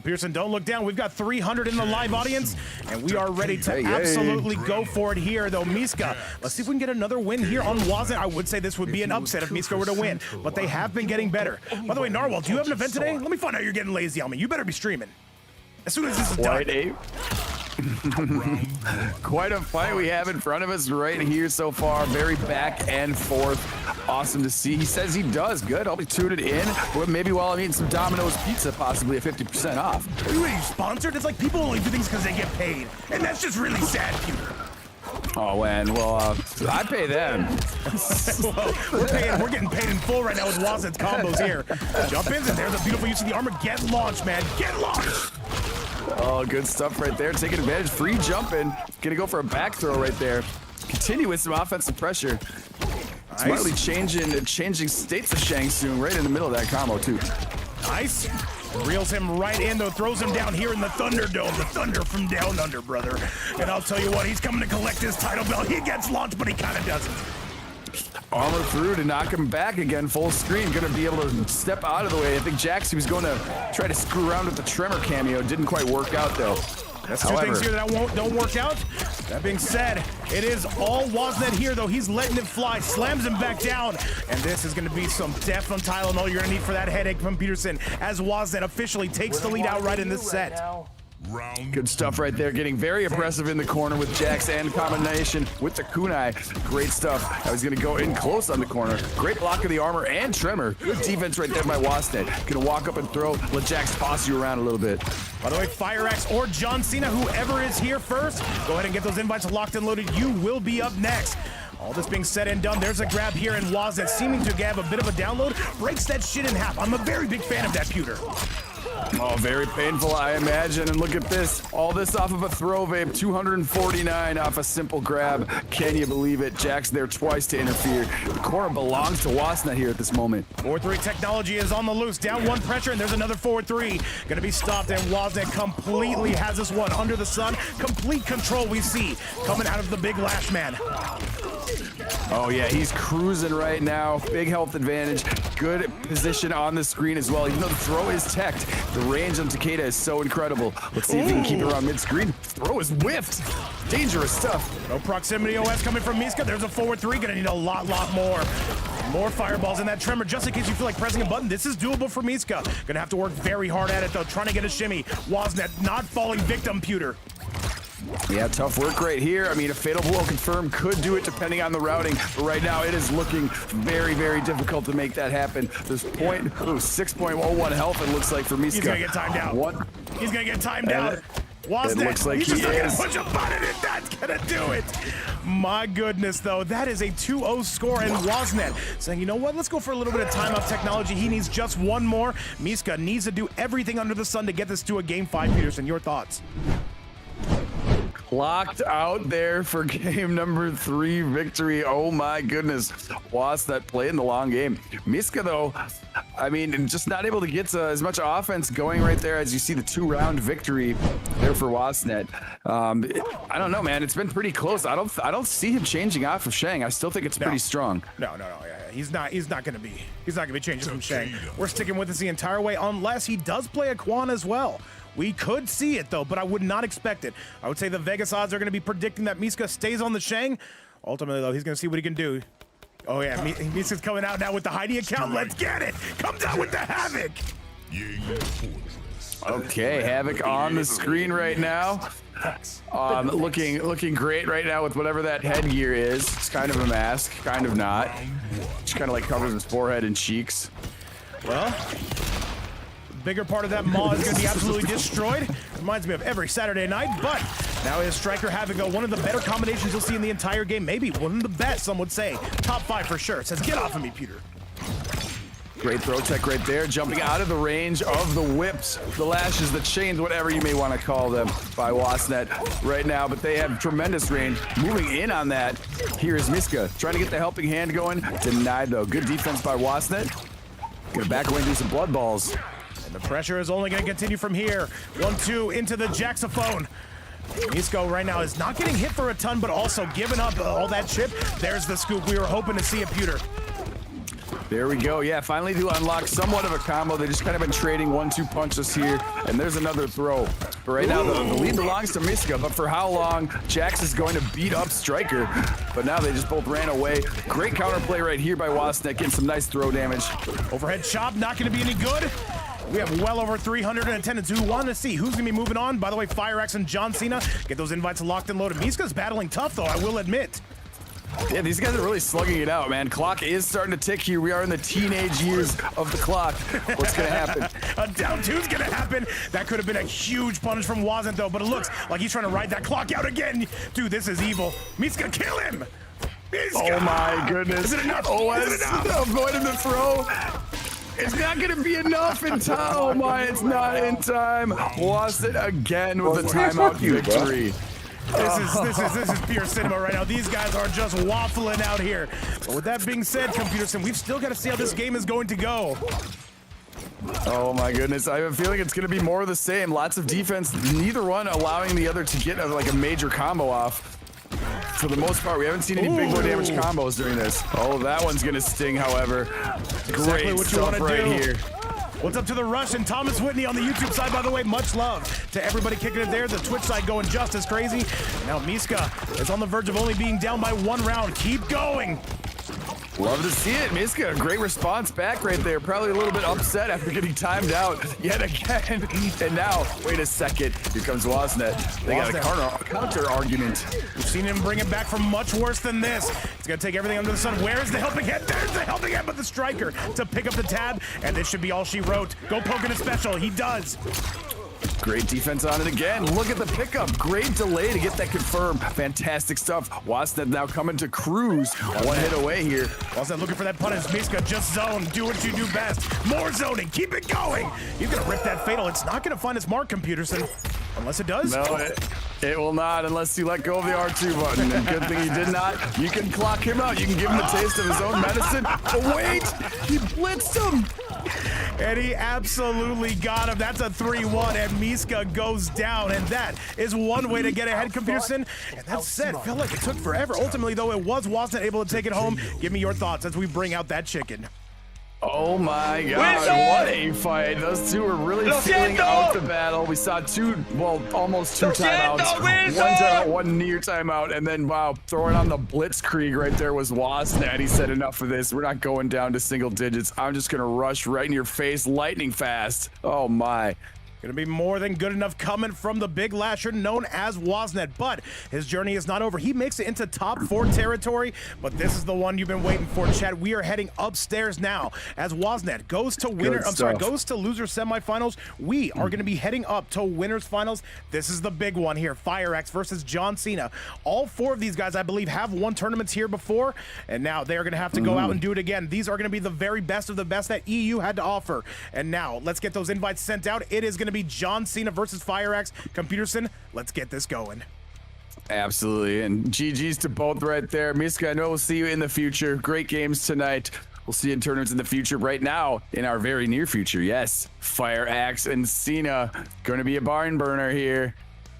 Pearson, don't look down. We've got 300 in the live audience, and we are ready to absolutely go for it here, though. Miska, let's see if we can get another win here on Waznet. I would say this would be an upset if Miska were to win, but they have been getting better. By the way, Narwhal, do you have an event today? Let me find out you're getting lazy on me. You better be streaming as soon as this is done. Quite a fight we have in front of us right here so far. Very back and forth. Awesome to see. He says he does. Good. I'll be tuning in. Or maybe while I'm eating some Domino's pizza, possibly at 50% off. Are you sponsored? It's like people only do things because they get paid. And that's just really sad, Peter. Oh, man. Well, I pay them. Well, we're getting paid in full right now with Waznet's combos here. Jump ins, and there's a beautiful use of the armor. Get launched, man. Get launched. Oh, good stuff right there. Taking advantage. Free jumping. Gonna go for a back throw right there. Continue with some offensive pressure. Nice. Smartly changing states of Shang Tsung right in the middle of that combo, too. Nice. Reels him right in, though. Throws him down here in the Thunderdome. The thunder from down under, brother. And I'll tell you what, he's coming to collect his title belt. He gets launched, but he kind of doesn't. Armor through to knock him back again, full screen. Gonna be able to step out of the way. I think Jax, he was going to try to screw around with the Tremor cameo. Didn't quite work out, though. That's two things here that don't work out. That being said, it is all Waznet here, though. He's letting it fly, slams him back down. And this is going to be some death on Tylenol you're going to need for that headache from Peterson as Waznet officially takes the lead outright in this set. Good stuff right there. Getting very oppressive in the corner with Jax and combination with the kunai. Great stuff. I was going to go in close on the corner. Great block of the armor and Tremor. Good defense right there by Waznet. Going to walk up and throw. Let Jax toss you around a little bit. By the way, FireX or John Cena, whoever is here first, go ahead and get those invites locked and loaded. You will be up next. All this being said and done, there's a grab here, and Waznet seeming to have a bit of a download. Breaks that shit in half. I'm a very big fan of that pewter. Oh, very painful, I imagine. And look at this. All this off of a throw, Vape. 249 off a simple grab. Can you believe it? Jack's there twice to interfere. The corner belongs to Waznet here at this moment. 4-3 technology is on the loose. Down 1 pressure, and there's another 4-3. Gonna be stopped, and Waznet completely has this one under the sun. Complete control we see coming out of the big Lash Man. Oh, yeah, he's cruising right now. Big health advantage. Good position on the screen as well. Even though the throw is teched, the range on Takeda is so incredible. Let's see if he can keep it around mid-screen. Throw is whiffed. Dangerous stuff. No proximity OS coming from Miska. There's a forward 3. Gonna need a lot more. More fireballs in that Tremor, just in case you feel like pressing a button. This is doable for Miska. Gonna have to work very hard at it, though. Trying to get a shimmy. Waznet not falling victim, Pewter. Yeah, tough work right here. I mean, a fatal blow confirmed could do it depending on the routing. But right now, it is looking very, very difficult to make that happen. There's 6.01 health, it looks like, for Miska. He's going to get timed out. He's going to get timed out. Waznet, it looks like he's just going to push a button, and that's going to do it. My goodness, though. That is a 2-0 score, and Waznet saying, you know what? Let's go for a little bit of timeout technology. He needs just one more. Miska needs to do everything under the sun to get this to a Game 5, Peterson. Your thoughts? Locked out there for game number 3 victory. Oh my goodness. Waznet playing the long game. Miska, though, I mean, just not able to get as much offense going right there as you see the 2-round victory there for Waznet. I don't know, man. It's been pretty close. I don't see him changing off of Shang. I still think it's pretty strong. No. Yeah. He's not gonna be changing from Shang. We're sticking with this the entire way, unless he does play a Quan as well. We could see it, though, but I would not expect it. I would say the Vegas odds are going to be predicting that Miska stays on the Shang. Ultimately, though, he's going to see what he can do. Oh, yeah, Miska's coming out now with the Heidi account. Let's get it. Comes out with the Havoc. Okay, Havoc on the screen right now. Looking great right now with whatever that headgear is. It's kind of a mask, kind of not. Just kind of like covers his forehead and cheeks. Well, bigger part of that maw is going to be absolutely destroyed. Reminds me of every Saturday night, but now is Striker having one of the better combinations you'll see in the entire game. Maybe one of the best, some would say. Top 5 for sure. It says, get off of me, Peter. Great throw tech right there, jumping out of the range of the whips, the lashes, the chains, whatever you may want to call them by Wasnet right now, but they have tremendous range. Moving in on that, here is Miska trying to get the helping hand going. Denied though. Good defense by Wasnet. Gonna back away and do some blood balls. And the pressure is only going to continue from here. 1-2 into the Jaxophone. Misko right now is not getting hit for a ton, but also giving up all that chip. There's the scoop we were hoping to see at Pewter. There we go. Yeah, finally to unlock somewhat of a combo. They just kind of been trading 1-2 punches here, and there's another throw. But right now, the lead belongs to Miska, but for how long? Jax is going to beat up Striker, but now they just both ran away. Great counterplay right here by Wasnet, getting some nice throw damage. Overhead chop, not going to be any good. We have well over 300 attendants who want to see who's going to be moving on. By the way, FireX and John Cena get those invites locked and loaded. Miska's battling tough, though, I will admit. Yeah, these guys are really slugging it out, man. Clock is starting to tick here. We are in the teenage years of the clock. What's going to happen? A down two's going to happen. That could have been a huge punish from Wasn't, though, but it looks like he's trying to ride that clock out again. Dude, this is evil. Miska, kill him. Miska. Oh, my goodness. Is it enough? OS Is it enough? avoiding the throw. It's not going to be enough in time. Oh, my, it's not in time. Wasn't again with a timeout victory. This is pure cinema right now. These guys are just waffling out here. But with that being said, Computerson, we've still got to see how this game is going to go. Oh my goodness, I have a feeling it's going to be more of the same. Lots of defense, neither one allowing the other to get like a major combo off. For the most part, we haven't seen any big boy damage combos during this. Oh, that one's going to sting, however. Exactly Great what you stuff want to right do. here. What's up to the Rush and Thomas Whitney on the YouTube side, by the way. Much love to everybody kicking it there. The Twitch side going just as crazy. Now Miska is on the verge of only being down by 1 round. Keep going. Love to see it. Miska, a great response back right there. Probably a little bit upset after getting timed out yet again. And now, wait a second. Here comes Wasnet. They got a counter argument. We've seen him bring it back from much worse than this. He's going to take everything under the sun. Where's the helping hand? There's the helping hand, but the Striker to pick up the tab. And this should be all she wrote. Go poking a special. He does. Great defense on it again. Look at the pickup. Great delay to get that confirmed. Fantastic stuff. Wasnet now coming to cruise. 1 hit away here. Wasnet looking for that punish. Miska, just zone. Do what you do best. More zoning. Keep it going. He's going to rip that fatal. It's not going to find its mark, Computerson. Unless it does. No, it will not unless you let go of the R2 button. And good thing he did not. You can clock him out. You can give him a taste of his own medicine. But wait, he blitzed him. And he absolutely got him. That's a 3-1, and Miska goes down. And that is one way to get ahead, Computerson. And that said, felt like it took forever. Ultimately, though, it was Wasnet able to take it home. Give me your thoughts as we bring out that chicken. Oh my god, what a fight. Those two were really feeling out the battle. We saw almost two timeouts. One timeout, one near timeout, and then, wow, throwing on the blitzkrieg right there was Wasnet. He said, enough of this. We're not going down to single digits. I'm just going to rush right in your face lightning fast. Oh my. Gonna be more than good enough coming from the big lasher known as Wasnet, but his journey is not over. He makes it into top 4 territory, but this is the one you've been waiting for, Chad. We are heading upstairs now as Wasnet goes to goes to loser semifinals. We are gonna be heading up to winners finals. This is the big one here. FireX versus John Cena. All 4 of these guys, I believe, have won tournaments here before, and now they are gonna have to go out and do it again. These are gonna be the very best of the best that EU had to offer. And now let's get those invites sent out. It is gonna be John Cena versus FireX. Computerson, let's get this going. Absolutely, and GG's to both right there. Miska, I know we'll see you in the future. Great games tonight. We'll see you in tournaments in the future. Right now, in our very near future, yes, FireX and Cena going to be a barn burner here.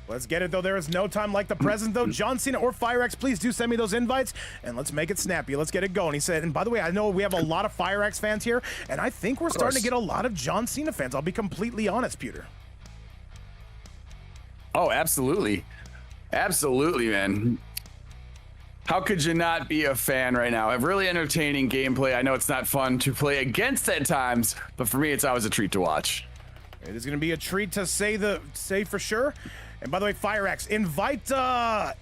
Let's get it, though. There is no time like the present, though. John Cena or FireX, please do send me those invites, and let's make it snappy. Let's get it going. He said, and by the way, I know we have a lot of FireX fans here, and I think we're starting to get a lot of John Cena fans. I'll be completely honest, Peter. Oh, absolutely. Absolutely, man. How could you not be a fan right now? A really entertaining gameplay. I know it's not fun to play against at times, but for me, it's always a treat to watch. It is going to be a treat to say for sure. And by the way, FireX, invite Wasnet,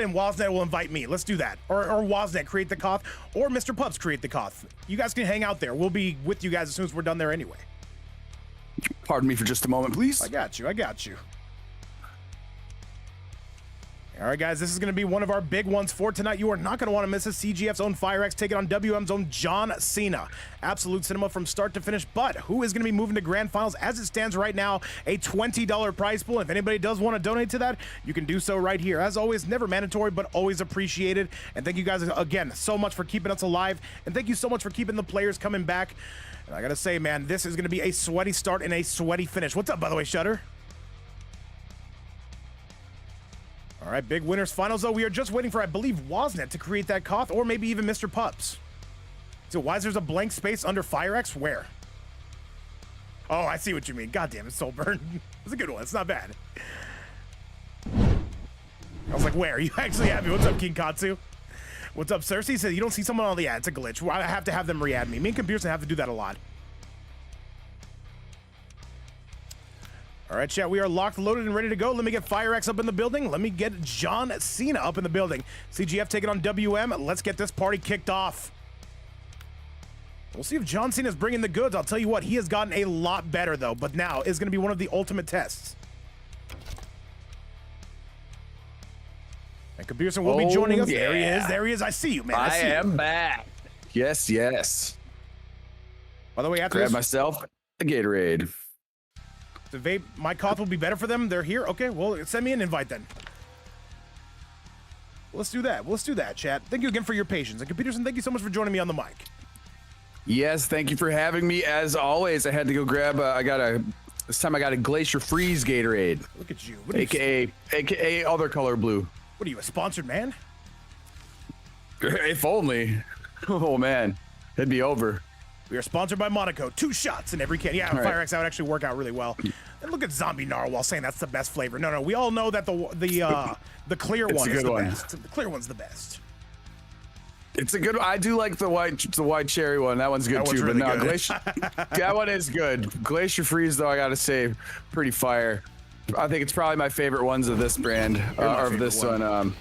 and Wasnet will invite me. Let's do that. Or Wasnet create the Koth, or Mr. Pubs create the Koth. You guys can hang out there. We'll be with you guys as soon as we're done there anyway. Pardon me for just a moment, please. I got you. All right, guys, this is going to be one of our big ones for tonight. You are not going to want to miss it. CGF's own FireX taking on WM's own John Cena. Absolute cinema from start to finish, but who is going to be moving to grand finals as it stands right now? A $20 prize pool. If anybody does want to donate to that, you can do so right here. As always, never mandatory, but always appreciated. And thank you guys again so much for keeping us alive. And thank you so much for keeping the players coming back. And I got to say, man, this is going to be a sweaty start and a sweaty finish. What's up, by the way, Shutter? All right, big winners finals, though. We are just waiting for, I believe, Wasnet to create that Koth, or maybe even Mr. Pups. So why is there's a blank space under FireX? Where? Oh, I see what you mean. God damn it, Soulburn. It's a good one. It's not bad. I was like, where? Are you actually happy? What's up, King Katsu? What's up, Cersei? Says you don't see someone on the ad. It's a glitch. Well, I have to have them re-add me. Me and Computerson have to do that a lot. All right, chat, we are locked, loaded, and ready to go. Let me get FireX up in the building. Let me get John Cena up in the building. CGF taking on WM. Let's get this party kicked off. We'll see if John Cena's bringing the goods. I'll tell you what, he has gotten a lot better, though. But now is going to be one of the ultimate tests. And Computerson will be joining us. Yeah. There he is. There he is. I see you, man. I see am you. back. Yes, yes. By the way, after Grab this, myself a Gatorade. the vape, my Koth will be better for them. They're here. Okay, well, send me an invite then. Let's do that. Let's do that, chat. Thank you again for your patience. And Computerson, thank you so much for joining me on the mic. Yes, thank you for having me. As always, I had to go grab. This time I got a Glacier Freeze Gatorade. Look at you. AKA other color blue. What are you, a sponsored man? If only. Oh man, it'd be over. We are sponsored by Monaco. 2 shots in every can. Yeah, right. FireX, that would actually work out really well. And look at Zombie Narwhal saying that's the best flavor. No, we all know that the clear one is the best. The clear one's the best. It's a good one. I do like the white cherry one. That one's good That one's too. really but no, good. Glacier, that one is good. Glacier Freeze, though, I gotta say, pretty fire. I think it's probably my favorite ones of this brand, or of this one.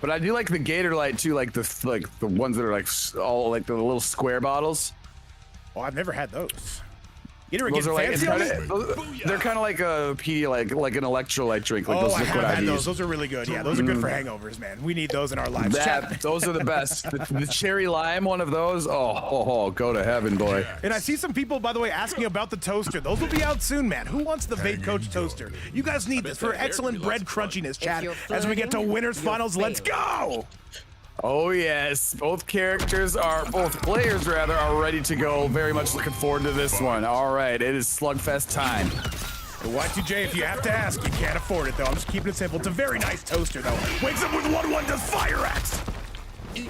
But I do like the Gator Light too, like the ones that are like all like the little square bottles. Oh, I've never had those. You never Those get are like fancy on it? they're kind of like a like an electrolyte drink, like those I liquid have had IVs. those. Those are really good. Yeah, those are good for hangovers, man. We need those in our lives. Chat. Those are the best. The cherry lime one of those. Oh, go to heaven, boy. And I see some people, by the way, asking about the toaster. Those will be out soon, man. Who wants the Vape Coach toaster? You guys need this for excellent bread crunchiness, chat. As we get to winners finals, let's go! Oh yes, both players rather are ready to go. Very much looking forward to this one. All right, it is slugfest time. The Y2J, if you have to ask, you can't afford it, though. I'm just keeping it simple. It's a very nice toaster, though. Wakes up with 1-1, does FireX!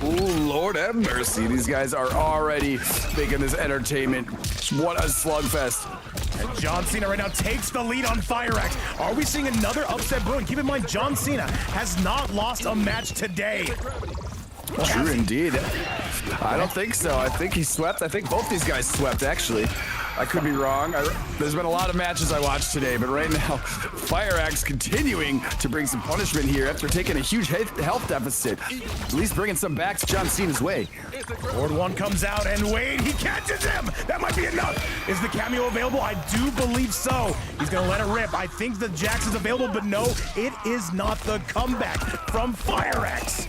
Ooh, Lord have mercy. These guys are already making this entertainment. What a slugfest. And John Cena right now takes the lead on FireX. Are we seeing another upset brewing? Keep in mind, John Cena has not lost a match today. True indeed. I don't think so. I think he swept. I think both these guys swept, actually. I could be wrong. There's been a lot of matches I watched today, but right now, FireX continuing to bring some punishment here after taking a huge health deficit. At least bringing some back to John Cena's way. Lord 1 comes out, and Wade, he catches him! That might be enough! Is the cameo available? I do believe so. He's gonna let it rip. I think the Jax is available, but no, it is not the comeback from FireX.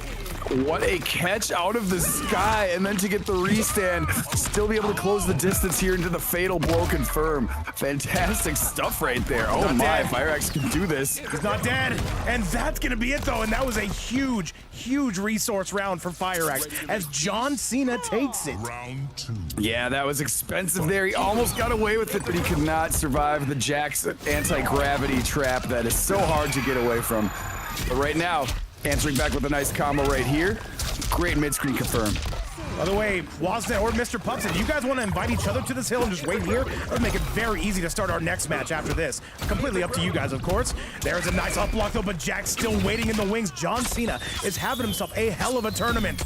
What a catch out of the sky, and then to get the restand, still be able to close the distance here into the fatal blow confirm. Fantastic stuff right there. Oh my, FireX can do this. He's not dead, and that's gonna be it though, and that was a huge resource round for FireX as John Cena takes it. Round 2. Yeah, that was expensive there. He almost got away with it, but he could not survive the Jax anti-gravity trap that is so hard to get away from. But right now, answering back with a nice combo right here. Great mid-screen confirm. By the way, Wasnet or Mr. Pups, if you guys want to invite each other to this hill and just wait here, it'll make it very easy to start our next match after this. Completely up to you guys, of course. There's a nice up block though, but Jack's still waiting in the wings. John Cena is having himself a hell of a tournament.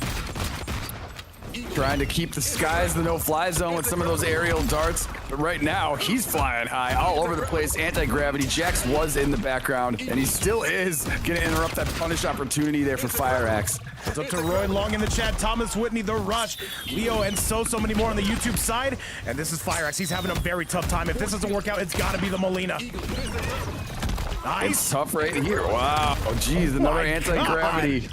trying to keep the skies the no-fly zone with some of those aerial darts. But right now, he's flying high all over the place. Anti-gravity. Jax was in the background, and he still is going to interrupt that punish opportunity there for Fire Axe. It's up to Roy Long in the chat, Thomas Whitney, The Rush, Leo, and so many more on the YouTube side. And this is Fire Axe. He's having a very tough time. If this doesn't work out, it's got to be the Molina. Nice. It's tough right here. Wow. Oh, geez, another anti-gravity.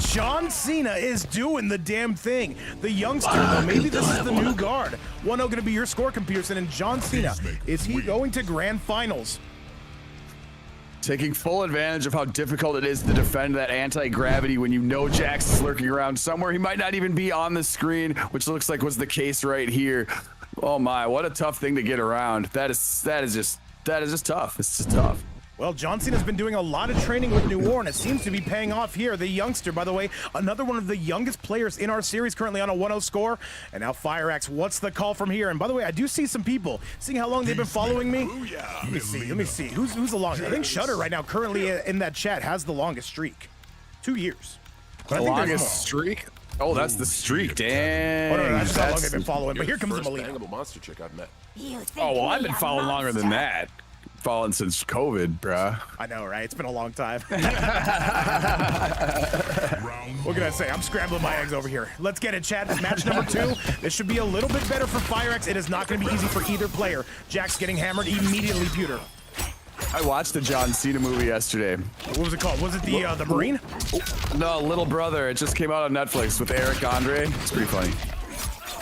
John Cena is doing the damn thing. The youngster, though, maybe this is the new guard. 1-0 going to be your score, Pearson, and John Cena, is he going to grand finals? Taking full advantage of how difficult it is to defend that anti-gravity when you know Jax is lurking around somewhere. He might not even be on the screen, which looks like was the case right here. Oh my, what a tough thing to get around. That is just tough. It's just tough. Well, John Cena's been doing a lot of training with New Warren. It seems to be paying off here. The youngster, by the way, another one of the youngest players in our series, currently on a 1-0 score. And now Fire Axe, what's the call from here? And by the way, I do see some people, seeing how long they've been following me. Let me see. Who's the longest? I think Shutter right now, currently in that chat, has the longest streak. 2 years. But the longest streak? Oh, that's the streak. Damn. Oh, no, that's just how long they've been following. But here comes the Molina. monster chick I've met. Oh, well, I've been following longer than that. Following since COVID, bruh. I know, right? It's been a long time. What can I say? I'm scrambling my eggs over here. Let's get it, chat. Match number 2. This should be a little bit better for Fire Axe. It is not going to be easy for either player. Jax getting hammered immediately, Pewter. I watched the John Cena movie yesterday. What was it called? Was it the Marine? No, Little Brother. It just came out on Netflix with Eric Andre. It's pretty funny.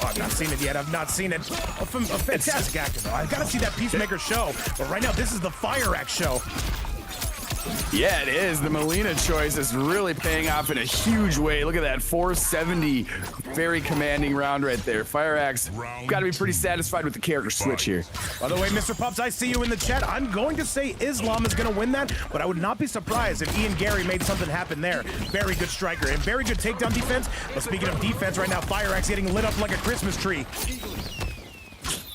Oh, I've not seen it yet. I've not seen it. A fantastic actor, though. I've got to see that Peacemaker show. But right now, this is the Fire Axe show. Yeah, it is. The Molina choice is really paying off in a huge way. Look at that 470. Very commanding round right there. Fire Axe, got to be pretty satisfied with the character switch here. By the way, Mr. Pups, I see you in the chat. I'm going to say Islam is going to win that, but I would not be surprised if Ian Gary made something happen there. Very good striker and very good takedown defense. But speaking of defense right now, Fire Axe getting lit up like a Christmas tree.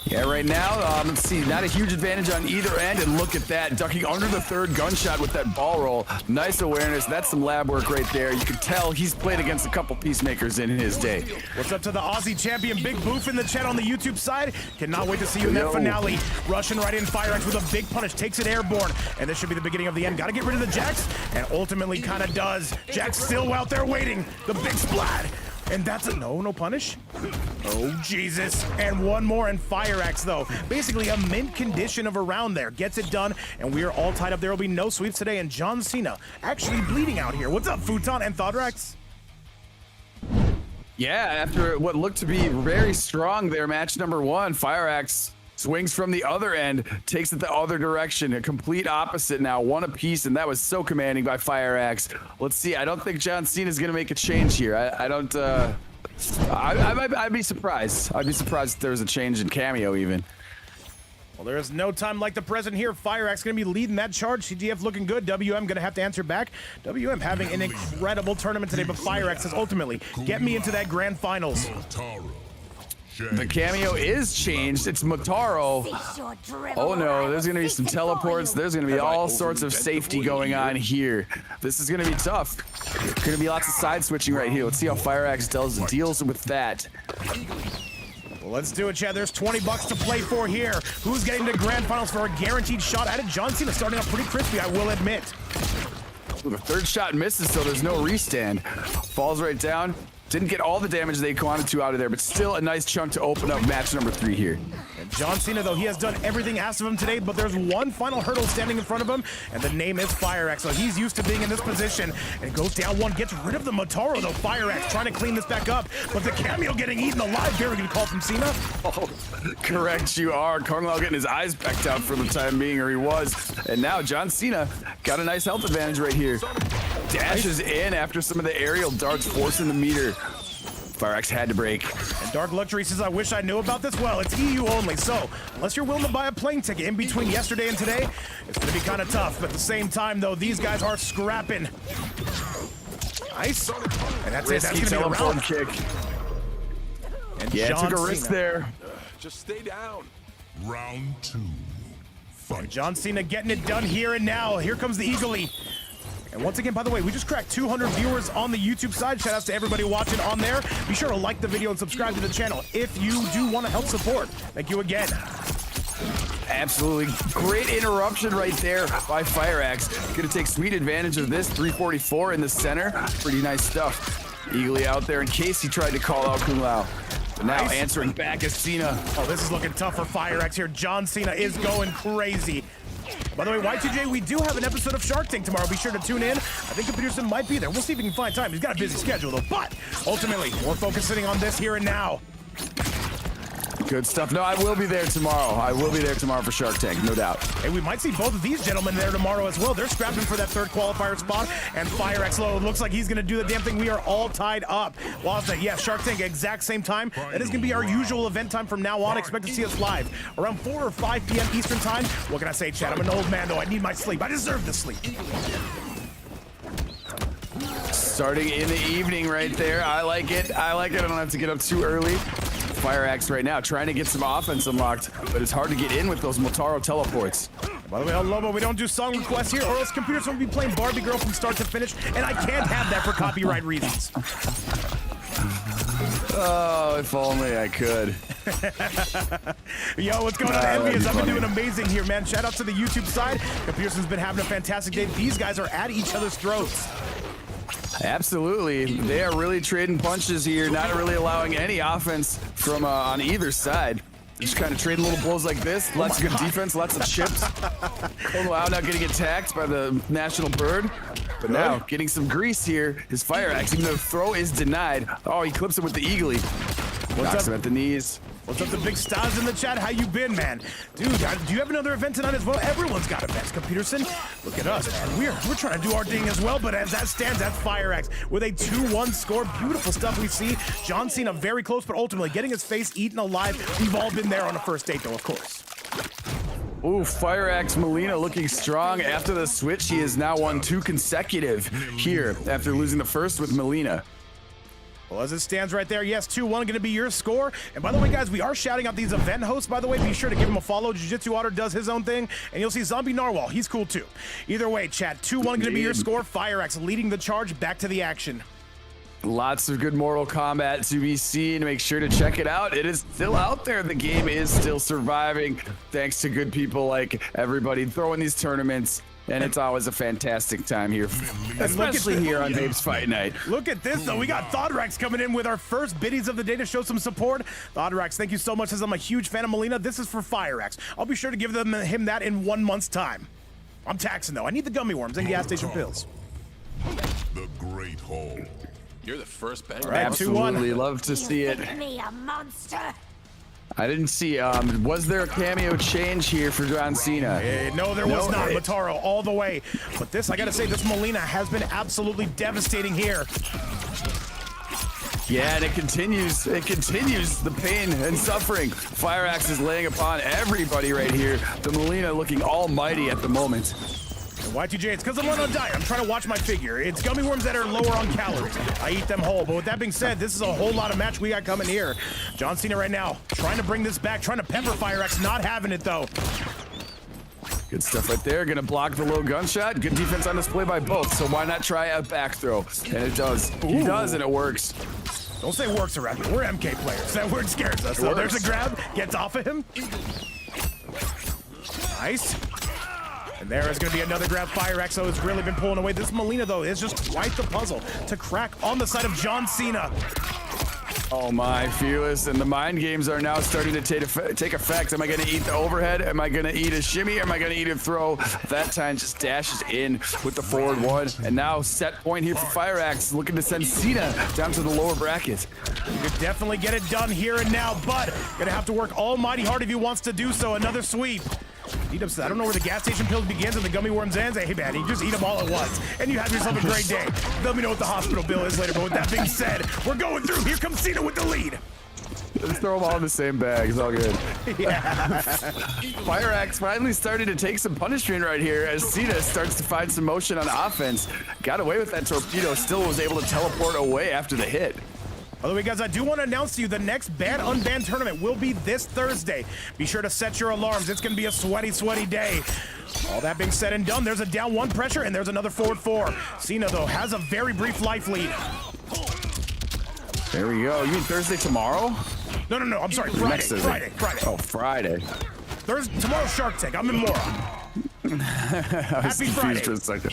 Yeah, right now, let's see, not a huge advantage on either end, and look at that, ducking under the third gunshot with that ball roll. Nice awareness. That's some lab work right there. You can tell he's played against a couple Peacemakers in his day. What's up to the Aussie champion, Big Boof in the chat on the YouTube side? Cannot wait to see you in that finale. Rushing right in, Fire Axe with a big punish, takes it airborne, and this should be the beginning of the end. Got to get rid of the Jax, and ultimately kind of does. Jax still out there waiting. The big splat. And that's a no punish. Oh, Jesus. And one more, and Fire Axe, though. Basically a mint condition of a round there. Gets it done, and we are all tied up. There will be no sweeps today, and John Cena actually bleeding out here. What's up, Futon and Thodrax? Yeah, after what looked to be very strong there, match number 1, Fire Axe swings from the other end, takes it the other direction, a complete opposite now, one apiece, and that was so commanding by Fire Axe. Let's see, I don't think John Cena is going to make a change here. I'd be surprised. I'd be surprised if there was a change in cameo even. Well, there is no time like the present here. Fire Axe going to be leading that charge. CGF looking good. WM going to have to answer back. WM having an incredible tournament today, but Fire Axe says ultimately, get me into that grand finals. The cameo is changed. It's Motaro. Oh no, there's gonna be some teleports. There's gonna be all sorts of safety going on here. This is gonna be tough. Gonna be lots of side switching right here. Let's see how Fire Axe deals with that. Well, let's do it, Chad. There's 20 bucks to play for here. Who's getting to grand finals for a guaranteed shot at it? John Cena starting off pretty crispy, I will admit. Ooh, the third shot misses, so there's no restand. Falls right down. Didn't get all the damage they wanted to out of there, but still a nice chunk to open up match number 3 here. And John Cena, though, he has done everything asked of him today, but there's one final hurdle standing in front of him, and the name is Fire Axe. So he's used to being in this position, and goes down one, gets rid of the Motaro, though. Fire Axe trying to clean this back up, but the cameo getting eaten alive. Very good call from Cena. Oh, correct, you are. Kung Lao getting his eyes backed out for the time being, or he was. And now John Cena got a nice health advantage right here. Dashes in after some of the aerial darts, forcing the meter. Fire Axe had to break. And Dark Luxury says, I wish I knew about this. Well, it's EU only, so unless you're willing to buy a plane ticket in between yesterday and today, it's going to be kind of tough. But at the same time, though, these guys are scrapping. Nice. And that's it. That's going to be a round kick. And yeah, John took a risk Cena there. Just stay down. Round 2. Fight. John Cena getting it done here and now. Here comes the Eagle-y. And once again, by the way, we just cracked 200 viewers on the YouTube side. Shout outs to everybody watching on there. Be sure to like the video and subscribe to the channel if you do want to help support. Thank you again. Absolutely great interruption right there by Fireaxe. Gonna take sweet advantage of this. 344 in the center. Pretty nice stuff. Eagly out there in case he tried to call out Kung Lao. But now answering back is Cena. Oh, this is looking tough for Fireaxe here. John Cena is going crazy. By the way, Y2J, we do have an episode of Shark Tank tomorrow. Be sure to tune in. I think Peterson might be there. We'll see if he can find time. He's got a busy schedule, though. But ultimately, we're focusing on this here and now. Good stuff. No, I will be there tomorrow. I will be there tomorrow for Shark Tank, no doubt. Hey, we might see both of these gentlemen there tomorrow as well. They're scrapping for that third qualifier spot. And Fireaxe looks like he's going to do the damn thing. We are all tied up. Wasn't yeah, Shark Tank, exact same time. That is going to be our usual event time from now on. Expect to see us live around 4 or 5 p.m. Eastern time. What can I say, Chad? I'm an old man, though. I need my sleep. I deserve the sleep. Starting in the evening right there. I like it. I like it. I don't have to get up too early. Fireaxe right now trying to get some offense unlocked, but it's hard to get in with those Motaro teleports. By the way, Lobo, we don't do song requests here, or else computers will be playing Barbie Girl from start to finish, and I can't have that for copyright reasons. Oh, if only I could. Yo, what's going on, Envious? I've been doing amazing here, man. Shout out to the YouTube side. Peterson's been having a fantastic day. These guys are at each other's throats. Absolutely. They are really trading punches here, not really allowing any offense from on either side. Just kind of trading little blows like this. Lots of good defense, lots of chips. Wow, now getting attacked by the National Bird. But now getting some grease here is Fireaxe, even though the throw is denied. Oh, he clips it with the Eagly. Knocks him at the knees. What's up, the big stars in the chat? How you been, man? Dude, do you have another event tonight as well? Everyone's got events, Peterson. Look at us, man. We're trying to do our thing as well, but as that stands, that's Fireaxe with a 2-1 score. Beautiful stuff we see. John Cena very close, but ultimately getting his face eaten alive. We've all been there on a first date, though, of course. Ooh, Fireaxe Molina looking strong. After the switch, he has now won 2 consecutive here after losing the first with Molina. Well, as it stands right there, yes, 2-1 going to be your score. And by the way, guys, we are shouting out these event hosts, by the way. Be sure to give him a follow. Jiu-Jitsu Otter does his own thing. And you'll see Zombie Narwhal. He's cool, too. Either way, chat, 2-1 going to be your score. Fireaxe leading the charge. Back to the action. Lots of good Mortal Kombat to be seen. Make sure to check it out. It is still out there. The game is still surviving thanks to good people like everybody throwing these tournaments. And it's always a fantastic time here, especially here on Babe's Fight Night. Look at this, though. We got Thodrax coming in with our first biddies of the day to show some support. Thodrax, thank you so much, as I'm a huge fan of Molina. This is for Fireaxe. I'll be sure to give him that in 1 month's time. I'm taxing, though. I need the gummy worms and gas station pills. The Great Hall. You're the first banger. Right, Absolutely, 2-1. love to see it. Me a monster. I didn't see, was there a cameo change here for John Cena? No, there was not. Motaro all the way. But this, I gotta say, this Molina has been absolutely devastating here. Yeah, and it continues the pain and suffering. Fireaxe is laying upon everybody right here. The Molina looking almighty at the moment. Y2J, it's because I'm on a diet. I'm trying to watch my figure. It's gummy worms that are lower on calories. I eat them whole. But with that being said, this is a whole lot of match we got coming here. John Cena right now trying to bring this back, trying to pepper Fireaxe, not having it though. Good stuff right there. Gonna block the low gunshot. Good defense on display by both. So why not try a back throw? And it does. He does, and it works. Don't say works around here. We're MK players. That word scares us. So there's a grab. Gets off of him. Nice. And there is going to be another grab. Fireaxe, though, has really been pulling away. This Molina, though, is just quite the puzzle to crack on the side of John Cena. Oh my, Fearless, and the mind games are now starting to take effect. Am I going to eat the overhead? Am I going to eat a shimmy? Am I going to eat a throw? That time just dashes in with the forward one. And now set point here for Fireaxe, looking to send Cena down to the lower bracket. You could definitely get it done here and now, but going to have to work almighty hard if he wants to do so. Another sweep. I don't know where the gas station pills begins and the gummy worms ends. Hey, man, you just eat them all at once, and you have yourself a great day. Let me know what the hospital bill is later, but with that being said, we're going through. Here comes Cena with the lead. Let's throw them all in the same bag. It's all good. Yeah. Fireaxe finally started to take some punishment right here as Cena starts to find some motion on offense. Got away with that torpedo, still was able to teleport away after the hit. By the way, guys, I do want to announce to you the next Ban Unbanned tournament will be this Thursday. Be sure to set your alarms. It's going to be a sweaty, sweaty day. All that being said and done, there's a down 1 pressure, and there's another forward 4. Cena, though, has a very brief life lead. There we go. You mean Thursday tomorrow? No, I'm sorry. Friday. Oh, Friday. Tomorrow's Shark Tank. I'm in Mora. Happy Friday. For a second.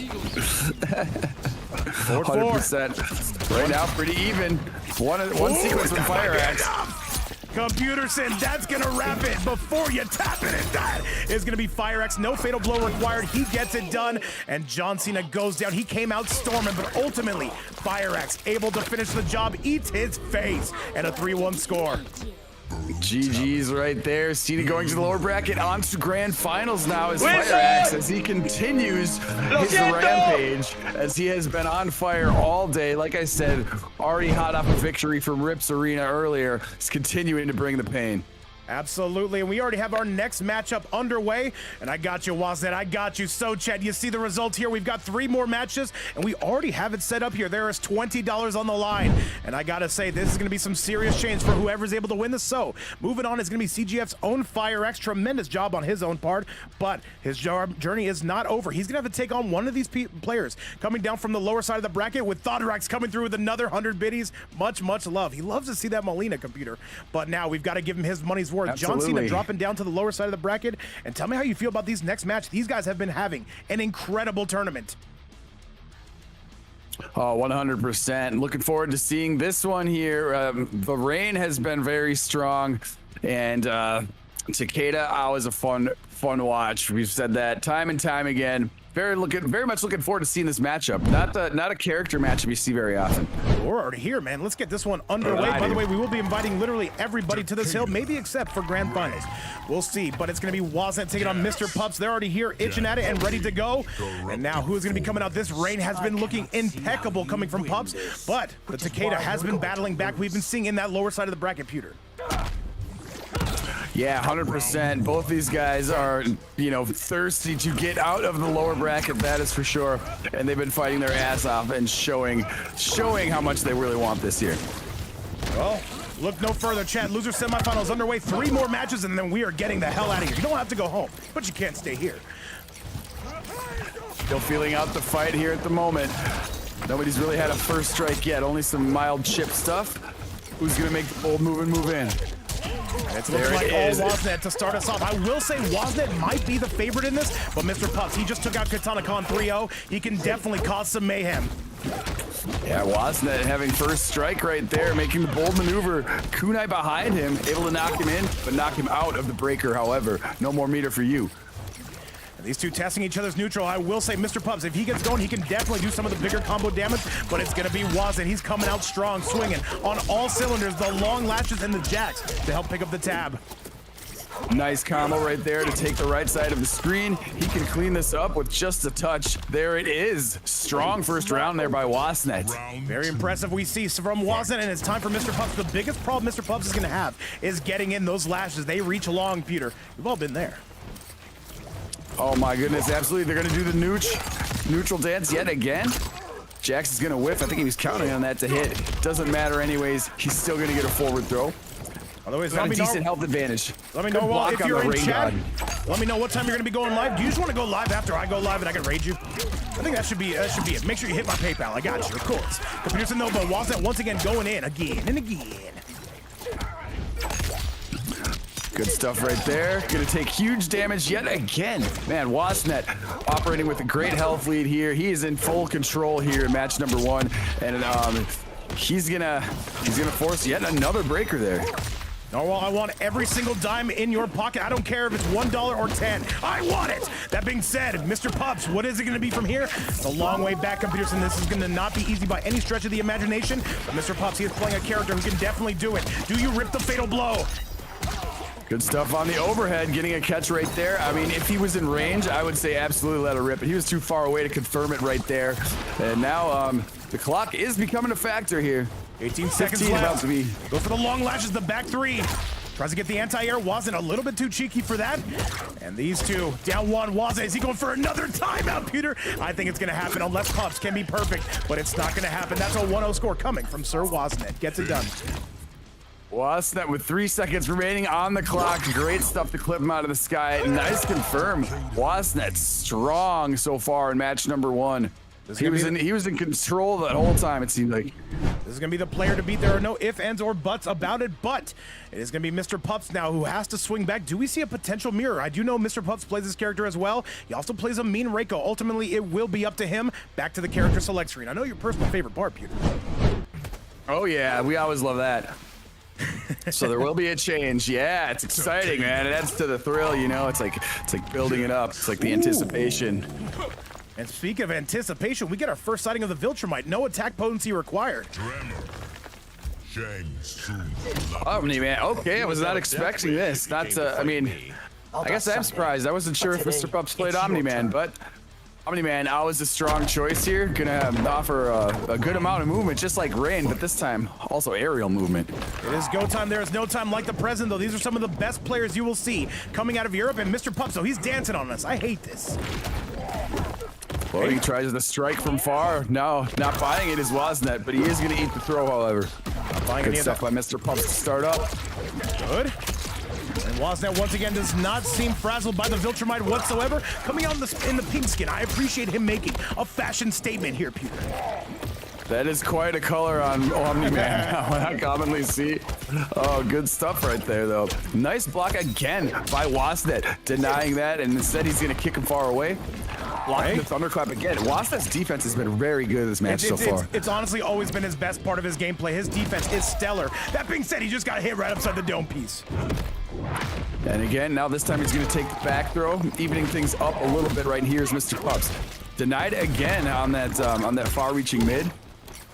100%. Right now, pretty even. One sequence from Fire Axe. Computerson, that's gonna wrap it before you tap it, and that is gonna be Fire Axe. No fatal blow required. He gets it done, and John Cena goes down. He came out storming, but ultimately, Fire Axe able to finish the job, eats his face, and a 3-1 score. GG's right there. Cena going to the lower bracket, on to grand finals now as Fire Axe, as he continues his rampage, as he has been on fire all day. Like I said, already hot off a victory from Rips Arena earlier. He's continuing to bring the pain. Absolutely, and we already have our next matchup underway, and I got you, Waznet, I got you. So, Chad, you see the result here. We've got 3 more matches, and we already have it set up here. There is $20 on the line, and I gotta say, this is gonna be some serious change for whoever's able to win this. So, moving on is gonna be CGF's own Fire Axe. Tremendous job on his own part, but his journey is not over. He's gonna have to take on one of these players coming down from the lower side of the bracket, with Thodorax coming through with another 100 biddies. Much love. He loves to see that Molina computer, but now we've got to give him his money's worth. Absolutely. John Cena dropping down to the lower side of the bracket. And tell me how you feel about these next match. These guys have been having an incredible tournament. Oh, 100%. Looking forward to seeing this one here. The rain has been very strong, and Takeda, always a fun watch. We've said that time and time again. Very much looking forward to seeing this matchup. Not a character matchup you see very often. We're already here, man. Let's get this one underway. By the way, we will be inviting literally everybody to this hill, maybe except for grand finals. We'll see, but it's going to be Waznet taking on Mr. Pups. They're already here, itching at it and ready to go. And now who's going to be coming out? This rain has been looking impeccable coming from Pups, but the Takeda has been battling back. We've been seeing in that lower side of the bracket, Pewter. Yeah, 100%. Both these guys are, thirsty to get out of the lower bracket, that is for sure. And they've been fighting their ass off and showing how much they really want this year. Well, look no further, Chad. Loser semifinals underway. 3 more matches, and then we are getting the hell out of here. You don't have to go home, but you can't stay here. Still feeling out the fight here at the moment. Nobody's really had a first strike yet. Only some mild chip stuff. Who's going to make the bold move and move in? It looks like all Waznet to start us off. I will say Waznet might be the favorite in this, but Mr. Pups, he just took out Katana Khan 3-0. He can definitely cause some mayhem. Yeah, Waznet having first strike right there, making the bold maneuver. Kunai behind him, able to knock him in, but knock him out of the breaker, however. No more meter for you. These two testing each other's neutral. I will say Mr. Pups, if he gets going, he can definitely do some of the bigger combo damage, but it's going to be Waznet. He's coming out strong, swinging on all cylinders, the long lashes and the jacks to help pick up the tab. Nice combo right there to take the right side of the screen. He can clean this up with just a touch. There it is. Strong first round there by Waznet. Very impressive we see from Waznet, and it's time for Mr. Pups. The biggest problem Mr. Pups is going to have is getting in those lashes. They reach along, Peter. We've all been there. Oh my goodness, absolutely. They're gonna do the neutral dance yet again. Jax is gonna whiff. I think he was counting on that to hit. Doesn't matter anyways. He's still gonna get a forward throw. Otherwise, got a decent health advantage. Let me know if you're in chat. Let me know what time you're gonna be going live. Do you just want to go live after I go live and I can raid you? I think that should be it. Make sure you hit my PayPal. I got you, of course. Computerson Nova, Waznet once again going in again and again. Good stuff right there. Gonna take huge damage yet again. Man, Waznet operating with a great health lead here. He is in full control here in match number 1, and he's gonna force yet another breaker there. Oh, well, I want every single dime in your pocket. I don't care if it's $1 or 10. I want it. That being said, Mr. Pups, what is it going to be from here? It's a long way back, Peterson. This is going to not be easy by any stretch of the imagination. But Mr. Pups, he is playing a character who can definitely do it. Do you rip the fatal blow? Good stuff on the overhead, getting a catch right there. I mean, if he was in range, I would say absolutely let it rip, but he was too far away to confirm it right there. And now the clock is becoming a factor here. 18 seconds left. Go for the long lashes, the back 3. Tries to get the anti-air. Wasn't a little bit too cheeky for that. And these two down one. Wasn't. Is he going for another timeout, Peter? I think it's going to happen unless Pups can be perfect, but it's not going to happen. That's a 1-0 score coming from Sir Wasnet. Gets it done. Wasnet with 3 seconds remaining on the clock. Great stuff to clip him out of the sky. Nice confirm. Wasnet strong so far in match number 1. He was in control that whole time, it seemed like. This is going to be the player to beat. There are no ifs, ands, or buts about it, but it is going to be Mr. Pups now who has to swing back. Do we see a potential mirror? I do know Mr. Pups plays this character as well. He also plays a mean Reiko. Ultimately, it will be up to him. Back to the character select screen. I know your personal favorite part, Peter. Oh, yeah, we always love that. So there will be a change. Yeah, it's exciting, man. It adds to the thrill, you know. It's like building it up. It's like the anticipation. And speaking of anticipation, we get our first sighting of the Viltrumite. No attack potency required. Omni, man. Okay, I was not expecting this. I mean, I guess I'm surprised. I wasn't sure if Mr. Pups played Omni-Man, but Omni-Man always a strong choice here. Gonna offer a good amount of movement, just like Rain, but this time also aerial movement. It is go time. There is no time like the present, though. These are some of the best players you will see coming out of Europe, and Mr. Pups, so he's dancing on us. I hate this. Well, he tries the strike from far. No, not buying it is Wasnet, but he is going to eat the throw, however. Good stuff by Mr. Pups to start up. Good. And Wasnet once again does not seem frazzled by the Viltrumite whatsoever. Coming out in the pink skin, I appreciate him making a fashion statement here, Peter. That is quite a color on Omni-Man. I commonly see. Oh, good stuff right there, though. Nice block again by Wasnet, denying that, and instead he's going to kick him far away. Blocking the thunderclap again. Wasnet's defense has been very good this match so far. It's honestly always been his best part of his gameplay. His defense is stellar. That being said, he just got hit right upside the dome piece. And again, now this time he's going to take the back throw, evening things up a little bit right here is Mr. Pups. Denied again on that far-reaching mid.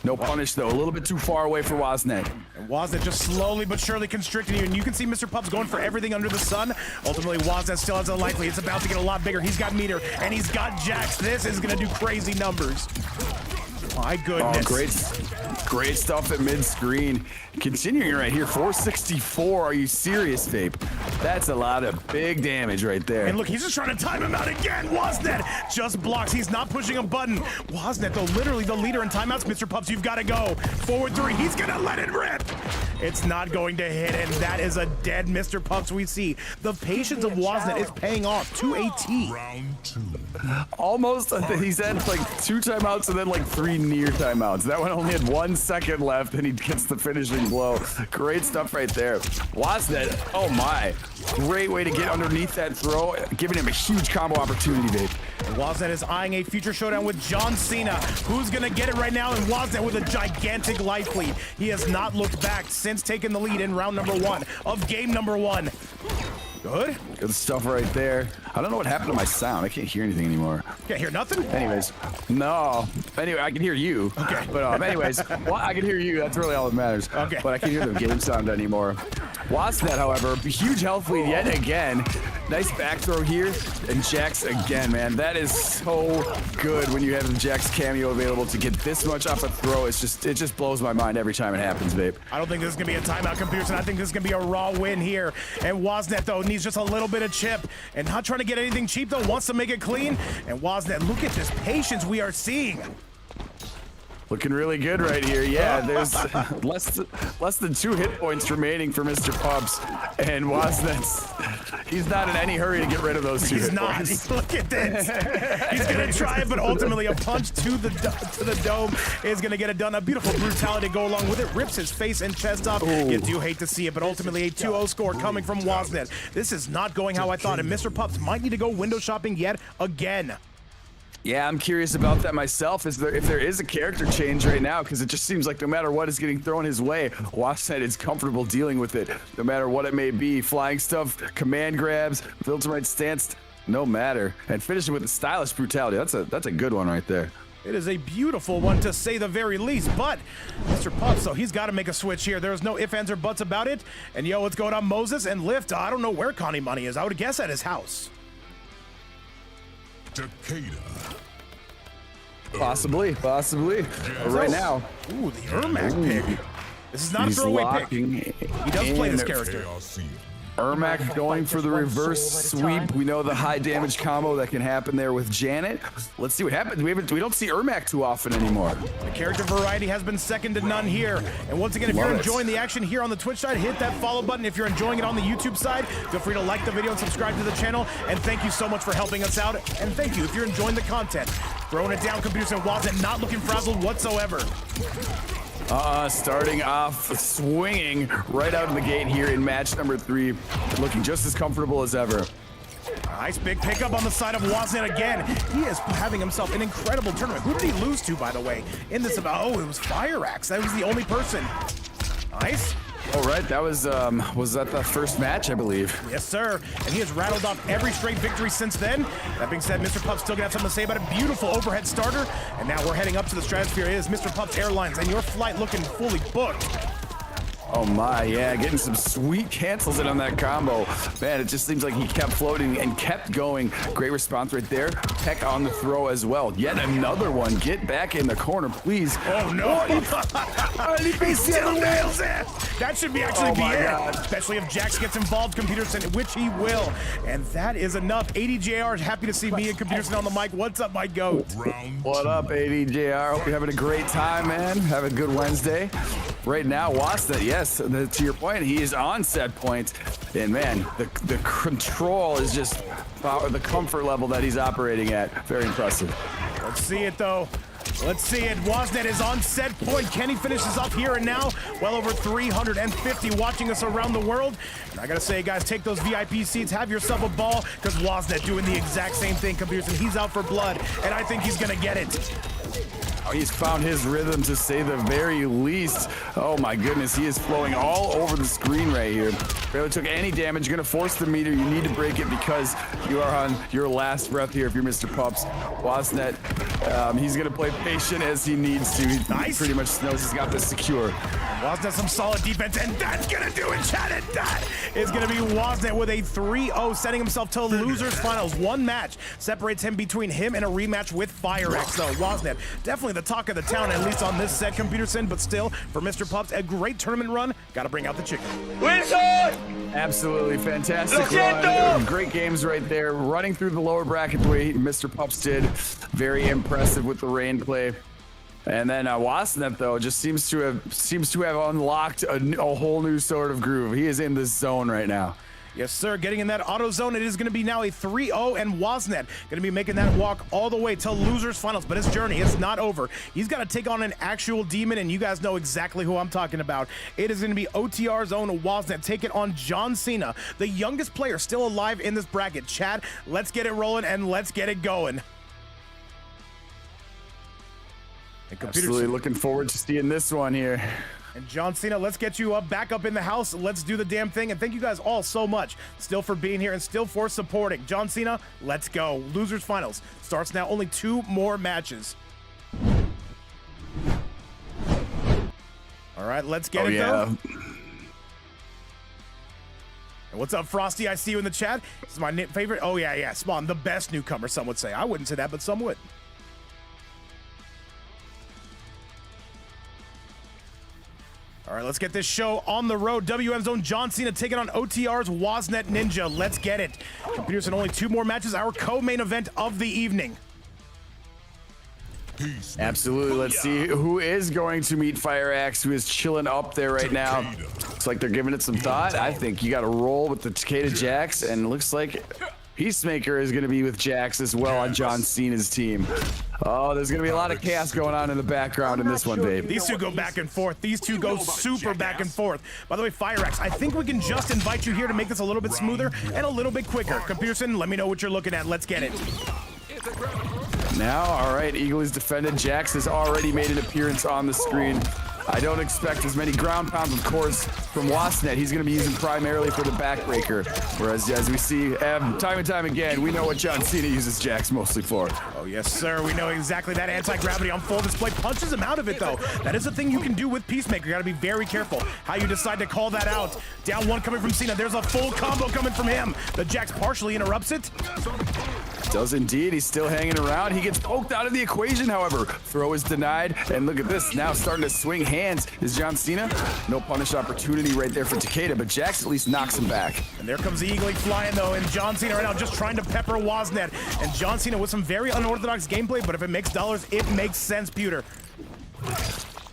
No punish, though. A little bit too far away for Wasnet. And Wasnet just slowly but surely constricting you. And you can see Mr. Pups going for everything under the sun. Ultimately, Wasnet still has a likely. It's about to get a lot bigger. He's got meter, and he's got jacks. This is going to do crazy numbers. My goodness. Oh, great stuff at mid-screen. Continuing right here, 464. Are you serious, Vape? That's a lot of big damage right there. And look, he's just trying to time him out again. Wasnet just blocks. He's not pushing a button. Wasnet, though, literally the leader in timeouts. Mr. Pups, you've got to go. Forward 3. He's going to let it rip. It's not going to hit, and that is a dead Mr. Pups we see. The patience of Wasnet is paying off to a T. Round 2. Almost, he's had like 2 timeouts and then like 3 near timeouts. That one only had 1 second left, and he gets the finishing blow. Great stuff right there. Wasnet, oh my. Great way to get underneath that throw, giving him a huge combo opportunity, babe. Wasnet is eyeing a future showdown with John Cena. Who's going to get it right now? And Wasnet with a gigantic life lead. He has not looked back since taking the lead in round number 1 of game number 1. Good. Good stuff right there. I don't know what happened to my sound. I can't hear anything anymore. Can't hear nothing? Anyways, no. Anyway, I can hear you. Okay. But anyways, well, I can hear you. That's really all that matters. Okay. But I can't hear the game sound anymore. Wasnet, however, huge health lead yet again. Nice back throw here. And Jax again, man. That is so good when you have Jax cameo available to get this much off a throw. It just blows my mind every time it happens, babe. I don't think this is going to be a timeout, Computerson. I think this is going to be a raw win here. And Wasnet, though, needs just a little bit of chip. And not trying to get anything cheap, though. Wants to make it clean. And Wasnet, look at this patience we are seeing. Looking really good right here. Yeah, there's less than 2 hit points remaining for Mr. Pups, and he's not in any hurry to get rid of those 2 hit points. He's not. Look at this. He's gonna try it, but ultimately a punch to the dome is gonna get it done. A beautiful brutality to go along with it. Rips his face and chest off. Ooh. You do hate to see it, but ultimately a 2-0 score coming from Wasnet. This is not going how I thought, and Mr. Pups might need to go window shopping yet again. Yeah, I'm curious about that myself. If there is a character change right now, because it just seems like no matter what is getting thrown his way, Wasnet is comfortable dealing with it, no matter what it may be. Flying stuff, command grabs, Viltrumite stance, no matter. And finishing with the stylish brutality. That's a good one right there. It is a beautiful one, to say the very least, but Mr. Pups, so he's got to make a switch here. There's no ifs, ands, or buts about it. And yo, what's going on, Moses? And Lift, I don't know where Connie Money is. I would guess at his house. Takeda. Possibly. Right now. Ooh, the Ermac pick. This is not He's a throwaway locking pick. He does play this in. character. Ermac going for the reverse sweep. We know the high damage combo that can happen there with Janet. Let's see what happens. We don't see Ermac too often anymore. The character variety has been second to none here. And once again, if you're enjoying the action here on the Twitch side, hit that follow button. If you're enjoying it on the YouTube side, feel free to like the video and subscribe to the channel. And thank you so much for helping us out. And thank you if you're enjoying the content. Throwing it down, Computers and Wasnet not looking frazzled whatsoever. Starting off swinging right out of the gate here in match number 3, looking just as comfortable as ever. Nice big pickup on the side of Wasnet again. He is having himself an incredible tournament. Who did he lose to, by the way? In this, oh, it was Fire Axe. That was the only person. Nice. Oh, right. That was that the first match, I believe? Yes, sir. And he has rattled off every straight victory since then. That being said, Mr. Pups still gonna have something to say about a beautiful overhead starter. And now we're heading up to the stratosphere. It is Mr. Pups Airlines, and your flight looking fully booked. Oh my, yeah, getting some sweet cancels in on that combo. Man, it just seems like he kept floating and kept going. Great response right there. Tech on the throw as well. Yet another one. Get back in the corner, please. Oh no! He still nails it! That should be actually be it. Especially if Jax gets involved, Computerson, which he will. And that is enough. ADJR is happy to see me and Computerson on the mic. What's up, my goat? What up, ADJR? Hope you're having a great time, man. Have a good Wednesday. Right now, Wasnet, yes, to your point, he is on set point. And man, the control is just the comfort level that he's operating at. Very impressive. Let's see it, though. Let's see it. Wasnet is on set point. Can he finish this up here and now? Well over 350 watching us around the world. And I gotta say, guys, take those VIP seats. Have yourself a ball, because Wasnet doing the exact same thing, Computers, and he's out for blood. And I think he's gonna get it. Oh, he's found his rhythm, to say the very least. Oh my goodness, he is flowing all over the screen right here. Barely took any damage. Gonna force the meter. You need to break it because you are on your last breath here if you're Mr. Pups. Wasnet, he's gonna play patient as he needs to. He pretty much knows he's got this secure. Wasnet some solid defense, and that's gonna do it, chat. And that is gonna be Wasnet with a 3-0, setting himself to losers finals. One match separates him between him and a rematch with Fire X. So Wasnet, definitely the talk of the town, at least on this set, Computerson, but still, for Mr. Pups, a great tournament run. Gotta bring out the chicken. Absolutely fantastic run. Great games right there. Running through the lower bracket the way Mr. Pups did. Very impressive with the rain play. And then Wasnet, though, just seems to have unlocked a whole new sort of groove. He is in this zone right now. Yes, sir. Getting in that auto zone. It is going to be now a 3-0, and Wasnet going to be making that walk all the way to losers finals. But his journey is not over. He's got to take on an actual demon, and you guys know exactly who I'm talking about. It is going to be OTR's own Wasnet taking on John Cena, the youngest player still alive in this bracket. Chat, let's get it rolling and let's get it going. Absolutely looking forward to seeing this one here. And John Cena, let's get you back up in the house. Let's do the damn thing. And thank you guys all so much still for being here and still for supporting. John Cena, let's go. Losers Finals starts now. Only 2 more matches. All right, let's get it, though. And what's up, Frosty? I see you in the chat. This is my favorite. Oh, yeah. Spawn, the best newcomer, some would say. I wouldn't say that, but some would. All right, let's get this show on the road. WM's own John Cena taking on OTR's Wasnet Ninja. Let's get it. Computers in only 2 more matches, our co-main event of the evening. Absolutely. Let's see who is going to meet Fire Axe, who is chilling up there right now. Looks like they're giving it some thought. I think you got to roll with the Takeda Jax, and it looks like Peacemaker is going to be with Jax as well on John Cena's team. Oh, there's going to be a lot of chaos going on in the background in this one, babe. These two go back and forth. These two go super back and forth. By the way, Fire Axe, I think we can just invite you here to make this a little bit smoother and a little bit quicker. Computerson, let me know what you're looking at. Let's get it. Now, all right, Eagle is defended. Jax has already made an appearance on the screen. I don't expect as many ground pounds, of course, from Wasnet. He's going to be using primarily for the backbreaker. Whereas, as we see time and time again, we know what John Cena uses Jax mostly for. Oh, yes, sir. We know exactly that anti-gravity on full display. Punches him out of it, though. That is the thing you can do with Peacemaker. You got to be very careful how you decide to call that out. Down 1 coming from Cena. There's a full combo coming from him. The Jax partially interrupts it. Does indeed. He's still hanging around. He gets poked out of the equation, however. Throw is denied. And look at this. Now starting to swing hands is John Cena. No punish opportunity right there for Takeda, but Jax at least knocks him back. And there comes the Eagle flying, though, and John Cena right now just trying to pepper Woznet. And John Cena with some very unorthodox gameplay, but if it makes dollars, it makes sense, Pewter.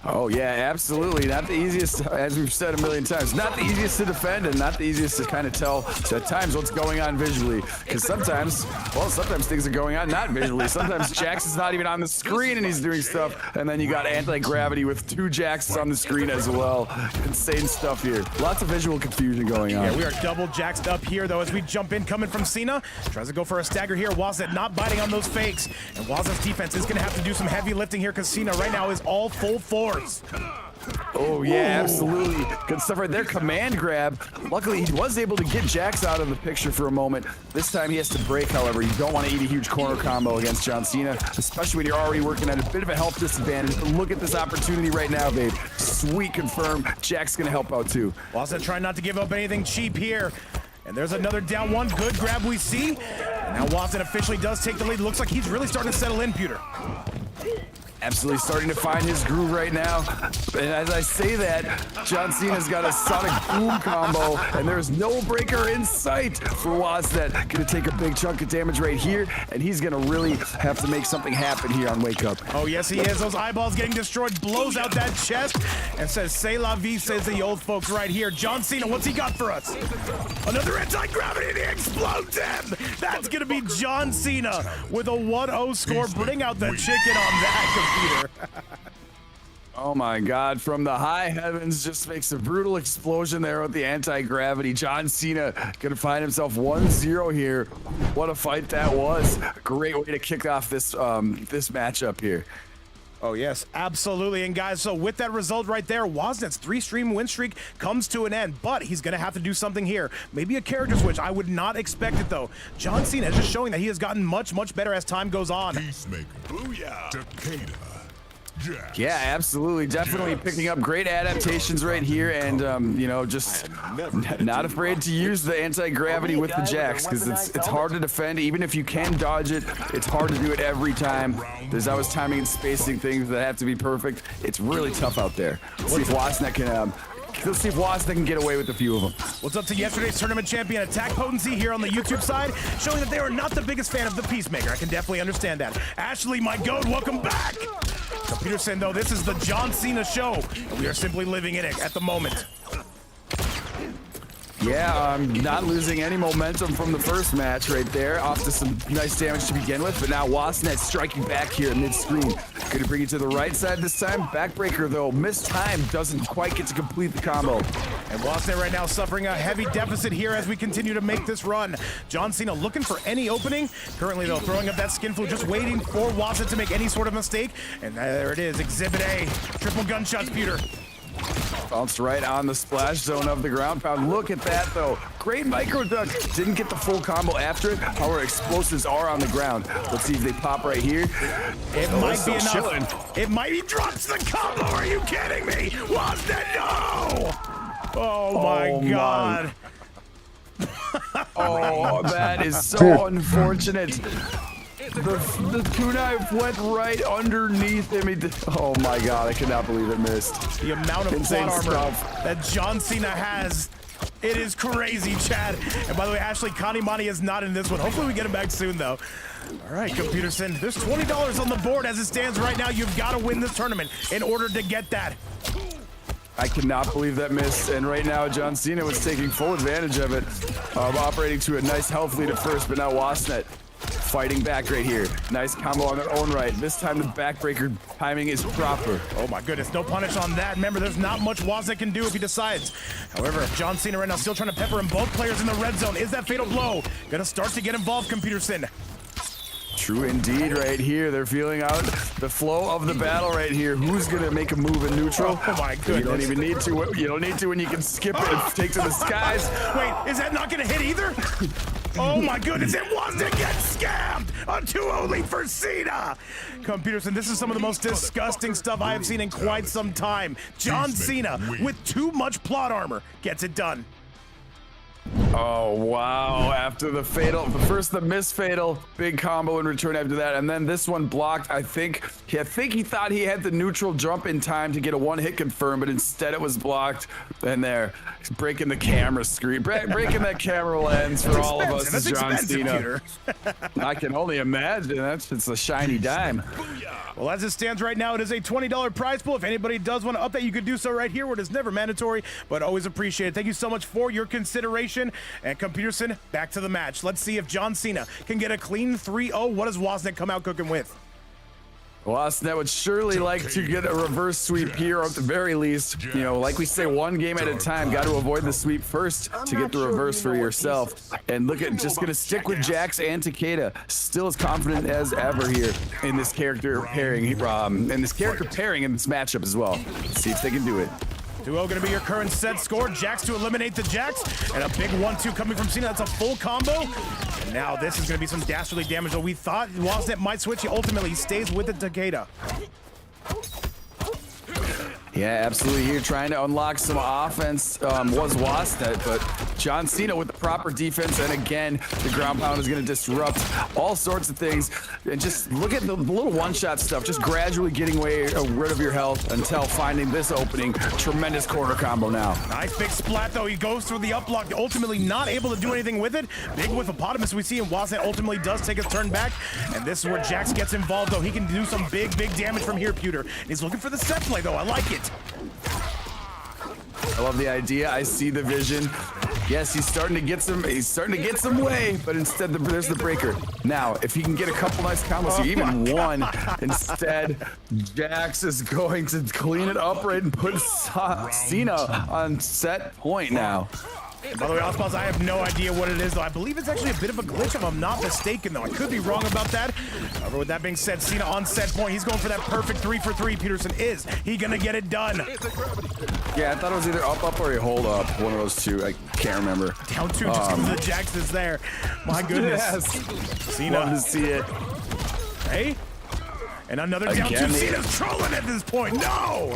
Oh, yeah, absolutely. Not the easiest, as we've said a million times, not the easiest to defend and not the easiest to kind of tell at times what's going on visually. Because sometimes things are going on not visually. Sometimes Jax is not even on the screen and he's doing stuff. And then you got anti-gravity with 2 Jaxes on the screen as well. Insane stuff here. Lots of visual confusion going on. Yeah, we are double Jaxed up here, though, as we jump in, coming from Cena. Tries to go for a stagger here. Woznet not biting on those fakes. And Woznet's defense is going to have to do some heavy lifting here because Cena right now is all full force. Oh, yeah, absolutely. Good stuff right there. Command grab. Luckily, he was able to get Jax out of the picture for a moment. This time he has to break, however. You don't want to eat a huge corner combo against John Cena, especially when you're already working at a bit of a health disadvantage. But look at this opportunity right now, babe. Sweet confirm. Jax going to help out, too. Woznet trying not to give up anything cheap here. And there's another down one. Good grab we see. And now Woznet officially does take the lead. Looks like he's really starting to settle in, Pewter. Absolutely starting to find his groove right now. And as I say that, John Cena's got a Sonic Boom combo, and there's no breaker in sight for Woznet. Gonna take a big chunk of damage right here, and he's gonna really have to make something happen here on Wake Up. Oh, yes, he is. Those eyeballs getting destroyed. Blows out that chest and says, "C'est la vie," says the old folks right here. John Cena, what's he got for us? Another anti-gravity, and he explodes him. That's gonna be John Cena with a 1-0 score. Bring out the chicken on that, computer. Oh my God, from the high heavens just makes a brutal explosion there with the anti-gravity. John Cena gonna find himself 1-0 here. What a fight that was. Great way to kick off this this matchup here. Oh, yes, absolutely. And guys, so with that result right there, Woznet's 3-stream win streak comes to an end, but he's going to have to do something here. Maybe a character switch. I would not expect it, though. John Cena is just showing that he has gotten much, much better as time goes on. Peacemaker. Booyah. Takeda. Jax. Yeah, absolutely. Definitely picking up great adaptations right here, and you know, just not afraid to use the anti-gravity with the Jax, because it's hard to defend. Even if you can dodge it, it's hard to do it every time. There's always timing and spacing things that have to be perfect. It's really tough out there. Let's see if Woznet can let's see if Woznet can get away with a few of them. What's up to yesterday's tournament champion Attack Potency here on the YouTube side, showing that they are not the biggest fan of the Peacemaker. I can definitely understand that. Ashley, my goat, welcome back. So Peterson, though, this is the John Cena show, and we are simply living in it at the moment. Yeah, not losing any momentum from the first match right there. Off to some nice damage to begin with, but now Woznet striking back here mid-screen. Going to bring it to the right side this time. Backbreaker, though, missed time. Doesn't quite get to complete the combo. And Woznet right now suffering a heavy deficit here as we continue to make this run. John Cena looking for any opening. Currently, though, throwing up that skin flu, just waiting for Woznet to make any sort of mistake. And there it is, Exhibit A. Triple gunshots, Peter. Bounced right on the splash zone of the ground pound. Look at that, though. Great micro duck. Didn't get the full combo after it. Our explosives are on the ground. Let's see if they pop right here. It might be enough. Chilling. It might. He drops the combo. Are you kidding me? Woznet, no! Oh my God. Oh, that is so unfortunate. The kunai went right underneath him. Oh my God, I cannot believe it missed. The amount of plot armor that John Cena has, it is crazy, Chad. And by the way, Ashley, Kanimani is not in this one. Hopefully we get him back soon, though. All right, Computerson, there's $20 on the board as it stands right now. You've got to win this tournament in order to get that. I cannot believe that missed, and right now John Cena was taking full advantage of it, operating to a nice health lead at first, but now Woznet fighting back right here. Nice combo on their own right. This time the backbreaker timing is proper. Oh my goodness, no punish on that. Remember, there's not much Woznet can do if he decides. However, John Cena right now still trying to pepper in both players in the red zone. Is that fatal blow gonna start to get involved, Computerson? True indeed right here. They're feeling out the flow of the battle right here. Who's going to make a move in neutral? Oh my goodness. You don't even need to. You don't need to when you can skip it and take to the skies. Wait, is that not going to hit either? Oh my goodness, it Woznet gets scammed! A 2-0 lead for Cena! Computerson, this is some of the most disgusting stuff I have seen in quite some time. John Cena, with too much plot armor, gets it done. Oh, wow. After the fatal, first the miss fatal, big combo in return after that. And then this one blocked. I think he thought he had the neutral jump in time to get a one hit confirm, but instead it was blocked. And there, breaking the camera screen, breaking that camera lens for all of us as John Cena. I can only imagine. It's a shiny dime. Well, as it stands right now, it is a $20 prize pool. If anybody does want to update, you can do so right here, where it is never mandatory, but always appreciated. Thank you so much for your consideration. And Computerson, back to the match. Let's see if John Cena can get a clean 3-0. What does Wozniak come out cooking with? Wozniak would surely like to get a reverse sweep here, or at the very least, you know, like we say, one game at a time. Got to avoid the sweep first to get the reverse for yourself. And look at, just going to stick with Jax and Takeda. Still as confident as ever here in this character pairing, in this matchup as well. Let's see if they can do it. 2-0 going to be your current set score. Jax to eliminate the Jax, and a big 1-2 coming from Cena. That's a full combo. And now this is going to be some dastardly damage. Though we thought Wozniak might switch. Ultimately, he stays with the Takeda. Yeah, absolutely. Here trying to unlock some offense was Wozniak, but John Cena with the proper defense, and again, the ground pound is going to disrupt all sorts of things. And just look at the little one-shot stuff, just gradually getting rid of your health until finding this opening. Tremendous quarter combo now. Nice big splat, though. He goes through the up block, ultimately not able to do anything with it. Big whippopotamus we see, and Wozniak ultimately does take his turn back. And this is where Jax gets involved, though. He can do some big damage from here, Pewter. He's looking for the set play, though. I like it. I love the idea. I see the vision. Yes, he's starting to get some way, but instead there's the breaker. Now, if he can get a couple nice combos, even one, instead, Jax is going to clean it up right and put Cena on set point now. And by the way, Osmoz, I have no idea what it is, though. I believe it's actually a bit of a glitch, if I'm not mistaken, though. I could be wrong about that. However, with that being said, Cena on set point. He's going for that perfect 3-for-3. Peterson, is he gonna get it done? Yeah, I thought it was either up or a hold up. One of those two. I can't remember. Down two, just because the Jax is there. My goodness. Yes. Cena. Love to see it. Hey. And another down two. Cena's trolling at this point. No!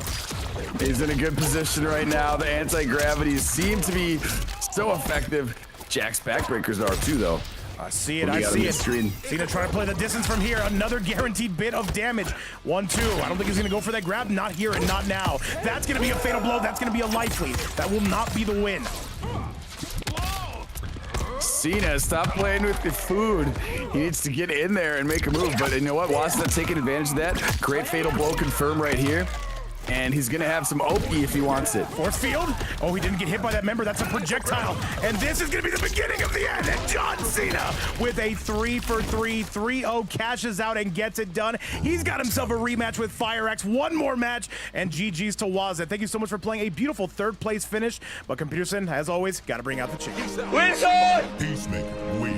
He's in a good position right now. The anti-gravities seem to be so effective. Jack's backbreakers are too, though. I see it. I see it. Cena trying to play the distance from here. Another guaranteed bit of damage. 1-2. I don't think he's going to go for that grab. Not here and not now. That's going to be a fatal blow. That's going to be a life lead. That will not be the win. Cena, stop playing with the food. He needs to get in there and make a move. But you know what? Wozniak taking advantage of that. Great fatal blow confirmed right here. And he's going to have some OP if he wants it. Force field. Oh, he didn't get hit by that member. That's a projectile. And this is going to be the beginning of the end. And John Cena with a 3-for-3, 3-0 cashes out and gets it done. He's got himself a rematch with FireX. One more match. And GG's to Wozniak. Thank you so much for playing a beautiful third place finish. But Computerson, as always, got to bring out the chicken.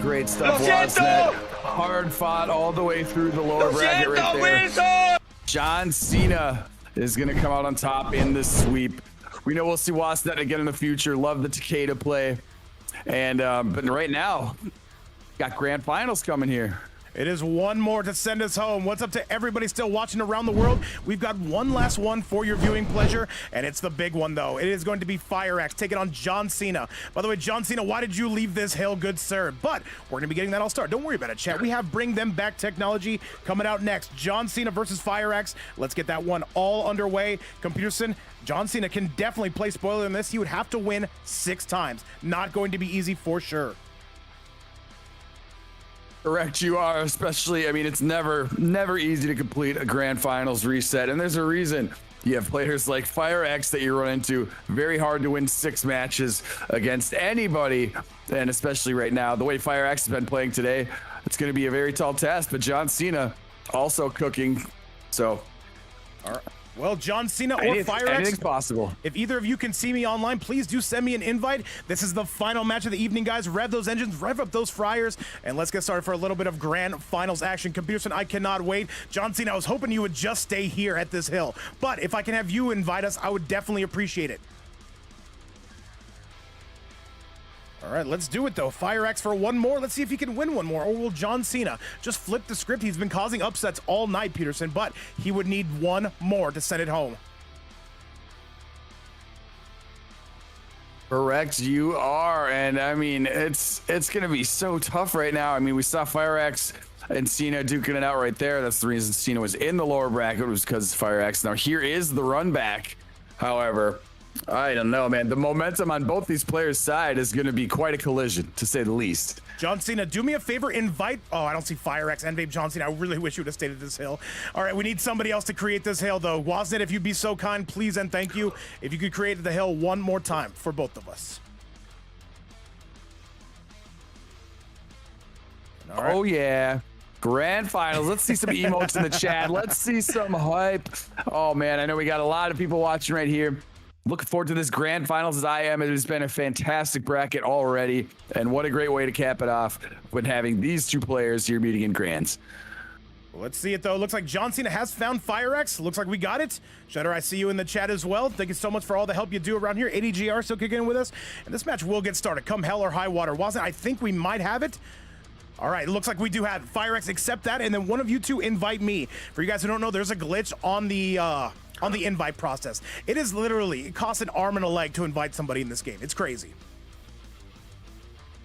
Great stuff, Wozniak. Hard fought all the way through the lower bracket right there. John Cena is going to come out on top in this sweep. We know we'll see Wozniak again in the future. Love the Takeda play. And but right now, got grand finals coming here. It is one more to send us home. What's up to everybody still watching around the world? We've got one last one for your viewing pleasure, and it's the big one, though. It is going to be FireX taking on John Cena. By the way, John Cena, why did you leave this hill, good sir? But we're going to be getting that all started. Don't worry about it, chat. We have Bring Them Back technology coming out next. John Cena versus FireX. Let's get that one all underway. Computerson, John Cena can definitely play spoiler in this. He would have to win 6 times. Not going to be easy for sure. Correct, you are, especially, I mean, it's never easy to complete a grand finals reset, and there's a reason. You have players like FireX that you run into. Very hard to win 6 matches against anybody, and especially right now, the way FireX has been playing today, it's going to be a very tall task, but John Cena also cooking, so. All right. Well, John Cena or FireX, anything's possible. If either of you can see me online, please do send me an invite. This is the final match of the evening, guys. Rev those engines, rev up those fryers, and let's get started for a little bit of grand finals action. Computerson, I cannot wait. John Cena, I was hoping you would just stay here at this hill, but if I can have you invite us, I would definitely appreciate it. All right, let's do it, though. FireX for one more. Let's see if he can win one more. Or will John Cena just flip the script? He's been causing upsets all night, Peterson, but he would need one more to send it home. Correct, you are, and I mean it's gonna be so tough right now. I mean, we saw FireX and Cena duking it out right there. That's the reason Cena was in the lower bracket, was because of FireX. Now here is the run back. However, I don't know, man. The momentum on both these players' side is going to be quite a collision, to say the least. John Cena, do me a favor, invite... Oh, I don't see FireX and Babe John Cena. I really wish you would have stayed at this hill. All right, we need somebody else to create this hill, though. Wasnet, if you'd be so kind, please and thank you. If you could create the hill one more time for both of us. All right. Oh, yeah. Grand finals. Let's see some emotes in the chat. Let's see some hype. Oh, man, I know we got a lot of people watching right here. Looking forward to this grand finals as I am. It has been a fantastic bracket already, and what a great way to cap it off when having these two players here meeting in grands. Well, let's see it, though. Looks like John Cena has found FireX. Looks like we got it. Shutter, I see you in the chat as well. Thank you so much for all the help you do around here. ADGR still kicking in with us, and this match will get started. Come hell or high water. Wasn't I think we might have it. All right, it looks like we do have FireX. Accept that, and then one of you two invite me. For you guys who don't know, there's a glitch on the invite process. It is literally, it costs an arm and a leg to invite somebody in this game. It's crazy.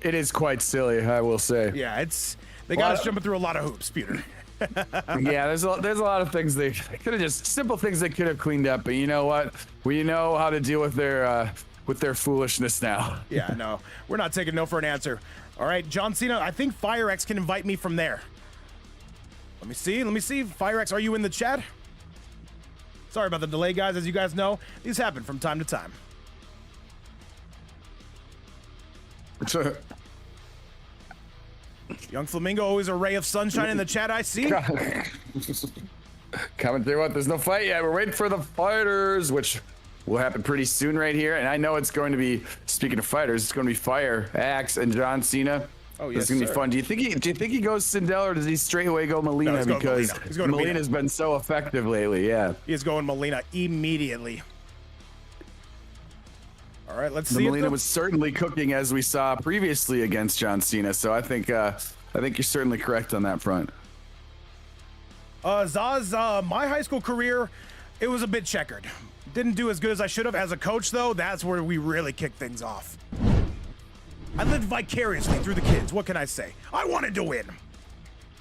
It is quite silly, I will say. Yeah, they got us jumping through a lot of hoops, Peter. Yeah, there's a lot of things they could have just simple things they could have cleaned up, but you know what? We know how to deal with their foolishness now. Yeah, no, we're not taking no for an answer. All right, John Cena, I think FireX can invite me from there. Let me see. FireX, are you in the chat? Sorry about the delay, guys. As you guys know, these happen from time to time. Young Flamingo, always a ray of sunshine in the chat, I see. Coming through what? There's no fight yet. We're waiting for the fighters, which will happen pretty soon right here. And I know it's going to be, speaking of fighters, it's going to be FireX and John Cena. Oh, yes, it's gonna be fun. Do you think he goes Sindel, or does he straight away go Melina? No, because Melina's been so effective lately. Yeah, he is going Melina immediately. All right, let's see. Melina was certainly cooking, as we saw previously against John Cena. So I think you're certainly correct on that front. Zaz, my high school career, it was a bit checkered. Didn't do as good as I should have. As a coach, though, that's where we really kick things off. I lived vicariously through the kids. What can I say? I wanted to win.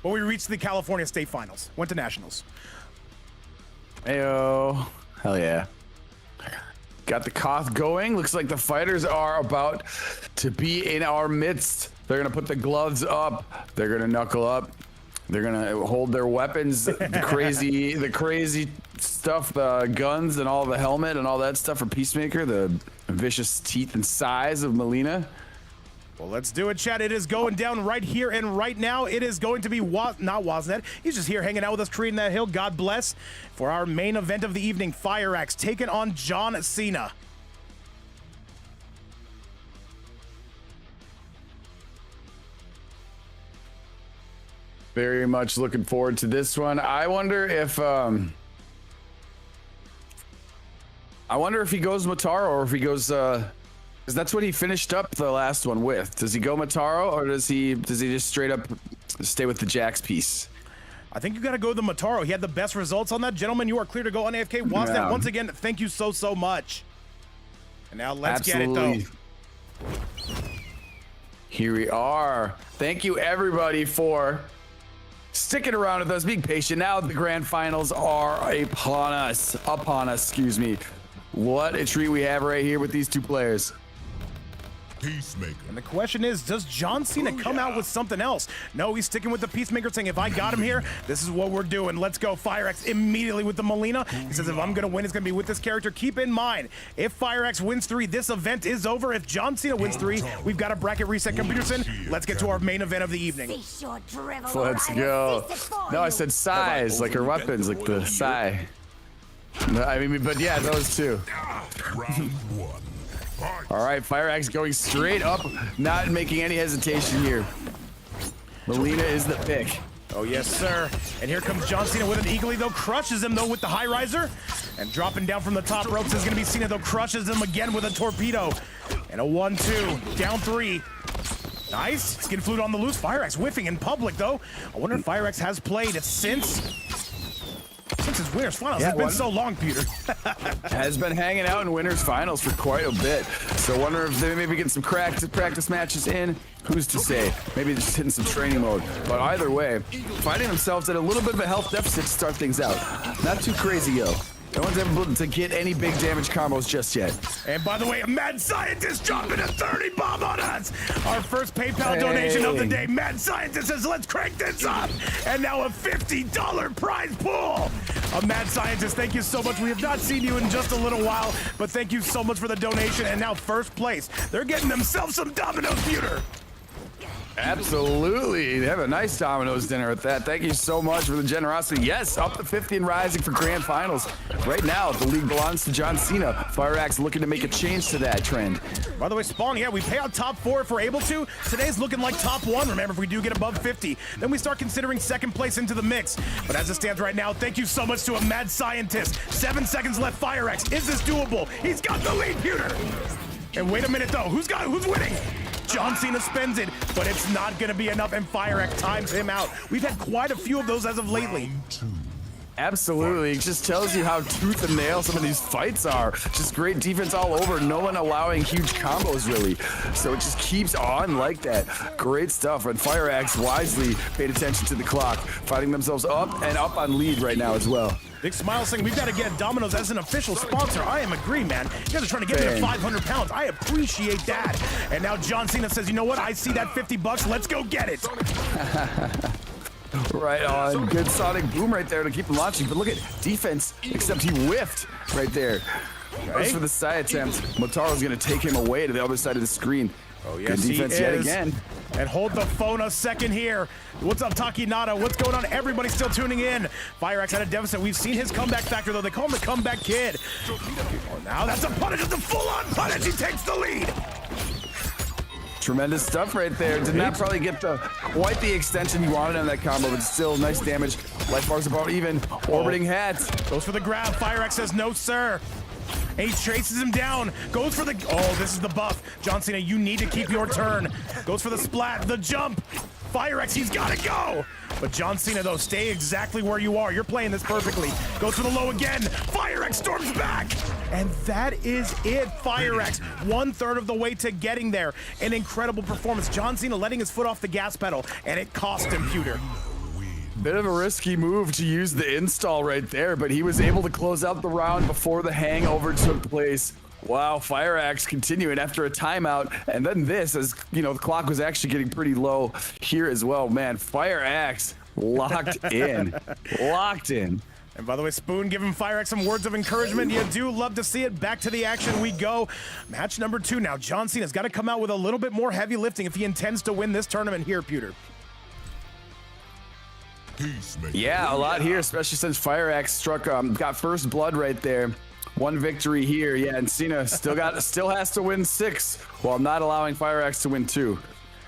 But we reached the California State Finals. Went to Nationals. Heyo. Hell yeah. Got the Koth going. Looks like the fighters are about to be in our midst. They're going to put the gloves up. They're going to knuckle up. They're going to hold their weapons. The crazy stuff, the guns and all the helmet and all that stuff for Peacemaker. The vicious teeth and size of Melina. Well, let's do it, chat. It is going down right here and right now. It is going to be not Wasnet. He's just here hanging out with us, creating that hill. God bless. For our main event of the evening, FireX taking on John Cena. Very much looking forward to this one. I wonder if he goes Mataro, or if he goes because that's what he finished up the last one with. Does he go Mataro, or does he just straight up stay with the Jax piece? I think you got to go the Mataro. He had the best results on that. Gentlemen, you are clear to go on AFK. Wasnet, once again, thank you so much. And now let's get it, though. Here we are. Thank you, everybody, for sticking around with us, being patient. Now the grand finals are upon us, excuse me. What a treat we have right here with these two players. Peacemaker. And the question is, does John Cena come out with something else? No, he's sticking with the Peacemaker, saying, if I got him here, this is what we're doing. Let's go. FireX immediately with the Melina. He says, if I'm going to win, it's going to be with this character. Keep in mind, if FireX wins 3, this event is over. If John Cena wins 3, we've got a bracket reset. Computerson, let's get to our main event of the evening. Let's go. No, I said size, like her weapons, like the Sai. No, I mean, but yeah, those two. Round 1. All right, FireX going straight up, not making any hesitation here. Melina is the pick. Oh, yes, sir. And here comes John Cena with an eagle, though. Crushes him, though, with the high riser. And dropping down from the top ropes is going to be Cena, though. Crushes him again with a torpedo. And a 1-2. Down 3. Nice. Skin flute on the loose. FireX whiffing in public, though. I wonder if FireX has played since Since his winners finals, Yeah, it's been so long, Peter. Has been hanging out in winners finals for quite a bit. So wonder if they maybe getting some practice matches in. Who's to say? Maybe just hitting some training mode. But either way, finding themselves at a little bit of a health deficit to start things out. Not too crazy, yo. No one's able to get any big damage combos just yet. And by the way, a mad scientist dropping a 30 bomb on us. Our first PayPal donation of the day. Mad scientist says, let's crank this up. And now a $50 prize pool. A mad scientist, thank you so much. We have not seen you in just a little while, but thank you so much for the donation. And now first place. They're getting themselves some Domino's, Peter. Absolutely. They have a nice Domino's dinner with that. Thank you so much for the generosity. Yes, up to 50 and rising for grand finals. Right now, the league belongs to John Cena. FireAxe looking to make a change to that trend. By the way, Spawn, yeah, we pay out top 4 if we're able to. Today's looking like top 1. Remember, if we do get above 50, then we start considering second place into the mix. But as it stands right now, thank you so much to a mad scientist. 7 seconds left, FireAxe. Is this doable? He's got the lead, Peter. And wait a minute, though. Who's winning? John Cena spends it, but it's not going to be enough, and FireAxe times him out. We've had quite a few of those as of lately. Absolutely. It just tells you how tooth and nail some of these fights are. Just great defense all over. No one allowing huge combos, really. So it just keeps on like that. Great stuff. And FireAxe wisely paid attention to the clock, fighting themselves up and up on lead right now as well. Big Smile saying, we've got to get Domino's as an official sponsor. I am agree, man. You guys are trying to get me to 500 pounds. I appreciate that. And now John Cena says, you know what? I see that 50 bucks. Let's go get it. Right on. Good sonic boom right there to keep him launching. But look at defense, except he whiffed right there. Goes for the side attempt. Motaro's going to take him away to the other side of the screen. Oh, yes, good defense yet again. And hold the phone a second here. What's up, Taki Nada? What's going on? Everybody still tuning in. FireAxe had a deficit. We've seen his comeback factor, though. They call him the comeback kid. Oh, now that's a punish. It's a full-on punish. He takes the lead. Tremendous stuff right there. Did not probably get quite the extension you wanted on that combo, but still nice damage. Life bars about even. Orbiting hats. Goes for the grab. FireAxe says, no, sir. And he chases him down. Goes for the... Oh, this is the buff. John Cena, you need to keep your turn. Goes for the splat. The jump. FireAxe, he's got to go. But John Cena, though, stay exactly where you are. You're playing this perfectly. Goes for the low again. FireAxe storms back. And that is it. FireAxe, 1/3 of the way to getting there. An incredible performance. John Cena letting his foot off the gas pedal, and it cost him, Pewter. Bit of a risky move to use the install right there, but he was able to close out the round before the hangover took place. Wow, FireAxe continuing after a timeout, and then this, as you know, the clock was actually getting pretty low here as well. Man, FireAxe locked in, locked in. And by the way, Spoon giving FireAxe some words of encouragement. You do love to see it. Back to the action we go. Match number 2 now. John Cena's got to come out with a little bit more heavy lifting if he intends to win this tournament here, Pewter. Yeah, a lot here, especially since FireAxe struck, got first blood right there. 1 victory here, yeah, and Cena still has to win 6 while not allowing FireAxe to win 2.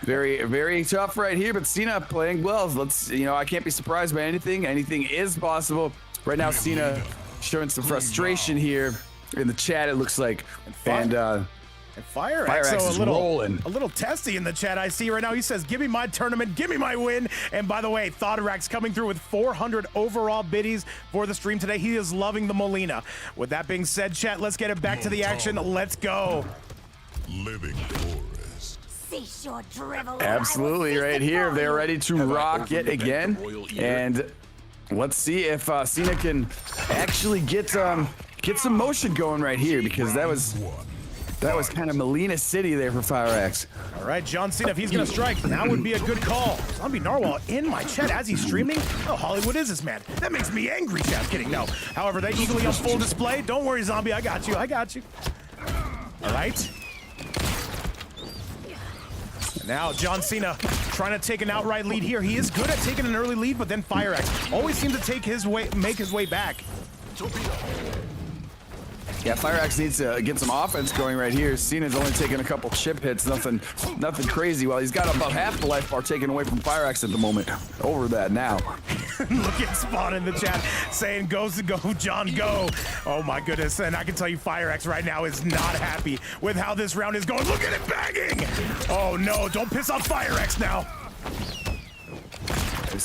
Very, very tough right here, but Cena playing well. Let's, you know, I can't be surprised by anything. Anything is possible. Right now, Cena showing some frustration here in the chat, it looks like, and FireAxe so is rolling. A little testy in the chat I see right now. He says, give me my tournament, give me my win. And by the way, Thoughtarax coming through with 400 overall biddies for the stream today. He is loving the Molina. With that being said, chat, let's get it back to the action. Let's go. Living forest. Cease your drivel. Absolutely, right here. They're ready to rock yet again. And let's see if Cena can actually get some motion going right here, because that was kind of Molina City there for FireAxe. All right, John Cena, if he's going to strike, that would be a good call. Zombie Narwhal in my chat as he's streaming. Oh, Hollywood is this man? That makes me angry, chat. Kidding, no. However, they eagerly on full display. Don't worry, Zombie, I got you, I got you. All right. Now, John Cena trying to take an outright lead here. He is good at taking an early lead, but then FireAxe always seems to make his way back. Yeah, FireAxe needs to get some offense going right here. Cena's only taking a couple chip hits, nothing crazy. Well, he's got about half the life bar taken away from FireAxe at the moment. Over that now. Look at Spawn in the chat saying, go, John, go. Oh my goodness, and I can tell you FireAxe right now is not happy with how this round is going. Look at it banging. Oh no, don't piss off FireAxe now.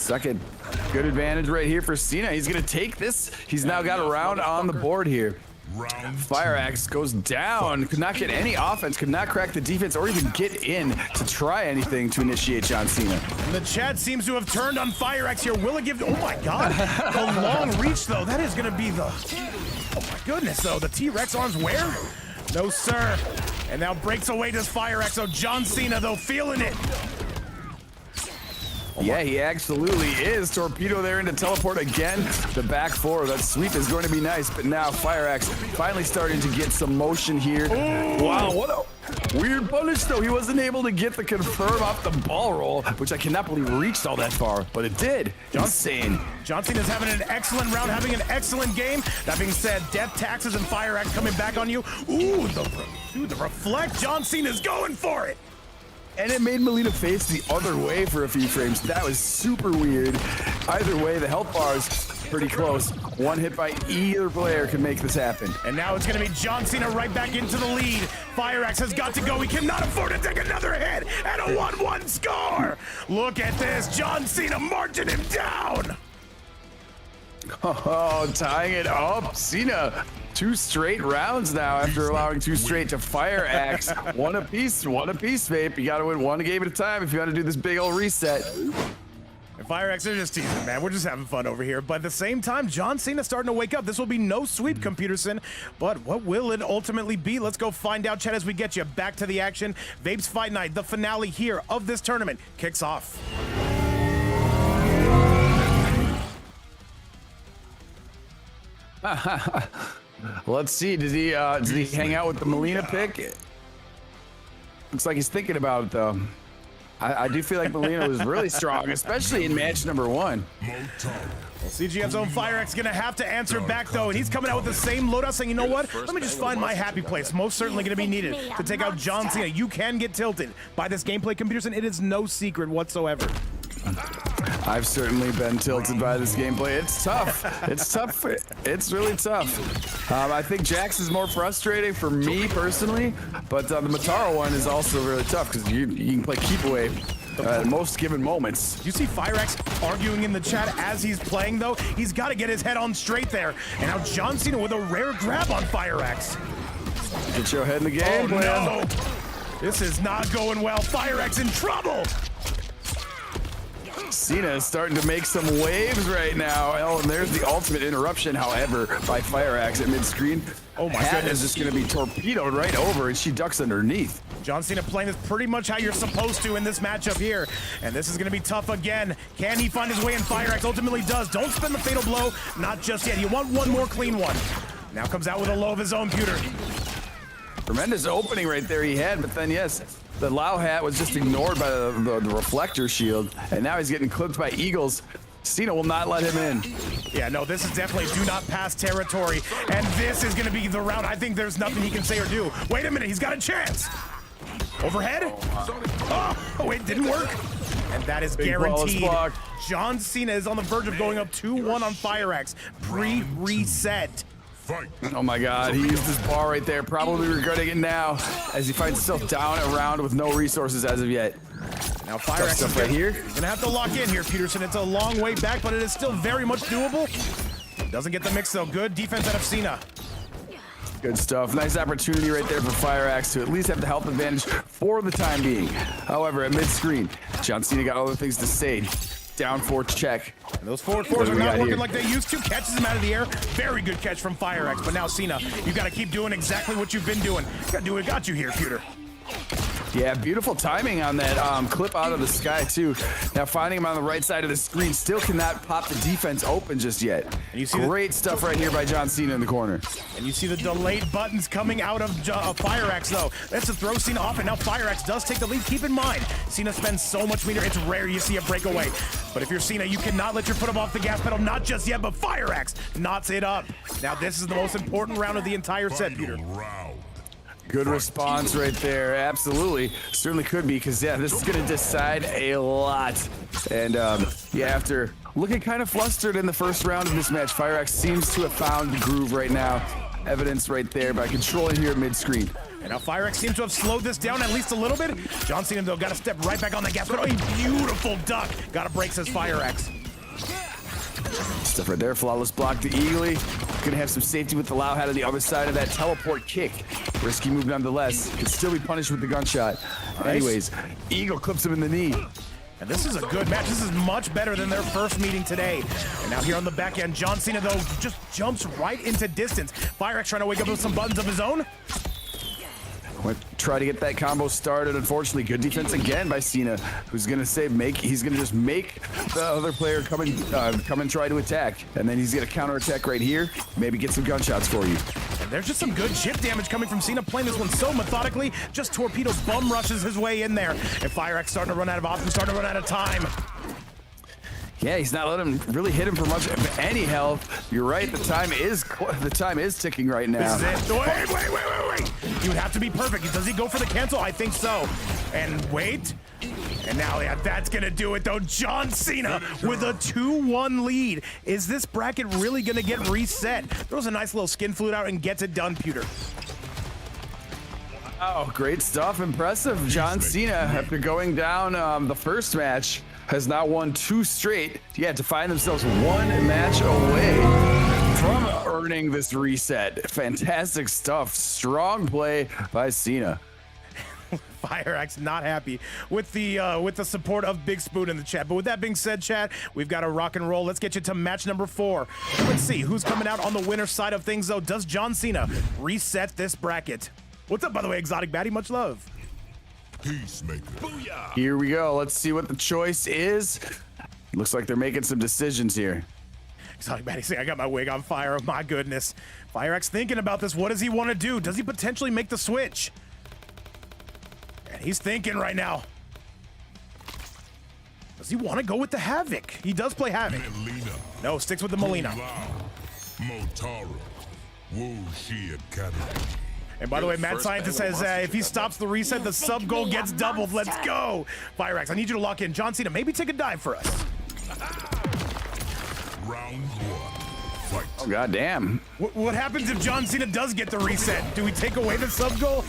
Second good advantage right here for Cena. He's gonna take this. He's now got a round on the board here. Fire Axe goes down. Could not get any offense, could not crack the defense or even get in to try anything to initiate John Cena. The chat seems to have turned on Fire Axe here. Will it give, oh my God. The long reach though, that is gonna be the, oh my goodness though. The T-Rex arms where? No sir. And now breaks away this Fire Axe. So John Cena though, feeling it. Yeah, he absolutely is. Torpedo there into teleport again. The back four, that sweep is going to be nice, but now Fire Axe finally starting to get some motion here. Ooh. Wow, what a weird punish though. He wasn't able to get the confirm off the ball roll, which I cannot believe reached all that far, but it did. Insane. John Cena's having an excellent round, having an excellent game. That being said, Death Taxes and Fire Axe coming back on you. Ooh, the reflect. John Cena's going for it. And it made Melina face the other way for a few frames. That was super weird. Either way, the health bar is pretty close. One hit by either player can make this happen. And now it's going to be John Cena right back into the lead. Fire Axe has got to go. He cannot afford to take another hit. And a 1-1 score. Look at this. John Cena marching him down. Oh, tying it up. Cena, 2 straight rounds now after allowing 2 straight to Fire Axe. One apiece, Vape. You got to win one game at a time if you want to do this big old reset. And Fire Axe are just teasing, man. We're just having fun over here. But at the same time, John Cena's starting to wake up. This will be no sweep, Computerson. But what will it ultimately be? Let's go find out, chat, as we get you back to the action. Vape's Fight Night, the finale here of this tournament, kicks off. Let's see. Did he hang out with the Melina pick? Looks like he's thinking about it though. I do feel like Melina was really strong, especially in match number 1. Well, CGF's own Fire Axe gonna have to answer back though, and he's coming out with the same loadout, saying, you know what? Let me just find my happy place. Most certainly gonna be needed to take out John Cena. You can get tilted by this gameplay, Computers, and it is no secret whatsoever. I've certainly been tilted by this gameplay. It's tough. It's tough. It's really tough. I think Jax is more frustrating for me personally, but the Mataro one is also really tough because you can play keep away at most given moments. You see Fire Axe arguing in the chat as he's playing though. He's got to get his head on straight there. And now John Cena with a rare grab on Fire Axe. Get your head in the game, oh, no. This is not going well. Fire Axe in trouble. Cena is starting to make some waves right now. Oh, and there's the ultimate interruption, however, by Fire Axe at mid-screen. Oh my Hat goodness. is just going to be torpedoed right over, and she ducks underneath. John Cena playing this pretty much how you're supposed to in this matchup here. And this is going to be tough again. Can he find his way in? Fire Axe ultimately does. Don't spend the fatal blow. Not just yet. You want one more clean one. Now comes out with a low of his own, Pewter. Tremendous opening right there he had, but then, yes, the Lao hat was just ignored by the reflector shield, and now he's getting clipped by Eagles. Cena will not let him in. Yeah, no, this is definitely do not pass territory, and this is going to be the round. I think there's nothing he can say or do. Wait a minute, he's got a chance. Overhead? Oh, it didn't work. And that is guaranteed. John Cena is on the verge of going up 2-1 on Fire Axe. Pre-reset. Oh my God, he used his bar right there, probably regretting it now as he finds himself down a round with no resources as of yet. Now Fire Axe is right here. Gonna have to lock in here, Peterson. It's a long way back, but it is still very much doable. Doesn't get the mix though. Good defense out of Cena. Good stuff. Nice opportunity right there for Fire Axe to at least have the health advantage for the time being. However, at mid-screen, John Cena got other things to say. Down 4 check. And those forward fours are not working like they used to. Catches him out of the air. Very good catch from Fire Axe. But now Cena, you got to keep doing exactly what you've been doing. You got to do what got you here, Pewter. Yeah, beautiful timing on that clip out of the sky too. Now finding him on the right side of the screen, still cannot pop the defense open just yet. And you see great stuff right here by John Cena in the corner. And you see the delayed buttons coming out of Fire Axe though. That's to throw Cena off, and now Fire Axe does take the lead. Keep in mind, Cena spends so much meter, it's rare you see a breakaway. But if you're Cena, you cannot let your foot up off the gas pedal, not just yet, but Fire Axe knots it up. Now this is the most important round of the entire set, Peter. Good response right there. Absolutely. Certainly could be, because, yeah, this is going to decide a lot. And, yeah, after looking kind of flustered in the first round of this match, Fire Axe seems to have found the groove right now. Evidence right there by controlling here at mid-screen. And now FireX seems to have slowed this down at least a little bit. John Cena, though, got to step right back on the gas. But a beautiful duck. Got to break, says FireX. Stuff right there, flawless block to Eagly. Gonna have some safety with the Lao hat on the other side of that teleport kick. Risky move nonetheless. Could still be punished with the gunshot. Nice. Anyways, Eagle clips him in the knee. And this is a good match. This is much better than their first meeting today. And now here on the back end, John Cena, though, just jumps right into distance. FireX trying to wake up with some buttons of his own. Went try to get that combo started. Unfortunately, good defense again by Cena, who's gonna say he's gonna just make the other player come and try to attack, and then he's gonna counter attack right here. Maybe get some gunshots for you. And there's just some good chip damage coming from Cena, playing this one so methodically. Just torpedo bum rushes his way in there. And FireX starting to run out of options, starting to run out of time. Yeah, he's not letting him really hit him for much of any health. You're right. The time is ticking right now. This is it. Wait. He would have to be perfect. Does he go for the cancel? I think so. And wait. And now, yeah, that's going to do it, though. John Cena with a 2-1 lead. Is this bracket really going to get reset? Throws a nice little skin flute out and gets it done, Pewter. Oh, great stuff. Impressive. John Cena, after going down the first match, has now won 2 straight. Yeah, to find themselves 1 match away from earning this reset. Fantastic stuff. Strong play by Cena. FireX not happy with the support of Big Spoon in the chat. But with that being said, chat, we've got to rock and roll. Let's get you to match number 4. Let's see who's coming out on the winner side of things, though. Does John Cena reset this bracket? What's up, by the way, Exotic Baddie? Much love. Peacemaker. Booyah! Here we go. Let's see what the choice is. Looks like they're making some decisions here. Exotic Baddie saying, I got my wig on fire. My goodness. FireX thinking about this. What does he want to do? Does he potentially make the switch? And he's thinking right now. Does he want to go with the Havoc? He does play Havoc. Melina. No, sticks with the Melina. Motaro. Wuxi Academy. And by the way, Mad Scientist says if he stops the reset, the sub goal gets doubled. Let's go. FireX, I need you to lock in. John Cena, maybe take a dive for us. Round 1. Fight. Oh, goddamn. What happens if John Cena does get the reset? Do we take away the sub goal?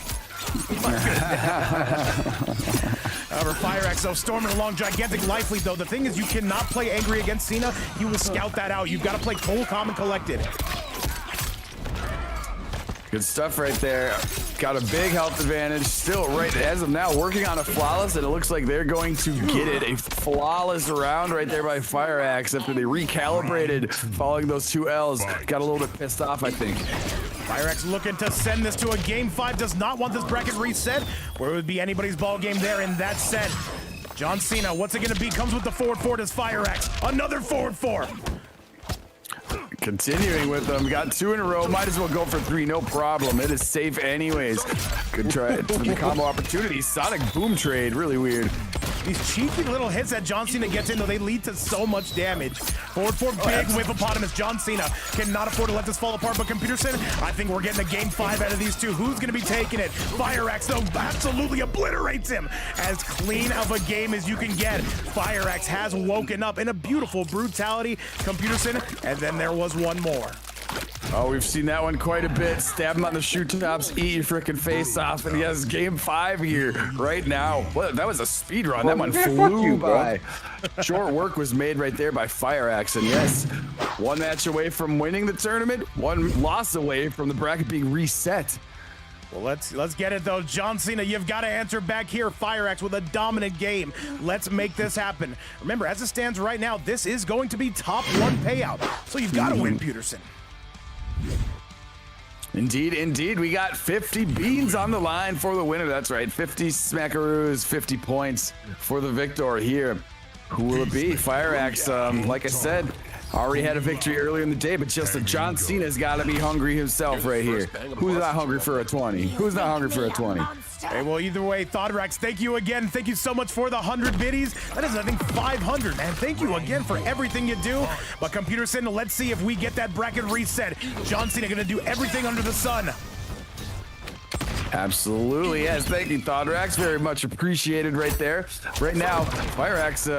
However, FireX, though, storming along, gigantic life lead, though. The thing is, you cannot play angry against Cena. He will scout that out. You've got to play cool, calm, and collected. Good stuff right there. Got a big health advantage. Still, right as of now, working on a flawless, and it looks like they're going to get it. A flawless round right there by FireX after they recalibrated following those 2 L's. Got a little bit pissed off, I think. FireX looking to send this to a game 5. Does not want this bracket reset, where it would be anybody's ball game there in that set. John Cena, what's it going to be? Comes with the forward 4. Does FireX. Another forward 4. Continuing with them, got 2 in a row. Might as well go for 3, no problem. It is safe anyways. Good try for the combo opportunity. Sonic boom trade, really weird. These cheeky little hits that John Cena gets in, though, they lead to so much damage. Forward 4, big whippopotamus. John Cena cannot afford to let this fall apart, but Computerson, I think we're getting a game 5 out of these 2. Who's going to be taking it? FireX, though, absolutely obliterates him. As clean of a game as you can get. FireX has woken up in a beautiful brutality. Computerson, and then there was one more. Oh, we've seen that one quite a bit. Stab him on the shoe tops, eat your freaking face off, and he has game 5 here right now. What? That was a speed run. That one flew by. Short work was made right there by FireX, and yes, 1 match away from winning the tournament, 1 loss away from the bracket being reset. Well, let's get it, though. John Cena, you've got to answer back here. FireX with a dominant game. Let's make this happen. Remember, as it stands right now, this is going to be top 1 payout, so you've got to win, Peterson. Indeed. We got 50 beans on the line for the winner. That's right, 50 smackaroos, 50 points for the victor here. Who will it be? FireX, like I said, already had a victory earlier in the day, but just John Cena's got to be hungry himself right here. Who's not hungry for a 20? Who's not hungry for a 20? Hey, well, either way, Thodrax, thank you again. Thank you so much for the 100 biddies. That is, I think, 500, man. Thank you again for everything you do. But Computerson, let's see if we get that bracket reset. John Cena going to do everything under the sun. Absolutely, yes. Thank you, Thodrax. Very much appreciated right there. Right now, FireX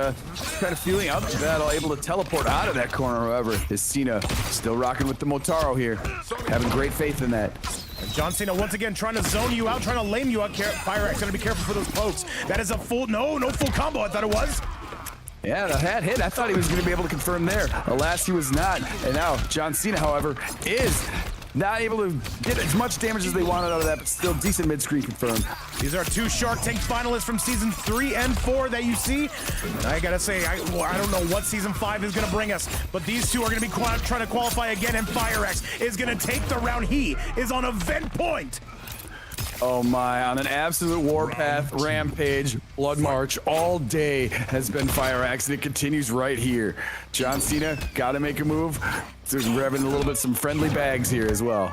kind of feeling out the battle, able to teleport out of that corner. However, is Cena still rocking with the Motaro here. Having great faith in that. And John Cena once again trying to zone you out, trying to lame you out. Fire-X gonna be careful for those pokes. That is a full, no full combo, I thought it was. Yeah, the hat hit. I thought he was going to be able to confirm there. Alas, he was not. And now John Cena, however, is not able to get as much damage as they wanted out of that, but still decent mid-screen confirmed. These are 2 Shark Tank finalists from season 3 and 4 that you see. And I gotta say, I don't know what season 5 is gonna bring us, but these 2 are gonna be trying to qualify again, and Fire-X is gonna take the round. He is on event point. Oh my, on an absolute warpath rampage, blood march all day has been Fire-X, and it continues right here. John Cena gotta make a move. So we're having a little bit some friendly bags here as well.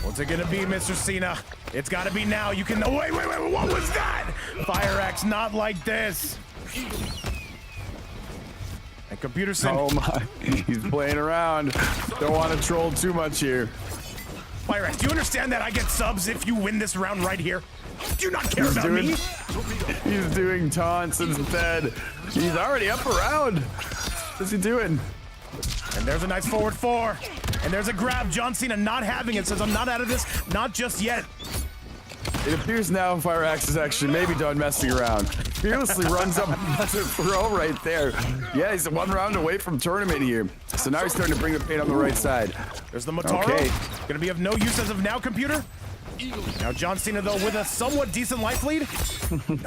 What's it gonna be, Mr. Cena? It's gotta be now. You can, wait, what was that? Fire-X, not like this. And Computer Sim. Oh my, he's playing around. Don't want to troll too much here. Fire-X, do you understand that I get subs if you win this round right here? Do you not care about me? He's doing taunts instead. He's already up around. What's he doing? And there's a nice forward 4. And there's a grab. John Cena not having it. Says, I'm not out of this. Not just yet. It appears now Fire-X is actually maybe done messing around. Fearlessly runs up and does a throw right there. Yeah, he's 1 round away from tournament here. So now he's starting to bring the pain on the right side. There's the Motaro. Okay. Gonna be of no use as of now, Computer. Now John Cena, though, with a somewhat decent life lead.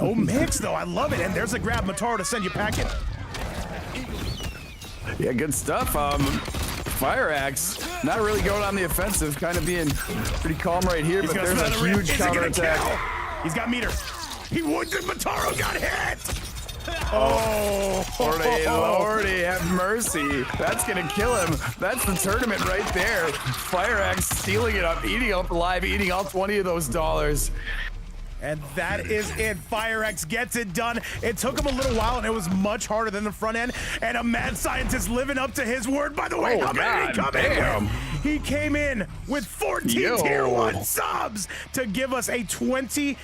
No mix, though. I love it. And there's a grab. Motaro to send you packing. Yeah, good stuff. Fire-X not really going on the offensive, kind of being pretty calm right here, but there's a huge counterattack. He's got meter. He would. Motaro got hit. Oh, Lordy, have mercy. That's gonna kill him. That's the tournament right there. Fire-X stealing it up, eating up alive, eating all 20 of those dollars. And that is it. Fire-X gets it done. It took him a little while, and it was much harder than the front end. And a mad scientist living up to his word. By the way, he came in with 14 tier 1 subs to give us a 20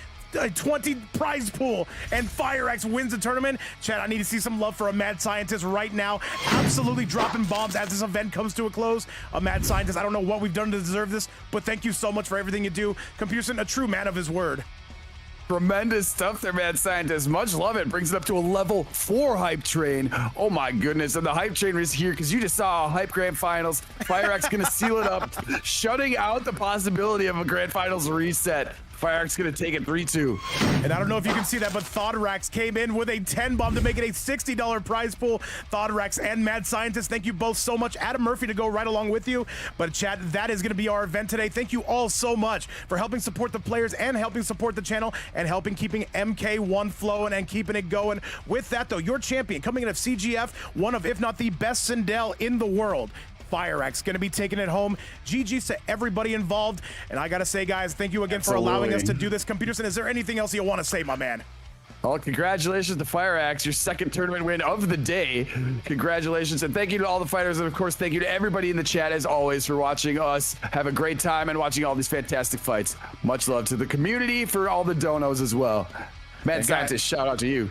prize pool, and Fire-X wins the tournament. Chad, I need to see some love for a mad scientist right now. Absolutely dropping bombs as this event comes to a close. A mad scientist, I don't know what we've done to deserve this, but thank you so much for everything you do. Computerson, a true man of his word. Tremendous stuff there, Mad Scientist. Much love it. Brings it up to a level 4 hype train. Oh my goodness. And the hype train is here because you just saw a hype grand finals. Fire-X gonna seal it up, shutting out the possibility of a grand finals reset. Fire-X gonna take it 3-2. And I don't know if you can see that, but Thodrax came in with a 10 bomb to make it a $60 prize pool. Thodrax and Mad Scientist, thank you both so much. Adam Murphy to go right along with you. But chat, that is gonna be our event today. Thank you all so much for helping support the players and helping support the channel and helping keeping MK1 flowing and keeping it going. With that though, your champion coming in of CGF, one of, if not the best Sindel in the world. Fire-X gonna be taking it home. GG's to everybody involved. And I gotta say, guys, thank you again for allowing us to do this. Computerson, is there anything else you want to say, my man? Well, congratulations to Fire-X, your 2nd tournament win of the day. Congratulations, and thank you to all the fighters, and of course, thank you to everybody in the chat, as always, for watching us. Have a great time and watching all these fantastic fights. Much love to the community for all the donos as well. Mad Scientist, shout out to you.